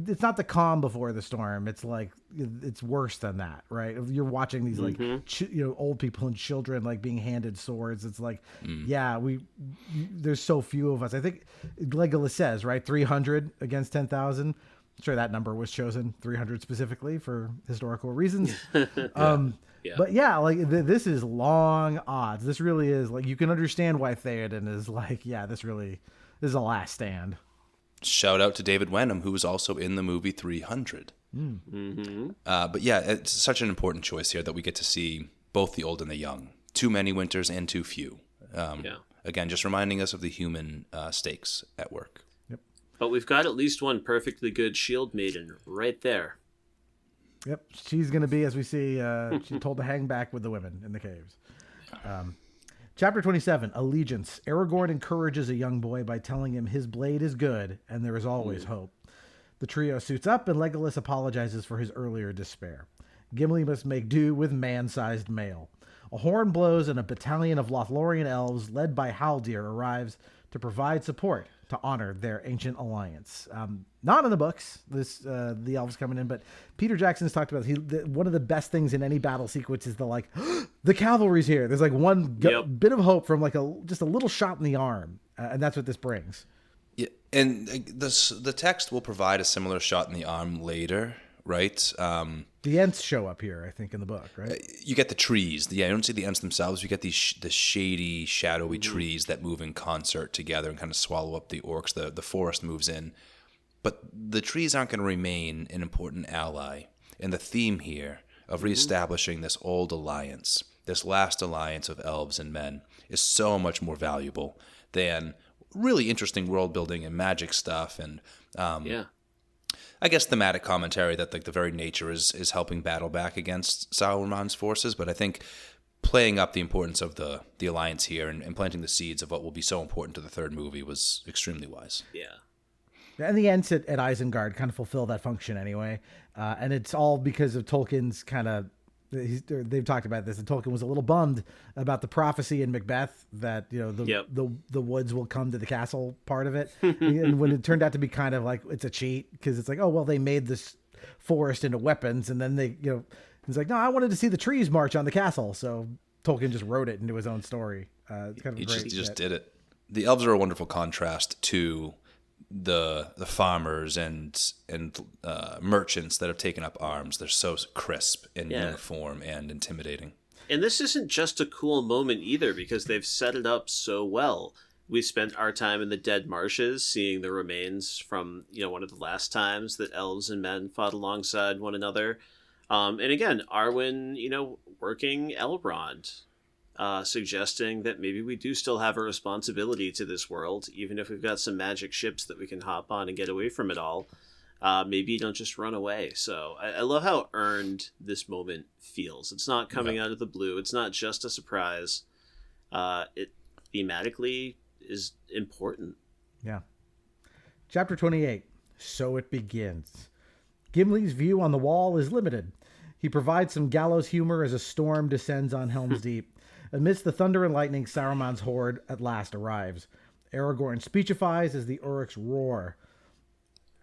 It's not the calm before the storm. It's like, it's worse than that, right? You're watching these like, old people and children like being handed swords. It's like, there's so few of us. I think Legolas says, right, 300 against 10,000. I'm sure that number was chosen, 300 specifically for historical reasons. But yeah, like this is long odds. This really is like, you can understand why Theoden is like, this is a last stand. Shout out to David Wenham, who was also in the movie 300. But yeah, it's such an important choice here that we get to see both the old and the young. Too many winters and too few. Again, just reminding us of the human stakes at work. Yep. But we've got at least one perfectly good shield maiden right there. Yep. She's going to be, as we see, she's told to hang back with the women in the caves. Chapter 27, Allegiance. Aragorn encourages a young boy by telling him his blade is good and there is always hope. The trio suits up and Legolas apologizes for his earlier despair. Gimli must make do with man-sized mail. A horn blows and a battalion of Lothlorien elves led by Haldir arrives to provide support to honor their ancient alliance. Not in the books, the elves coming in, but Peter Jackson's talked about one of the best things in any battle sequence is the cavalry's here. There's like one bit of hope from like just a little shot in the arm, and that's what this brings. Yeah, and the text will provide a similar shot in the arm later, right? The Ents show up here, I think, in the book, right? You get the trees. You don't see the Ents themselves. You get the shady, shadowy trees that move in concert together and kind of swallow up the orcs. The forest moves in. But the trees aren't going to remain an important ally. And the theme here of reestablishing this old alliance, this last alliance of elves and men, is so much more valuable than really interesting world building and magic stuff and I guess thematic commentary that like the very nature is helping battle back against Sauron's forces. But I think playing up the importance of the alliance here and planting the seeds of what will be so important to the third movie was extremely wise. Yeah. And the Ents at Isengard kind of fulfill that function anyway. And it's all because of Tolkien's kind of, they've talked about this, and Tolkien was a little bummed about the prophecy in Macbeth that, the woods will come to the castle part of it. And when it turned out to be kind of like, it's a cheat because it's like, oh, well, they made this forest into weapons. And then they, it's like, no, I wanted to see the trees march on the castle. So Tolkien just wrote it into his own story. It's kind of he great. just did it. The elves are a wonderful contrast to the farmers and merchants that have taken up arms. They're so crisp and uniform and intimidating. And this isn't just a cool moment either, because they've set it up so well. We spent our time in the Dead Marshes seeing the remains from, one of the last times that elves and men fought alongside one another. And again, Arwen, working Elrond, suggesting that maybe we do still have a responsibility to this world, even if we've got some magic ships that we can hop on and get away from it all. Maybe you don't just run away. So I love how earned this moment feels. It's not coming out of the blue. It's not just a surprise. it thematically is important. Yeah. Chapter 28. So it begins. Gimli's view on the wall is limited. He provides some gallows humor as a storm descends on Helm's Deep. Amidst the thunder and lightning, Saruman's horde at last arrives. Aragorn speechifies as the Uruks roar.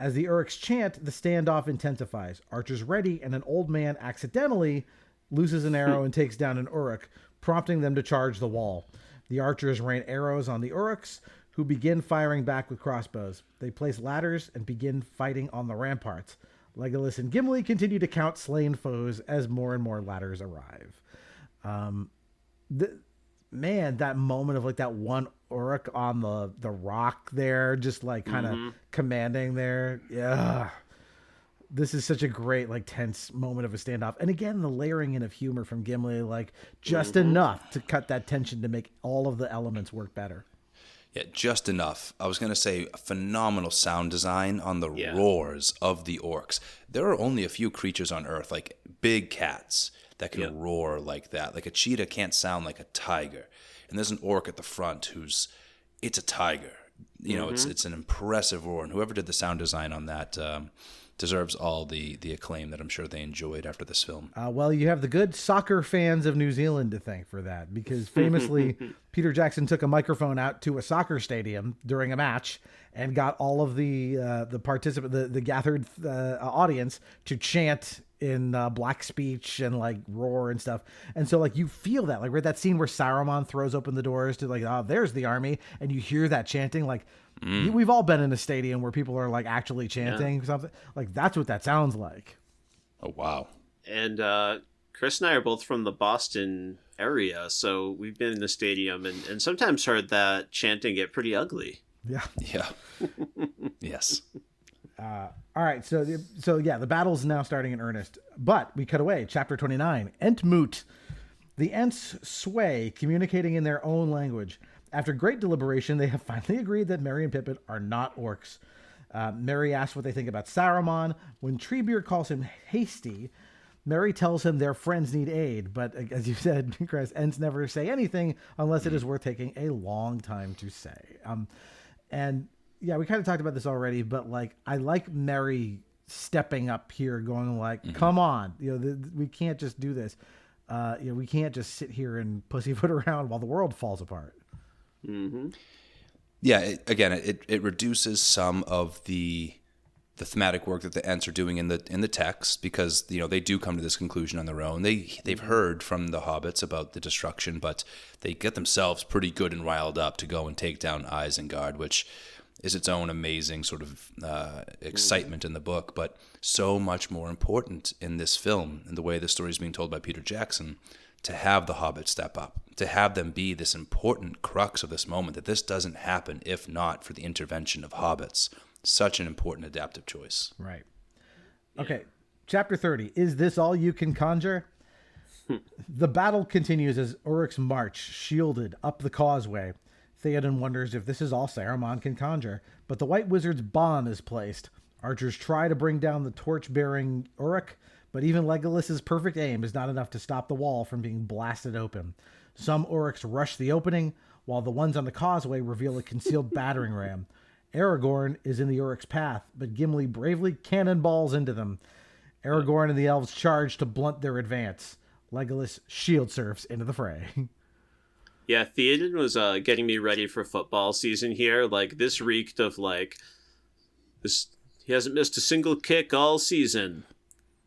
As the Uruks chant, the standoff intensifies. Archers ready, and an old man accidentally loses an arrow and takes down an Uruk, prompting them to charge the wall. The archers rain arrows on the Uruks, who begin firing back with crossbows. They place ladders and begin fighting on the ramparts. Legolas and Gimli continue to count slain foes as more and more ladders arrive. That moment of like that one Uruk on the rock there, just like kind of commanding there. Yeah. This is such a great, like, tense moment of a standoff. And again, the layering in of humor from Gimli, like, just enough to cut that tension to make all of the elements work better. Yeah, just enough. I was going to say phenomenal sound design on the roars of the orcs. There are only a few creatures on Earth, like big cats, that can roar like that. Like a cheetah can't sound like a tiger. And there's an orc at the front it's a tiger. You know, it's an impressive roar. And whoever did the sound design on that deserves all the acclaim that I'm sure they enjoyed after this film. Well, you have the good soccer fans of New Zealand to thank for that, because famously Peter Jackson took a microphone out to a soccer stadium during a match and got all of the gathered audience to chant in black speech and like roar and stuff. And so like you feel that, like, right, that scene where Saruman throws open the doors to like, oh, there's the army, and you hear that chanting. Like we've all been in a stadium where people are like actually chanting something. Like that's what that sounds like. Oh wow. And Kris and I are both from the Boston area, so we've been in the stadium and sometimes heard that chanting get pretty ugly. Yeah. Yes. All right, so the battle's now starting in earnest. But we cut away. Chapter 29, Entmoot. The Ents sway, communicating in their own language. After great deliberation, they have finally agreed that Merry and Pippin are not orcs. Merry asks what they think about Saruman. When Treebeard calls him hasty, Merry tells him their friends need aid. But as you said, Kris, Ents never say anything unless it is worth taking a long time to say. And yeah, we kind of talked about this already, but like I like Merry stepping up here, going like, "Come on, we can't just do this. We can't just sit here and pussyfoot around while the world falls apart." Yeah, it reduces some of the thematic work that the Ents are doing in the text, because they do come to this conclusion on their own. They've heard from the hobbits about the destruction, but they get themselves pretty good and riled up to go and take down Isengard, which is its own amazing sort of excitement in the book, but so much more important in this film and the way the story is being told by Peter Jackson, to have the hobbits step up, to have them be this important crux of this moment, that this doesn't happen if not for the intervention of hobbits. Such an important adaptive choice. Right. Okay, chapter 30. Is this all you can conjure? The battle continues as Uruks march, shielded, up the causeway. Theoden wonders if this is all Saruman can conjure, but the White Wizard's bomb is placed. Archers try to bring down the torch-bearing Uruk, but even Legolas's perfect aim is not enough to stop the wall from being blasted open. Some Uruks rush the opening, while the ones on the causeway reveal a concealed battering ram. Aragorn is in the Uruk's path, but Gimli bravely cannonballs into them. Aragorn and the elves charge to blunt their advance. Legolas shield surfs into the fray. Yeah, Theoden was getting me ready for football season here. Like, this reeked of, like, this. He hasn't missed a single kick all season.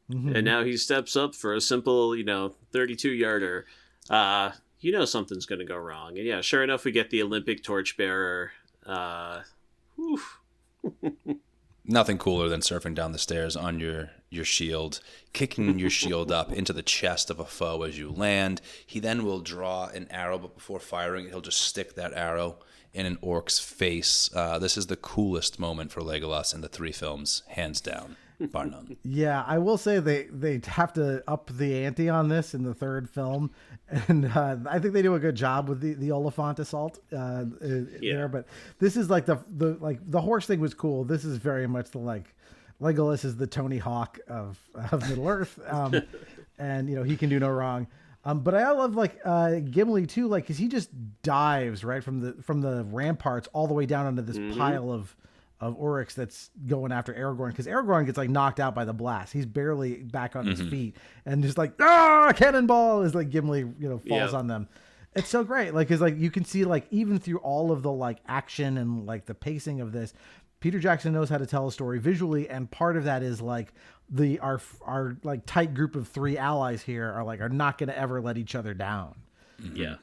And now he steps up for a simple, 32-yarder. Something's going to go wrong. And yeah, sure enough, we get the Olympic torchbearer. Nothing cooler than surfing down the stairs on your shield, kicking your shield up into the chest of a foe as you land. He then will draw an arrow, but before firing it, he'll just stick that arrow in an orc's face. This is the coolest moment for Legolas in the three films, hands down, bar none. Yeah, I will say they have to up the ante on this in the third film, and I think they do a good job with the Oliphant assault there. But this is like the horse thing was cool. This is very much the Legolas is the Tony Hawk of Middle Earth, and he can do no wrong. But I love Gimli too, because he just dives right from the ramparts all the way down onto this pile of Oryx that's going after Aragorn, because Aragorn gets knocked out by the blast. He's barely back on his feet, and just cannonball as Gimli falls on them. It's so great, because you can see even through all of the action and the pacing of this, Peter Jackson knows how to tell a story visually, and part of that is our tight group of 3 allies here are not going to ever let each other down. Yeah.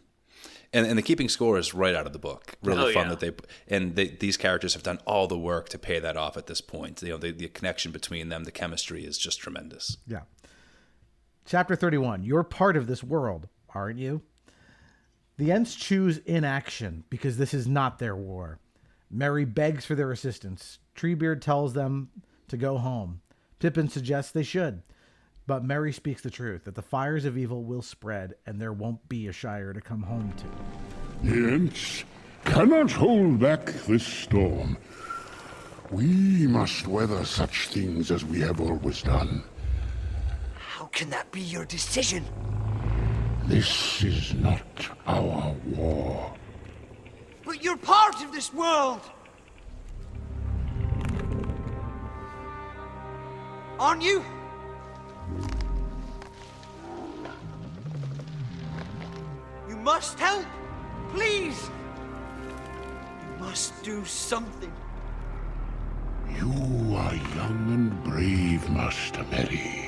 And the keeping score is right out of the book. Really fun that these characters have done all the work to pay that off at this point. The connection between them, the chemistry is just tremendous. Yeah. Chapter 31. You're part of this world, aren't you? The Ents choose inaction because this is not their war. Merry begs for their assistance. Treebeard tells them to go home. Pippin suggests they should. But Merry speaks the truth, that the fires of evil will spread, and there won't be a Shire to come home to. The Ents cannot hold back this storm. We must weather such things as we have always done. How can that be your decision? This is not our war. But you're part of this world! Aren't you? You must help! Please! You must do something. You are young and brave, Master Merry.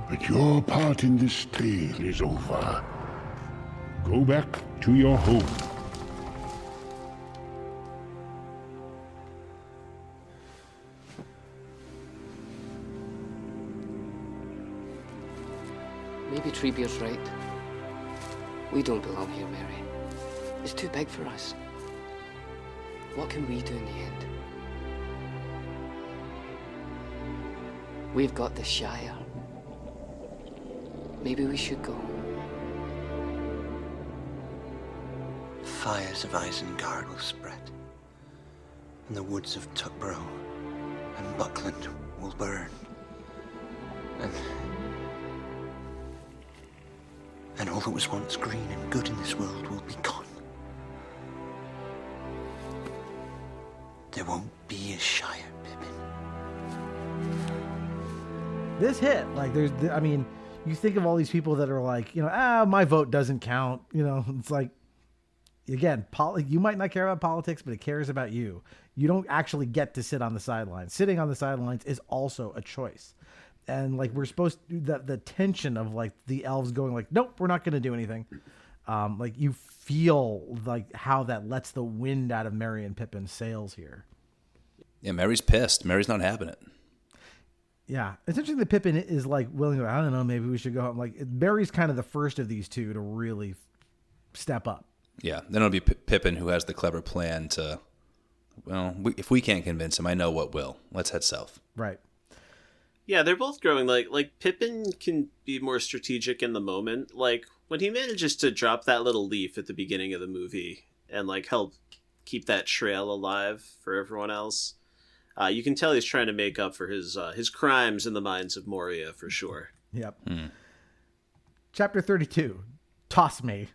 But your part in this tale is over. Go back to your home. Maybe Treebeard's right. We don't belong here, Merry. It's too big for us. What can we do in the end? We've got the Shire. Maybe we should go. The fires of Isengard will spread, and the woods of Tuckborough and Buckland will burn. And all that was once green and good in this world will be gone. There won't be a Shire, Pippin. This hit, you think of all these people that are my vote doesn't count. It's again, you might not care about politics, but it cares about you. You don't actually get to sit on the sidelines. Sitting on the sidelines is also a choice. And we're supposed to do the tension of the elves going nope, we're not going to do anything. You feel how that lets the wind out of Merry and Pippin's sails here. Yeah, Merry's pissed. Merry's not having it. Yeah, it's interesting that Pippin is willing to, I don't know, maybe we should go home. Merry's kind of the first of these two to really step up. Yeah, then it'll be Pippin who has the clever plan to, if we can't convince him, I know what will. Let's head south. Right. Yeah, they're both growing. Pippin can be more strategic in the moment. When he manages to drop that little leaf at the beginning of the movie and help keep that trail alive for everyone else, you can tell he's trying to make up for his crimes in the mines of Moria for sure. Yep. Chapter 32. Toss me.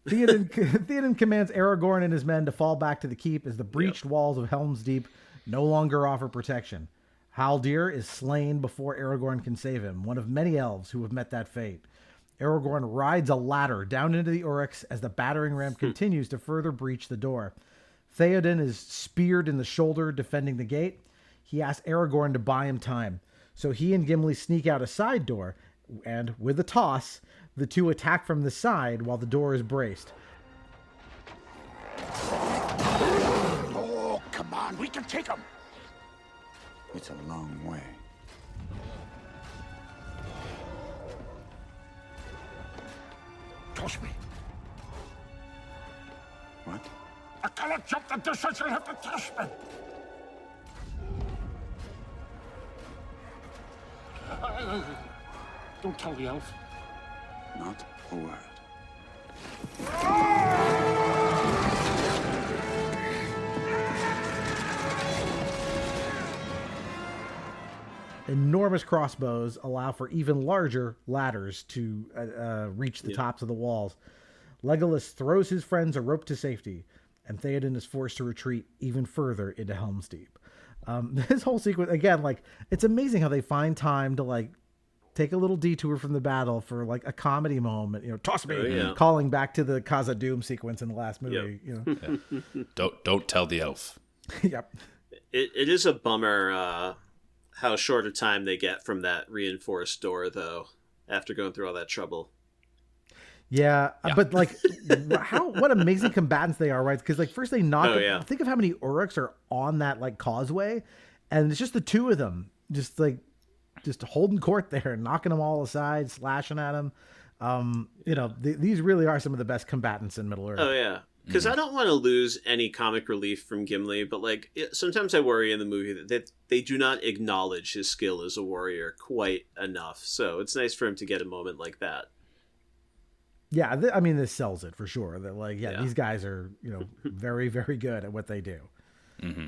Theoden commands Aragorn and his men to fall back to the keep as the breached walls of Helm's Deep no longer offer protection. Haldir is slain before Aragorn can save him, one of many elves who have met that fate. Aragorn rides a ladder down into the Oryx as the battering ram continues to further breach the door. Theoden is speared in the shoulder defending the gate. He asks Aragorn to buy him time. So he and Gimli sneak out a side door, and with a toss, the two attack from the side while the door is braced. Oh, come on, we can take him. It's a long way. Toss me. What? I cannot jump the distance, you'll have to toss me. Don't tell the elf. Not a word. enormous crossbows allow for even larger ladders to reach the tops of the walls. Legolas throws his friends a rope to safety, and Theoden is forced to retreat even further into Helm's Deep. This whole sequence, again, like, it's amazing how they find time to, like, take a little detour from the battle for, like, a comedy moment. You know, toss me, calling back to the Khazad-dûm sequence in the last movie. You know? Don't tell the elf. Yep. It is a bummer how short a time they get from that reinforced door, though, after going through all that trouble. Yeah, but like, what amazing combatants they are, right? Because like first they knock. Think of how many Uruks are on that like causeway, and it's just the two of them, just holding court there, knocking them all aside, slashing at them. You know, these really are some of the best combatants in Middle Earth. Oh yeah, because I don't want to lose any comic relief from Gimli, but like sometimes I worry in the movie that they do not acknowledge his skill as a warrior quite enough. So it's nice for him to get a moment like that. Yeah, I mean, this sells it for sure. That like, these guys are, you know, very, very good at what they do. Mm-hmm.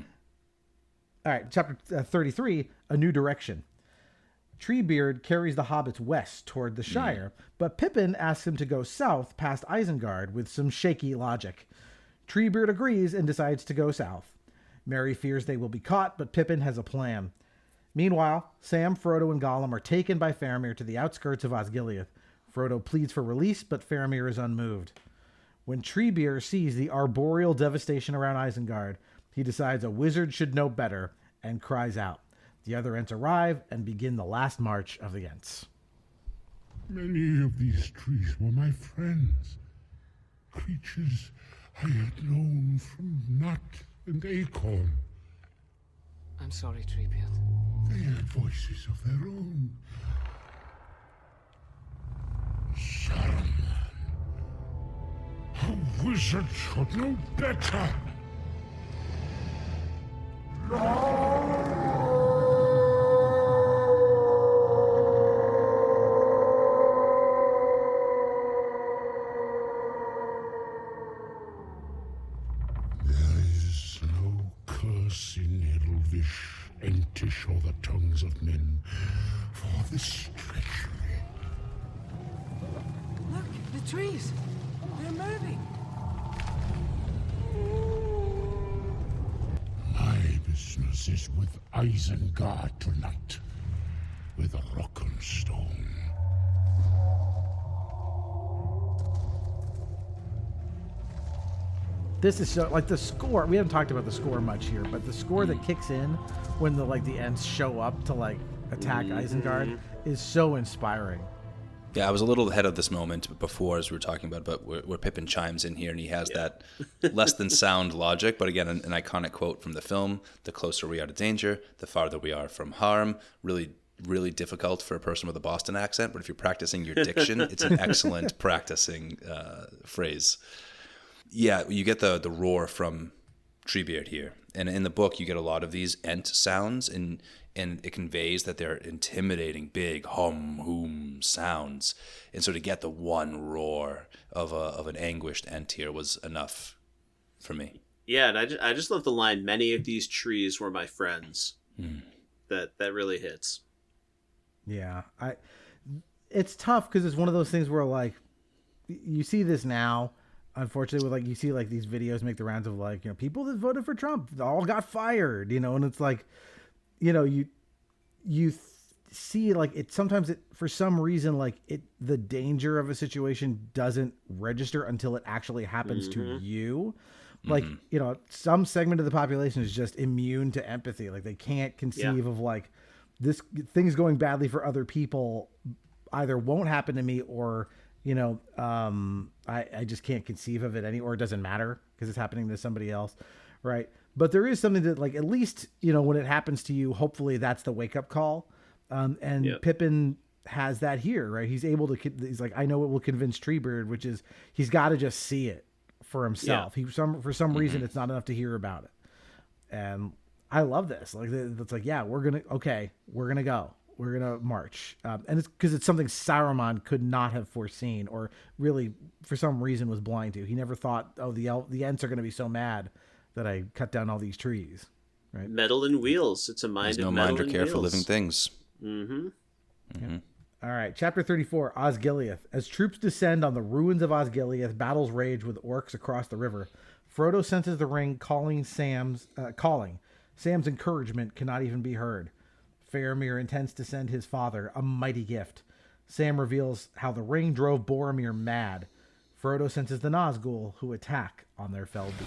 All right, chapter 33, A New Direction. Treebeard carries the hobbits west toward the Shire, but Pippin asks him to go south past Isengard with some shaky logic. Treebeard agrees and decides to go south. Merry fears they will be caught, but Pippin has a plan. Meanwhile, Sam, Frodo, and Gollum are taken by Faramir to the outskirts of Osgiliath. Frodo pleads for release, but Faramir is unmoved. When Treebeard sees the arboreal devastation around Isengard, he decides a wizard should know better and cries out. The other Ents arrive and begin the last march of the Ents. Many of these trees were my friends, creatures I had known from nut and acorn. I'm sorry, Treebeard. They had voices of their own. Saruman. A wizard should know better. There is no curse in Elvish, Entish, or the tongues of men for this treachery. Look, the trees. They're moving. My business is with Isengard tonight, with a rock and stone. This is so, like, the score, we haven't talked about the score much here, but the score that kicks in when the Ents show up to, like, attack Isengard is so inspiring. Yeah, I was a little ahead of this moment before, as we were talking about, but where Pippin chimes in here, and he has that less than sound logic, but again, an iconic quote from the film: "The closer we are to danger, the farther we are from harm." Really, really difficult for a person with a Boston accent, but if you're practicing your diction, it's an excellent practicing phrase. Yeah, you get the roar from Treebeard here, and in the book, you get a lot of these Ent sounds, and it conveys that they're intimidating, big hum, hoom sounds. And so to get the one roar of an anguished Ent here was enough for me. Yeah, and I just love the line, "Many of these trees were my friends." That really hits. Yeah, it's tough because it's one of those things where, like, you see this now, unfortunately, with, like, you see, like, these videos make the rounds of, like, you know, people that voted for Trump all got fired, you know, and it's like, you know, you see, like, it sometimes for some reason, like, the danger of a situation doesn't register until it actually happens to you. Like, you know, some segment of the population is just immune to empathy. Like, they can't conceive of, like, this things going badly for other people either won't happen to me, or, you know, I just can't conceive of it or it doesn't matter because it's happening to somebody else. Right. But there is something that, like, at least, you know, when it happens to you, hopefully that's the wake up call. Pippin has that here, right? He's able to, he's like, I know it will convince Treebeard, which is, he's got to just see it for himself. For some reason, it's not enough to hear about it. And I love this. Like, it's like, yeah, we're going to go. We're going to march. And it's because it's something Saruman could not have foreseen, or really for some reason was blind to. He never thought, oh, the Ents are going to be so mad that I cut down all these trees. Right? Metal and wheels. It's a mind There's of no metal mind or and care wheels. for living things. All right, chapter 34, Osgiliath. As troops descend on the ruins of Osgiliath, battles rage with orcs across the river. Frodo senses the ring calling. Sam's encouragement cannot even be heard. Faramir intends to send his father a mighty gift. Sam reveals how the ring drove Boromir mad. Frodo senses the Nazgul, who attack on their fell beach.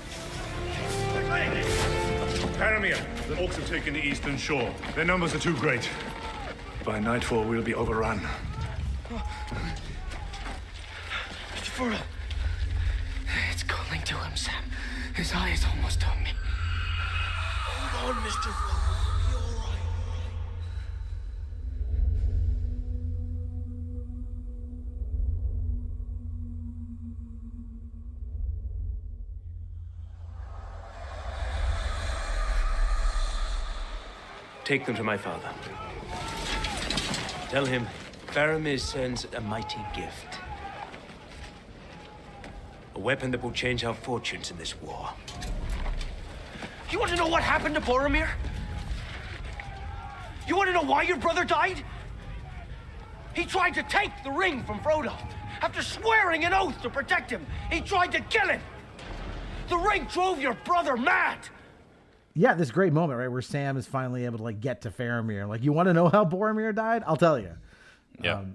Faramir, the orcs have taken the eastern shore. Their numbers are too great. By nightfall, we'll be overrun. Mr. Frodo. It's calling to him, Sam. His eye is almost on me. Hold on, Mr. Frodo. You're all right. Take them to my father. Tell him Faramir sends a mighty gift. A weapon that will change our fortunes in this war. You want to know what happened to Boromir? You want to know why your brother died? He tried to take the ring from Frodo. After swearing an oath to protect him, he tried to kill him. The ring drove your brother mad. Yeah, this great moment, right, where Sam is finally able to like get to Faramir. Like, you want to know how Boromir died? I'll tell you. Yeah.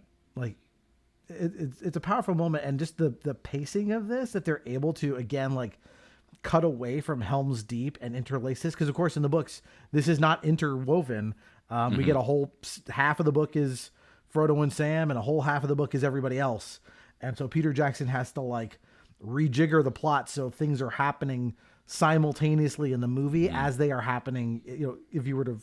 It's a powerful moment, and just the pacing of this, that they're able to again like cut away from Helm's Deep and interlace this, because of course in the books this is not interwoven. We get a whole half of the book is Frodo and Sam, and a whole half of the book is everybody else, and so Peter Jackson has to like rejigger the plot so things are happening simultaneously in the movie as they are happening. You know, if you were to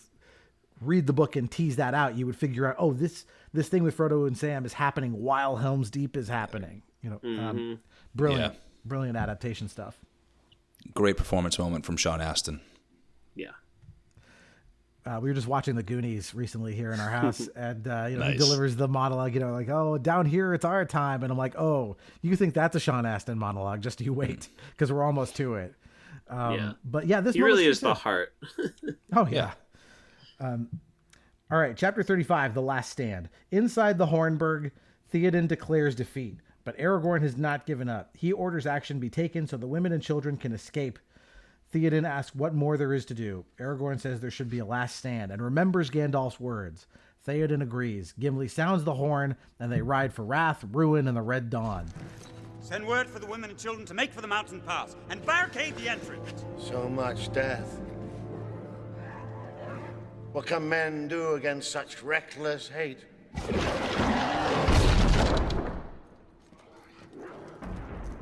read the book and tease that out, you would figure out, oh, this thing with Frodo and Sam is happening while Helm's Deep is happening. You know, brilliant adaptation stuff. Great performance moment from Sean Astin. Yeah. We were just watching The Goonies recently here in our house, and he Nice. delivers the monologue, like, oh, down here it's our time, and I'm like, oh, you think that's a Sean Astin monologue? Just you wait, because we're almost to it. But yeah, this he really is the heart. Oh yeah. All right, chapter 35, The Last Stand. Inside the Hornburg, Theoden declares defeat, but Aragorn has not given up. He orders action be taken so the women and children can escape. Theoden asks what more there is to do. Aragorn says there should be a last stand and remembers Gandalf's words. Theoden agrees. Gimli sounds the horn, and they ride for Wrath, Ruin, and the Red Dawn. Send word for the women and children to make for the mountain pass and barricade the entrance. So much death. What can men do against such reckless hate?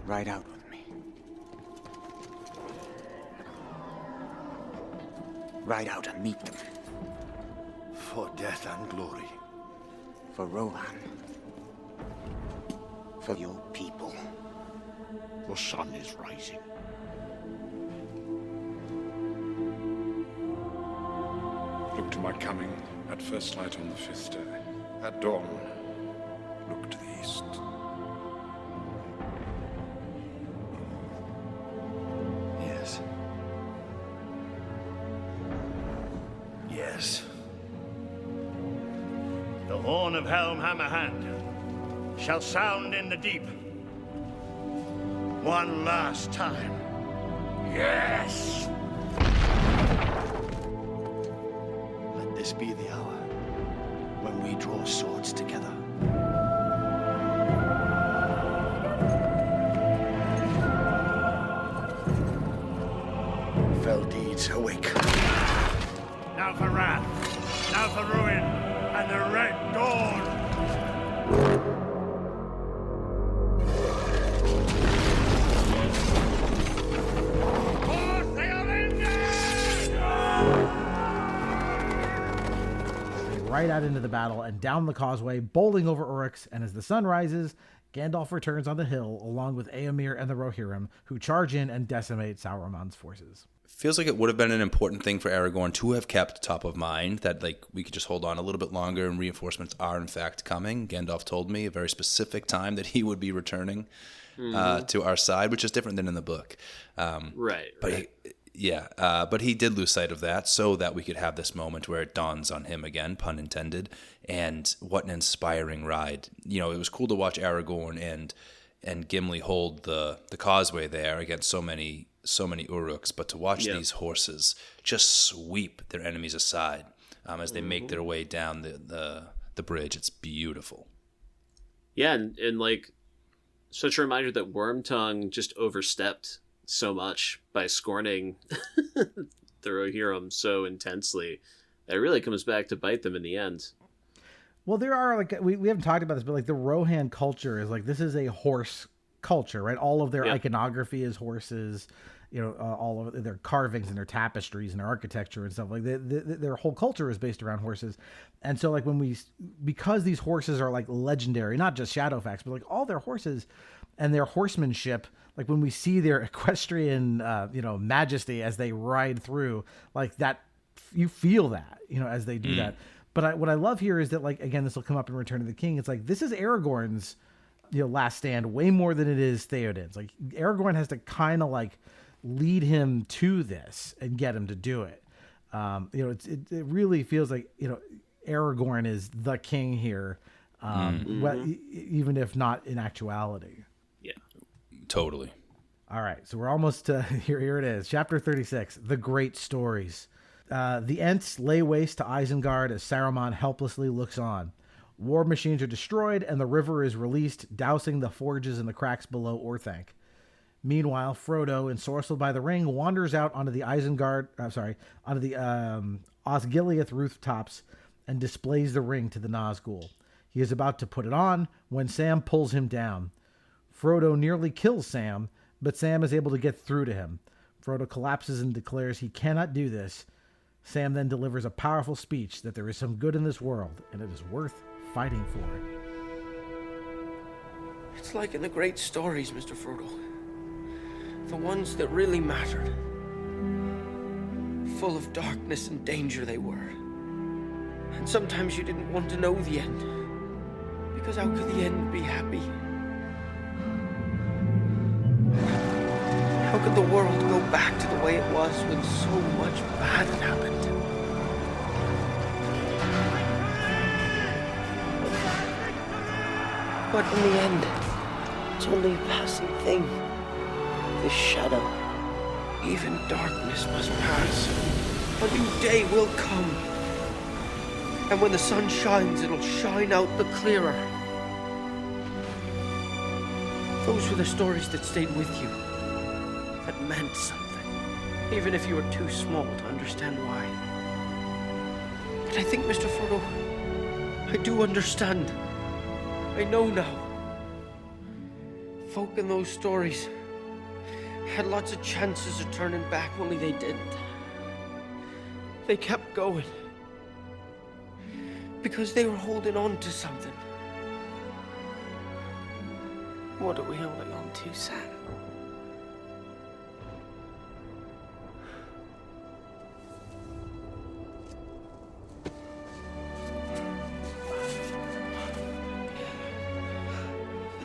Ride out with me. Ride out and meet them. For death and glory. For Rohan. For your people. The sun is rising. Look to my coming at first light on the 5th day. At dawn, look to the east. Yes. Yes. The horn of Helm Hammerhand shall sound in the deep. One last time. Yes! Let this be the hour when we draw swords together. Fell deeds awake. Now for wrath, now for ruin, and the Red Dawn! Right out into the battle and down the causeway, bowling over Uruks, and as the sun rises, Gandalf returns on the hill along with Éomer and the Rohirrim, who charge in and decimate Sauron's forces. Feels like it would have been an important thing for Aragorn to have kept top of mind, that like we could just hold on a little bit longer and reinforcements are in fact coming. Gandalf told me a very specific time that he would be returning to our side, which is different than in the book. Right. But Yeah, but he did lose sight of that so that we could have this moment where it dawns on him again, pun intended. And what an inspiring ride. You know, it was cool to watch Aragorn and Gimli hold the causeway there against so many Uruks, but to watch these horses just sweep their enemies aside as they make their way down the bridge. It's beautiful. Yeah, and like such a reminder that Wormtongue just overstepped so much by scorning the Rohirrim so intensely that it really comes back to bite them in the end. Well, there are, like, we haven't talked about this, but like the Rohan culture is like, this is a horse culture, right? All of their iconography is horses, you know, all of their carvings and their tapestries and their architecture and stuff like that. Their whole culture is based around horses. And so like because these horses are like legendary, not just Shadowfax, but like all their horses and their horsemanship, like when we see their equestrian, majesty as they ride through, like that, you feel that, you know, as they do that. But what I love here is that, like, again, this will come up in Return of the King. It's like, this is Aragorn's, last stand way more than it is Theoden's. Like, Aragorn has to kind of like lead him to this and get him to do it. It really feels like, Aragorn is the king here, even if not in actuality. Yeah, totally. All right, so we're almost here. It is, chapter 36, The Great Stories. The Ents lay waste to Isengard as Saruman helplessly looks on. War machines are destroyed, and the river is released, dousing the forges in the cracks below Orthanc. Meanwhile, Frodo, ensorcelled by the ring, wanders out onto the Osgiliath rooftops and displays the ring to the Nazgul. He is about to put it on when Sam pulls him down. Frodo nearly kills Sam, but Sam is able to get through to him. Frodo collapses and declares he cannot do this. Sam then delivers a powerful speech that there is some good in this world, and it is worth fighting for it. It's like in the great stories, Mr. Frodo. The ones that really mattered. Full of darkness and danger they were. And sometimes you didn't want to know the end. Because how could the end be happy? How could the world go back to the way it was when so much bad had happened? But in the end, it's only a passing thing. This shadow. Even darkness must pass. A new day will come. And when the sun shines, it'll shine out the clearer. Those were the stories that stayed with you. That meant something. Even if you were too small to understand why. But I think, Mr. Frodo, I do understand. I know now. Folk in those stories had lots of chances of turning back, only they didn't. They kept going. Because they were holding on to something. What are we holding on to, Sam?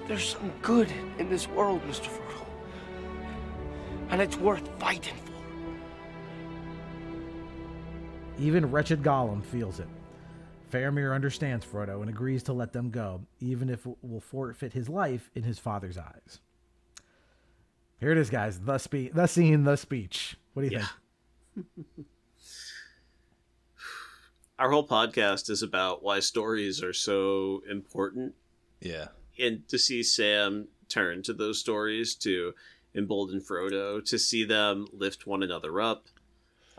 There's some good in this world, Mr. Frodo. And it's worth fighting for. Even wretched Gollum feels it. Faramir understands Frodo and agrees to let them go, even if it will forfeit his life in his father's eyes. Here it is, guys. The scene, the speech. What do you think? Our whole podcast is about why stories are so important. Yeah. And to see Sam turn to those stories to embolden Frodo, to see them lift one another up,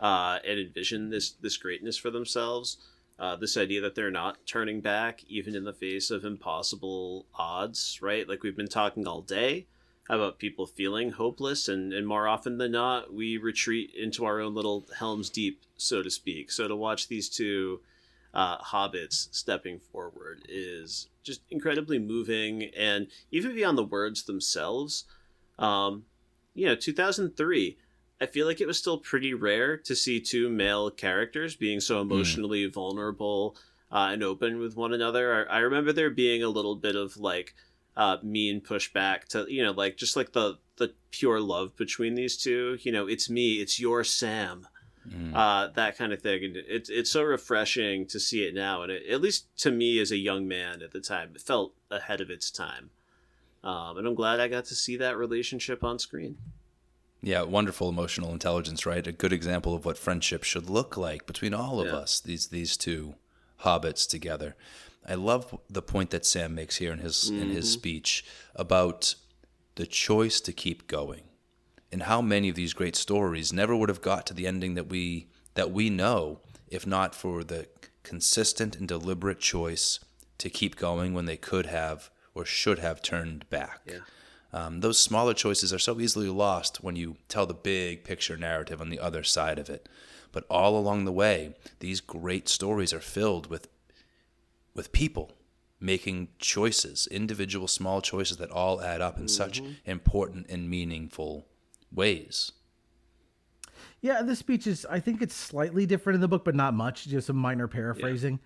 and envision this greatness for themselves. This idea that they're not turning back, even in the face of impossible odds, right? Like we've been talking all day about people feeling hopeless, and more often than not, we retreat into our own little Helm's Deep, so to speak. So to watch these two hobbits stepping forward is just incredibly moving, and even beyond the words themselves, 2003, I feel like it was still pretty rare to see two male characters being so emotionally vulnerable and open with one another. I remember there being a little bit of like mean pushback to, like just like the pure love between these two. It's me, it's your Sam, that kind of thing. And it's so refreshing to see it now. And at least to me as a young man at the time, it felt ahead of its time. And I'm glad I got to see that relationship on screen. Yeah, wonderful emotional intelligence, right? A good example of what friendship should look like between all of us, these two hobbits together. I love the point that Sam makes here in his speech about the choice to keep going, and how many of these great stories never would have got to the ending that we know if not for the consistent and deliberate choice to keep going when they could have or should have turned back. Yeah. Those smaller choices are so easily lost when you tell the big picture narrative on the other side of it. But all along the way, these great stories are filled with people making choices, individual small choices that all add up in such important and meaningful ways. Yeah, this speech is, I think it's slightly different in the book, but not much, just some minor paraphrasing.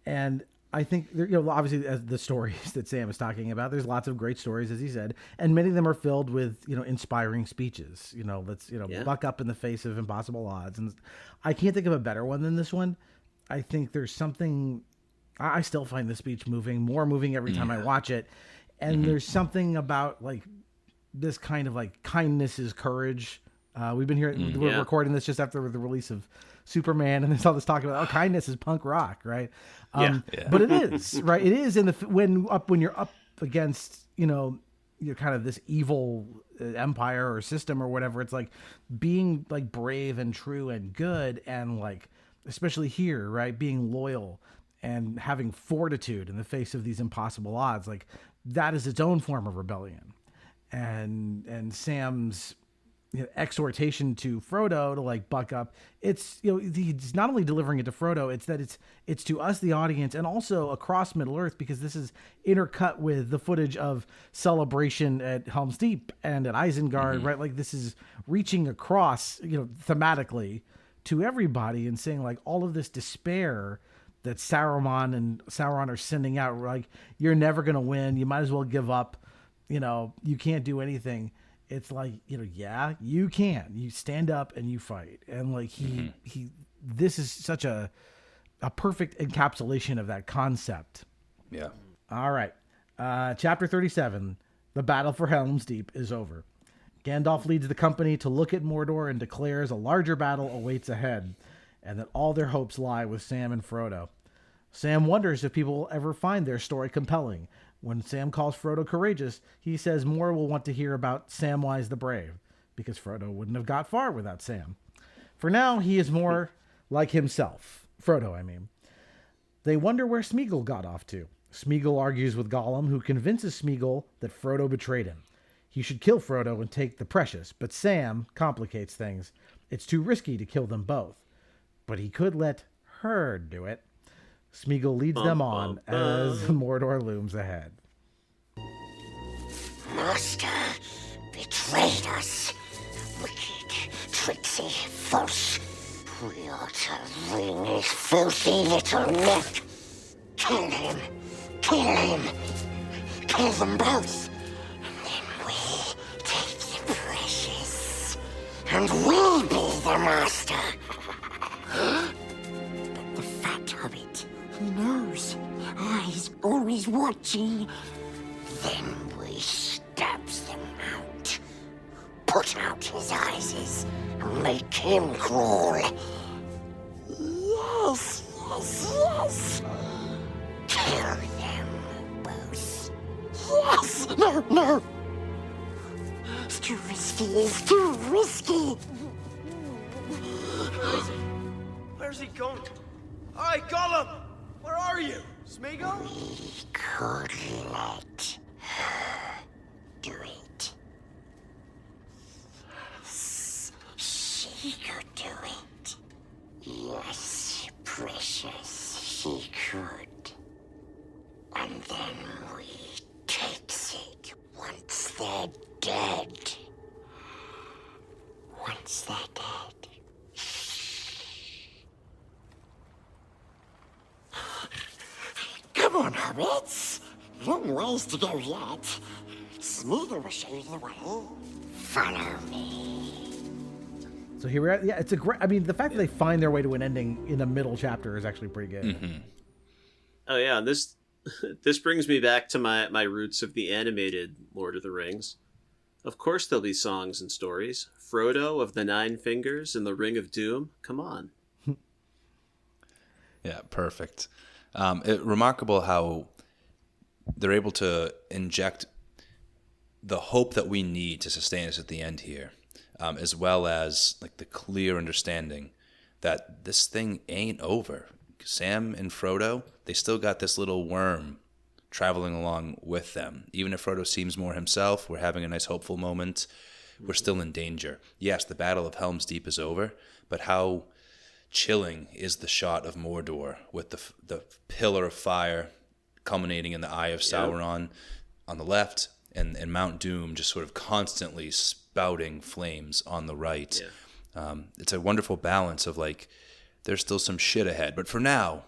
And I think, obviously, as the stories that Sam is talking about, there's lots of great stories, as he said, and many of them are filled with, inspiring speeches. Let's, buck up in the face of impossible odds. And I can't think of a better one than this one. I think there's something, I still find the speech more moving every time I watch it. And there's something about, like, this kind of, like, kindness is courage. We've been here, we're recording this just after the release of Superman, and there's all this talk about kindness is punk rock, right? But it is, right? It is when you're up against you're kind of this evil empire or system or whatever. It's like being like brave and true and good, and like especially here, right? Being loyal and having fortitude in the face of these impossible odds, like that is its own form of rebellion. And Sam's exhortation to Frodo to like buck up. It's he's not only delivering it to Frodo, it's that it's to us, the audience, and also across Middle Earth, because this is intercut with the footage of celebration at Helm's Deep and at Isengard, right? Like this is reaching across, thematically to everybody and saying like all of this despair that Sauron are sending out, like you're never gonna win, you might as well give up, you can't do anything. It's like, yeah, you can. You stand up and you fight. And like this is such a perfect encapsulation of that concept. Yeah. All right. Chapter 37, the battle for Helm's Deep is over. Gandalf leads the company to look at Mordor and declares a larger battle awaits ahead, and that all their hopes lie with Sam and Frodo. Sam wonders if people will ever find their story compelling. When Sam calls Frodo courageous, he says more will want to hear about Samwise the Brave, because Frodo wouldn't have got far without Sam. For now, he is more like himself. Frodo, I mean. They wonder where Smeagol got off to. Smeagol argues with Gollum, who convinces Smeagol that Frodo betrayed him. He should kill Frodo and take the precious, but Sam complicates things. It's too risky to kill them both. But he could let her do it. Smeagol leads them on as Mordor looms ahead. Master betrayed us. Wicked, tricksy, false. We are to wring his filthy little neck. Kill him. Kill him. Kill them both. And then we take the precious. And we'll be the master. But the fat hobbit, he knows. Eyes always watching. Then we stabs them out. Put out his eyes and make him crawl. Yes, yes, yes. Kill them both. Yes! No, no! It's too risky, it's too risky. Where's he going? All right, Gollum! Where are you? Smeagol? We could let her do it. Yes, she could do it. Yes, precious, she could. And then we takes it once they're dead. Once they're dead. Come on, hobbits. Long ways to go yet. Smeagol will show you the way. Follow me. So here we are. Yeah, it's a great. I mean, the fact that they find their way to an ending in a middle chapter is actually pretty good. Mm-hmm. Oh yeah, this brings me back to my roots of the animated Lord of the Rings. Of course there'll be songs and stories. Frodo of the Nine Fingers and the Ring of Doom. Come on. Yeah, perfect. Remarkable how they're able to inject the hope that we need to sustain us at the end here, as well as like the clear understanding that this thing ain't over. Sam and Frodo, they still got this little worm traveling along with them. Even if Frodo seems more himself, we're having a nice hopeful moment, we're still in danger. Yes, the Battle of Helm's Deep is over, but how chilling is the shot of Mordor with the pillar of fire culminating in the Eye of Sauron on the left, and Mount Doom just sort of constantly spouting flames on the right. It's a wonderful balance of like, there's still some shit ahead, but for now,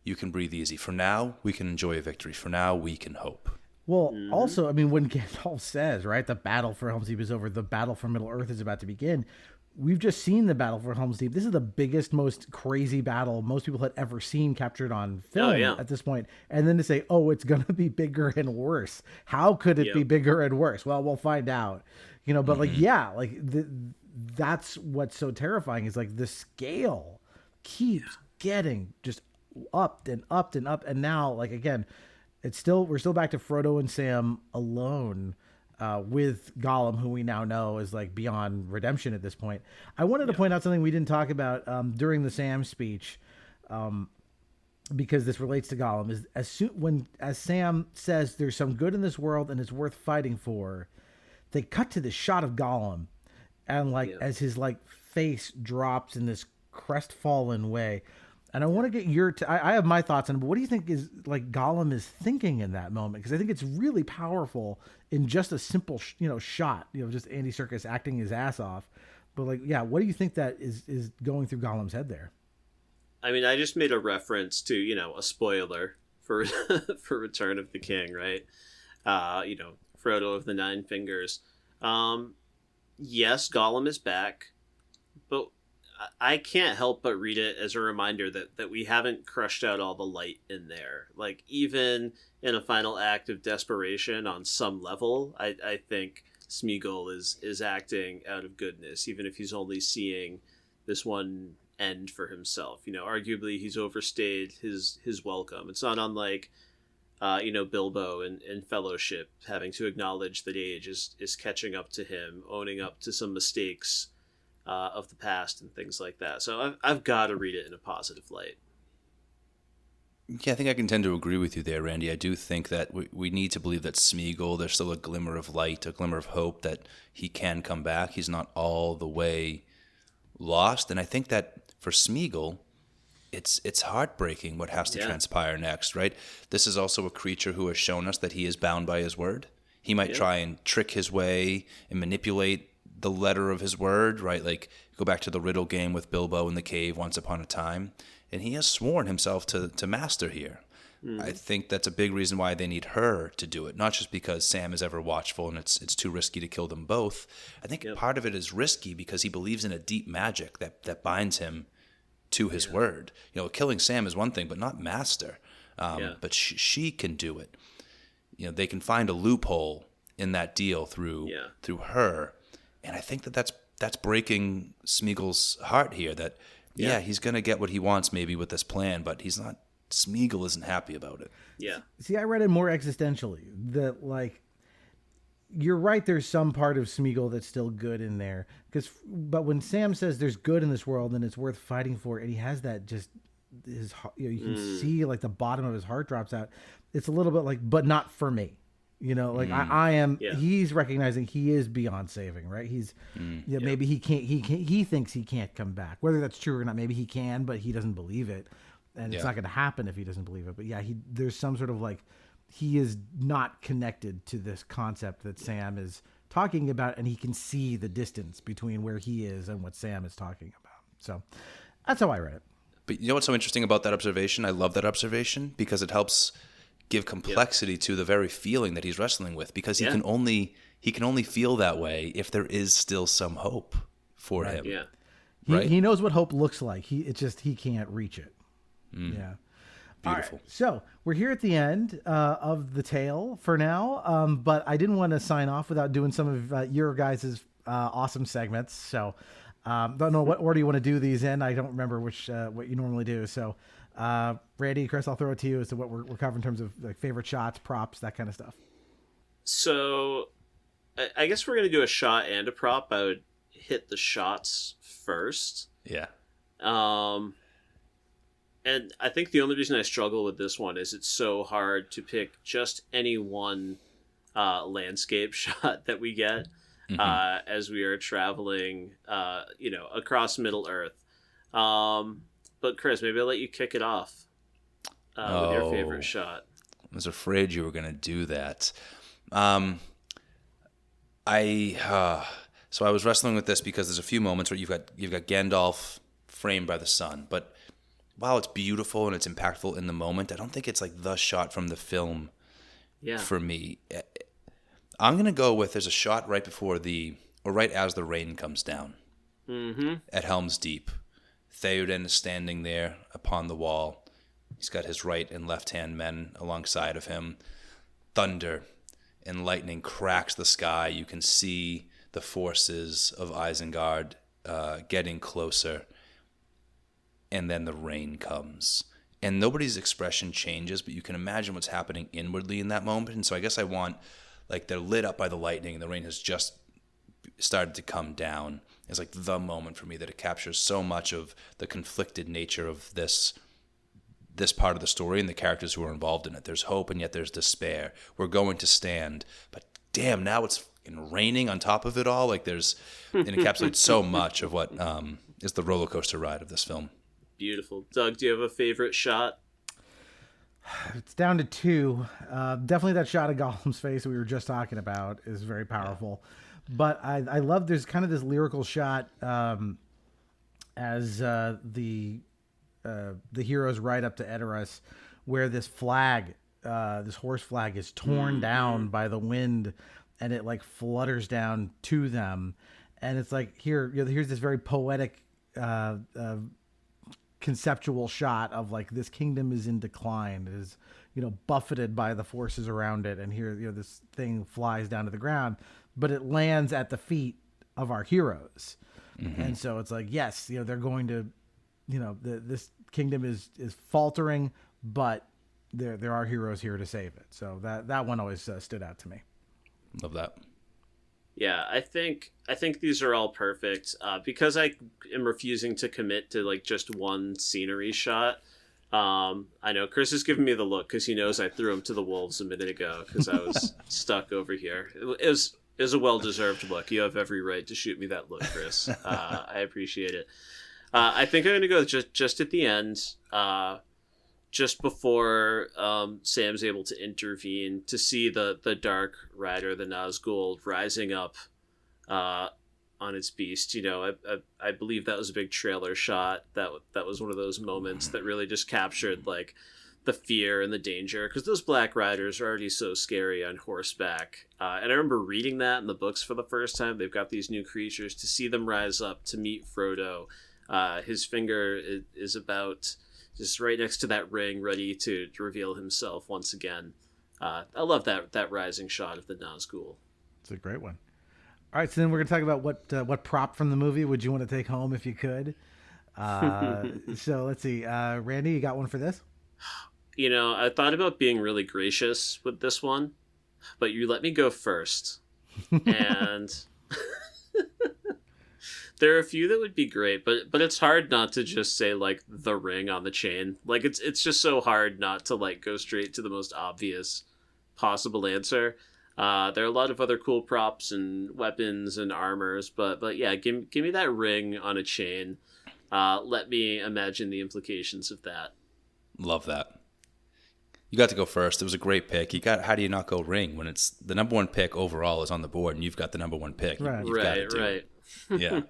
you can breathe easy. For now, we can enjoy a victory. For now, we can hope. Well, also, I mean, when Gandalf says, right, the battle for Helm's Deep is over, the battle for Middle-earth is about to begin, we've just seen the battle for Helm's Deep. This is the biggest, most crazy battle most people had ever seen captured on film at this point. And then to say, oh, it's going to be bigger and worse. How could it be bigger and worse? Well, we'll find out. You know, but that's what's so terrifying is like the scale keeps getting just up and up and up. And now, like, again, we're still back to Frodo and Sam alone with Gollum, who we now know is like beyond redemption at this point. I wanted to point out something we didn't talk about during the Sam speech, because this relates to Gollum, is as Sam says there's some good in this world and it's worth fighting for, they cut to this shot of Gollum and as his face drops in this crestfallen way. And I want to get I have my thoughts on it, but what do you think is Gollum is thinking in that moment? Because I think it's really powerful in just a simple, shot, just Andy Serkis acting his ass off. But what do you think that is going through Gollum's head there? I mean, I just made a reference to, a spoiler for for Return of the King, right? Frodo of the Nine Fingers. Yes, Gollum is back, but I can't help but read it as a reminder that we haven't crushed out all the light in there. Like, even in a final act of desperation on some level, I think Smeagol is acting out of goodness, even if he's only seeing this one end for himself. Arguably he's overstayed his welcome. It's not unlike, Bilbo in Fellowship having to acknowledge that age is catching up to him, owning up to some mistakes of the past and things like that. So I've got to read it in a positive light. Yeah, I think I can tend to agree with you there, Randy. I do think that we need to believe that Smeagol, there's still a glimmer of light, a glimmer of hope that he can come back. He's not all the way lost. And I think that for Smeagol, it's heartbreaking what has to transpire next, right? This is also a creature who has shown us that he is bound by his word. He might try and trick his way and manipulate the letter of his word, right? Like, go back to the riddle game with Bilbo in the cave once upon a time, and he has sworn himself to master here. I think that's a big reason why they need her to do it, not just because Sam is ever watchful and it's too risky to kill them both. I think part of it is risky because he believes in a deep magic that binds him to his word. Killing Sam is one thing, but not master. But she can do it. They can find a loophole in that deal through her. And I think that's breaking Smeagol's heart here, that, he's going to get what he wants maybe with this plan, but Smeagol isn't happy about it. Yeah. See, I read it more existentially, that, you're right, there's some part of Smeagol that's still good in there. But when Sam says there's good in this world and it's worth fighting for, and he has that just, you can see, the bottom of his heart drops out, it's a little bit but not for me. I am. He's recognizing he is beyond saving, right? He's maybe he can't. He thinks he can't come back. Whether that's true or not, maybe he can, but he doesn't believe it, and it's not going to happen if he doesn't believe it. But there's some sort of he is not connected to this concept that Sam is talking about, and he can see the distance between where he is and what Sam is talking about. So that's how I read it. But you know what's so interesting about that observation? I love that observation because it helps give complexity to the very feeling that he's wrestling with, because he can only feel that way if there is still some hope for him. Yeah. He knows what hope looks like. He can't reach it. Yeah. Beautiful. Right, so we're here at the end of the tale for now, but I didn't want to sign off without doing some of your guys' awesome segments. So don't know what order you want to do these in. I don't remember what you normally do. So Randy, Kris, I'll throw it to you as to what we're covering in terms of like favorite shots, props, that kind of stuff. So I guess we're going to do a shot and a prop. I would hit the shots first. Yeah. And I think the only reason I struggle with this one is it's so hard to pick just any one landscape shot that we get as we are traveling, across Middle Earth. But Kris, maybe I'll let you kick it off with your favorite shot. I was afraid you were going to do that. So I was wrestling with this because there's a few moments where you've got Gandalf framed by the sun, but while it's beautiful and it's impactful in the moment, I don't think it's like the shot from the film for me. I'm going to go with, there's a shot right as the rain comes down at Helm's Deep. Theoden is standing there upon the wall. He's got his right and left-hand men alongside of him. Thunder and lightning cracks the sky. You can see the forces of Isengard getting closer. And then the rain comes. And nobody's expression changes, but you can imagine what's happening inwardly in that moment. And so I guess I want, like, they're lit up by the lightning, and the rain has just started to come down. It's like the moment for me that it captures so much of the conflicted nature of this part of the story and the characters who are involved in it. There's hope, and yet there's despair. We're going to stand, but damn, now it's raining on top of it all. Like, it encapsulates so much of what is the roller coaster ride of this film. Beautiful. Doug, do you have a favorite shot? It's down to two. Definitely that shot of Gollum's face that we were just talking about is very powerful. But I love there's kind of this lyrical shot as the heroes ride up to Edoras, where this flag, this horse flag, is torn down by the wind, and it like flutters down to them, and it's like here's this very poetic conceptual shot of like this kingdom is in decline, it is buffeted by the forces around it, and here this thing flies down to the ground, but it lands at the feet of our heroes. And so it's like, yes, they're going to this kingdom is faltering, but there are heroes here to save it. So that one always stood out to me. Love that. Yeah, I think these are all perfect because I am refusing to commit to like just one scenery shot. I know Kris is giving me the look because he knows I threw him to the wolves a minute ago because I was stuck over here. It was a well-deserved look. You have every right to shoot me that look, Kris. I appreciate it. I think I'm going to go just at the end, just before Sam's able to intervene, to see the Dark Rider, the Nazgul, rising up on its beast. I believe that was a big trailer shot. That was one of those moments that really just captured like the fear and the danger, because those Black Riders are already so scary on horseback. And I remember reading that in the books for the first time. They've got these new creatures. To see them rise up to meet Frodo, his finger is about just right next to that ring, ready to reveal himself once again. I love that rising shot of the Nazgul. It's a great one. All right, so then we're going to talk about what prop from the movie would you want to take home if you could. So let's see. Randy, you got one for this? I thought about being really gracious with this one, but you let me go first. And there are a few that would be great, but it's hard not to just say like the ring on the chain. Like it's just so hard not to like go straight to the most obvious possible answer. There are a lot of other cool props and weapons and armors, but yeah, give me that ring on a chain. Let me imagine the implications of that. Love that. You got to go first. It was a great pick. How do you not go ring when it's the number one pick overall is on the board and you've got the number one pick? Right. Right. Yeah.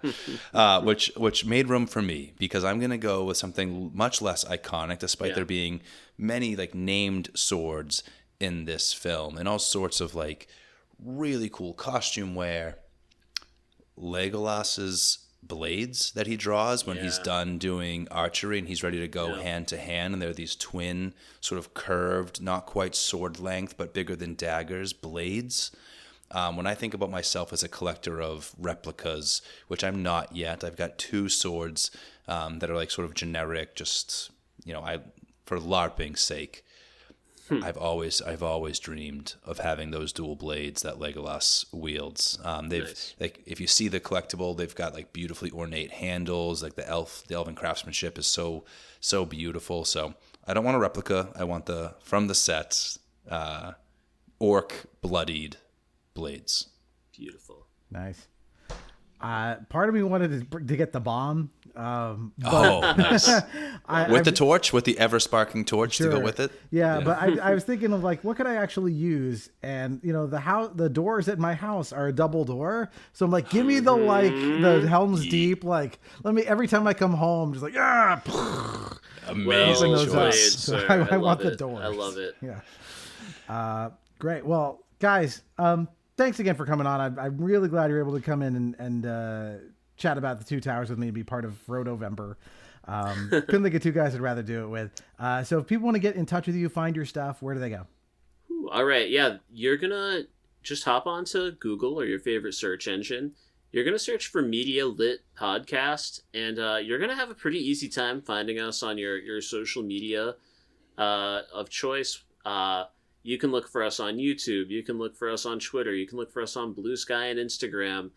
Which made room for me, because I'm going to go with something much less iconic, despite there being many like named swords in this film and all sorts of like really cool costume wear. Legolas's blades that he draws when he's done doing archery and he's ready to go hand to hand, and they're these twin sort of curved, not quite sword length but bigger than daggers, blades. When I think about myself as a collector of replicas, which I'm not yet, I've got 2 swords that are like sort of generic, just, you know, for LARPing's sake. I've always dreamed of having those dual blades that Legolas wields. Like, if you see the collectible, they've got like beautifully ornate handles. Like the elven craftsmanship is so beautiful. So I don't want a replica. I want from the set, orc bloodied blades. Beautiful. Nice. Part of me wanted to get the bomb. Nice. With the torch, with the ever-sparking torch to go with it. Yeah, but I was thinking of like, what could I actually use? And you know, the doors at my house are a double door, so I'm like, give me the Helm's Deep. Like, let me every time I come home, just like amazing choice. So I want the doors. I love it. Yeah. Great. Well, guys, thanks again for coming on. I'm really glad you're able to come in and chat about the 2 towers with me and be part of Frodo-vember. Couldn't think of 2 guys I'd rather do it with. So if people want to get in touch with you, find your stuff, where do they go? All right. Yeah. You're going to just hop onto Google or your favorite search engine. You're going to search for Media Lit Podcast, and you're going to have a pretty easy time finding us on your social media of choice. You can look for us on YouTube. You can look for us on Twitter. You can look for us on BlueSky and Instagram.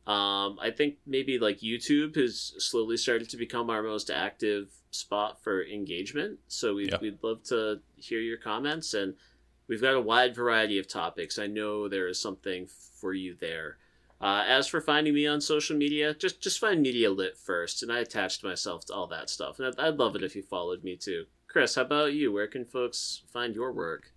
I think maybe like YouTube has slowly started to become our most active spot for engagement. So we'd love to hear your comments, and we've got a wide variety of topics. I know there is something for you there. As for finding me on social media, just find Media Lit first, and I attached myself to all that stuff. And I'd love it if you followed me too. Kris, how about you? Where can folks find your work?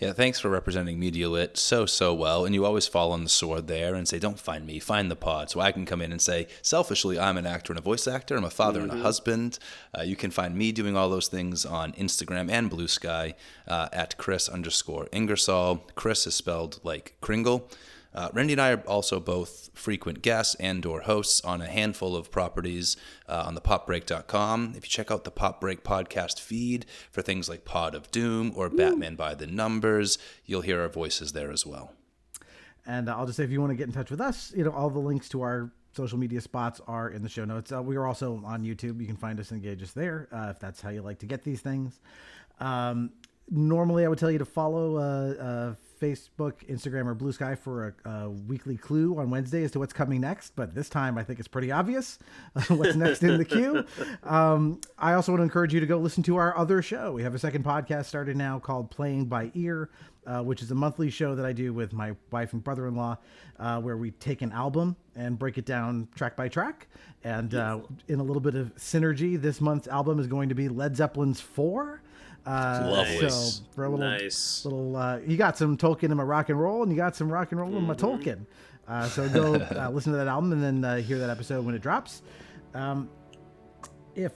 Yeah, thanks for representing Media Lit so well. And you always fall on the sword there and say, don't find me, find the pod. So I can come in and say, selfishly, I'm an actor and a voice actor. I'm a father and a husband. You can find me doing all those things on Instagram and BlueSky at Kris_Ingersoll. Kris is spelled like Kringle. Randy and I are also both frequent guests and/or hosts on a handful of properties on the popbreak.com. If you check out the Pop Break podcast feed for things like Pod of Doom or Batman by the Numbers, you'll hear our voices there as well. And I'll just say, if you want to get in touch with us, you know, all the links to our social media spots are in the show notes. We are also on YouTube. You can find us and engage us there if that's how you like to get these things. Normally, I would tell you to follow Facebook, Instagram, or BlueSky for a weekly clue on Wednesday as to what's coming next. But this time, I think it's pretty obvious what's next in the queue. I also want to encourage you to go listen to our other show. We have a second podcast started now called Playing by Ear, which is a monthly show that I do with my wife and brother-in-law, where we take an album and break it down track by track. And in a little bit of synergy, this month's album is going to be Led Zeppelin's 4. Lovely. So for a little, you got some Tolkien in my rock and roll, and you got some rock and roll in my Tolkien. So go listen to that album and then hear that episode when it drops. If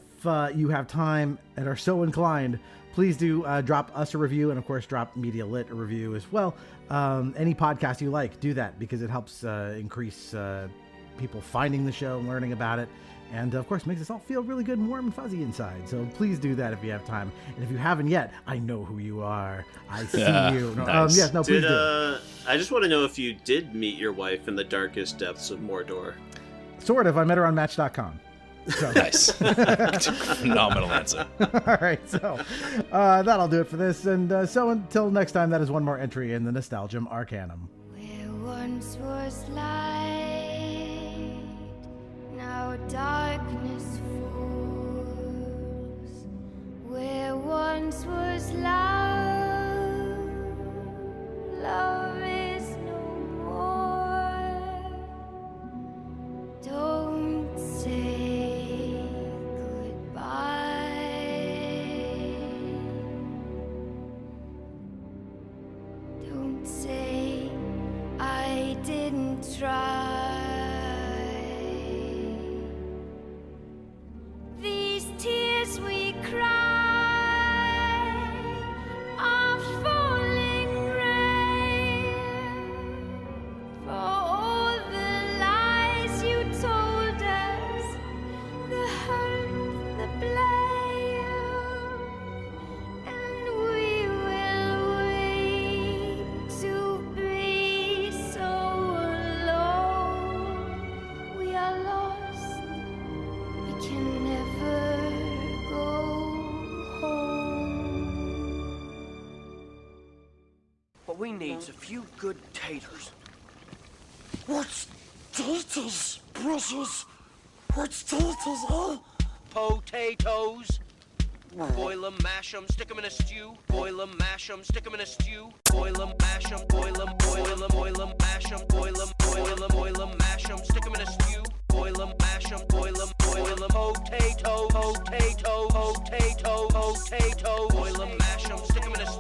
you have time and are so inclined, please do drop us a review, and of course drop Media Lit a review as well. Any podcast you like, do that, because it helps increase people finding the show and learning about it. And, of course, makes us all feel really good and warm and fuzzy inside. So please do that if you have time. And if you haven't yet, I know who you are. I see you. No, nice. Yes, no, please do. I just want to know if you did meet your wife in the darkest depths of Mordor. Sort of. I met her on Match.com. So. Nice. Phenomenal answer. All right. So that'll do it for this. And so until next time, that is one more entry in the Nostalgium Arcanum. Where once was light, now darkness falls. Where once was love, love is no more. Don't say goodbye. Don't say I didn't try. tears we cry are falling rain for all the lies you told us, the hurt, the blame, and we will wait to be so alone. We are lost, we can never go home. What we need's a few good taters. What's taters, precious? What's taters, huh? Potatoes. Boil 'em, mash 'em, stick 'em in a stew. Boil 'em, mash 'em, stick 'em in a stew. Boil 'em, mash 'em, boil 'em, boil 'em, boil 'em, mash 'em, boil 'em, boil 'em, boil 'em, mash 'em, stick 'em in a stew. Boil 'em, mash 'em, boil 'em, boil 'em. Potato, potato, potato, potato. Boil 'em, mash 'em, stick 'em in a stew.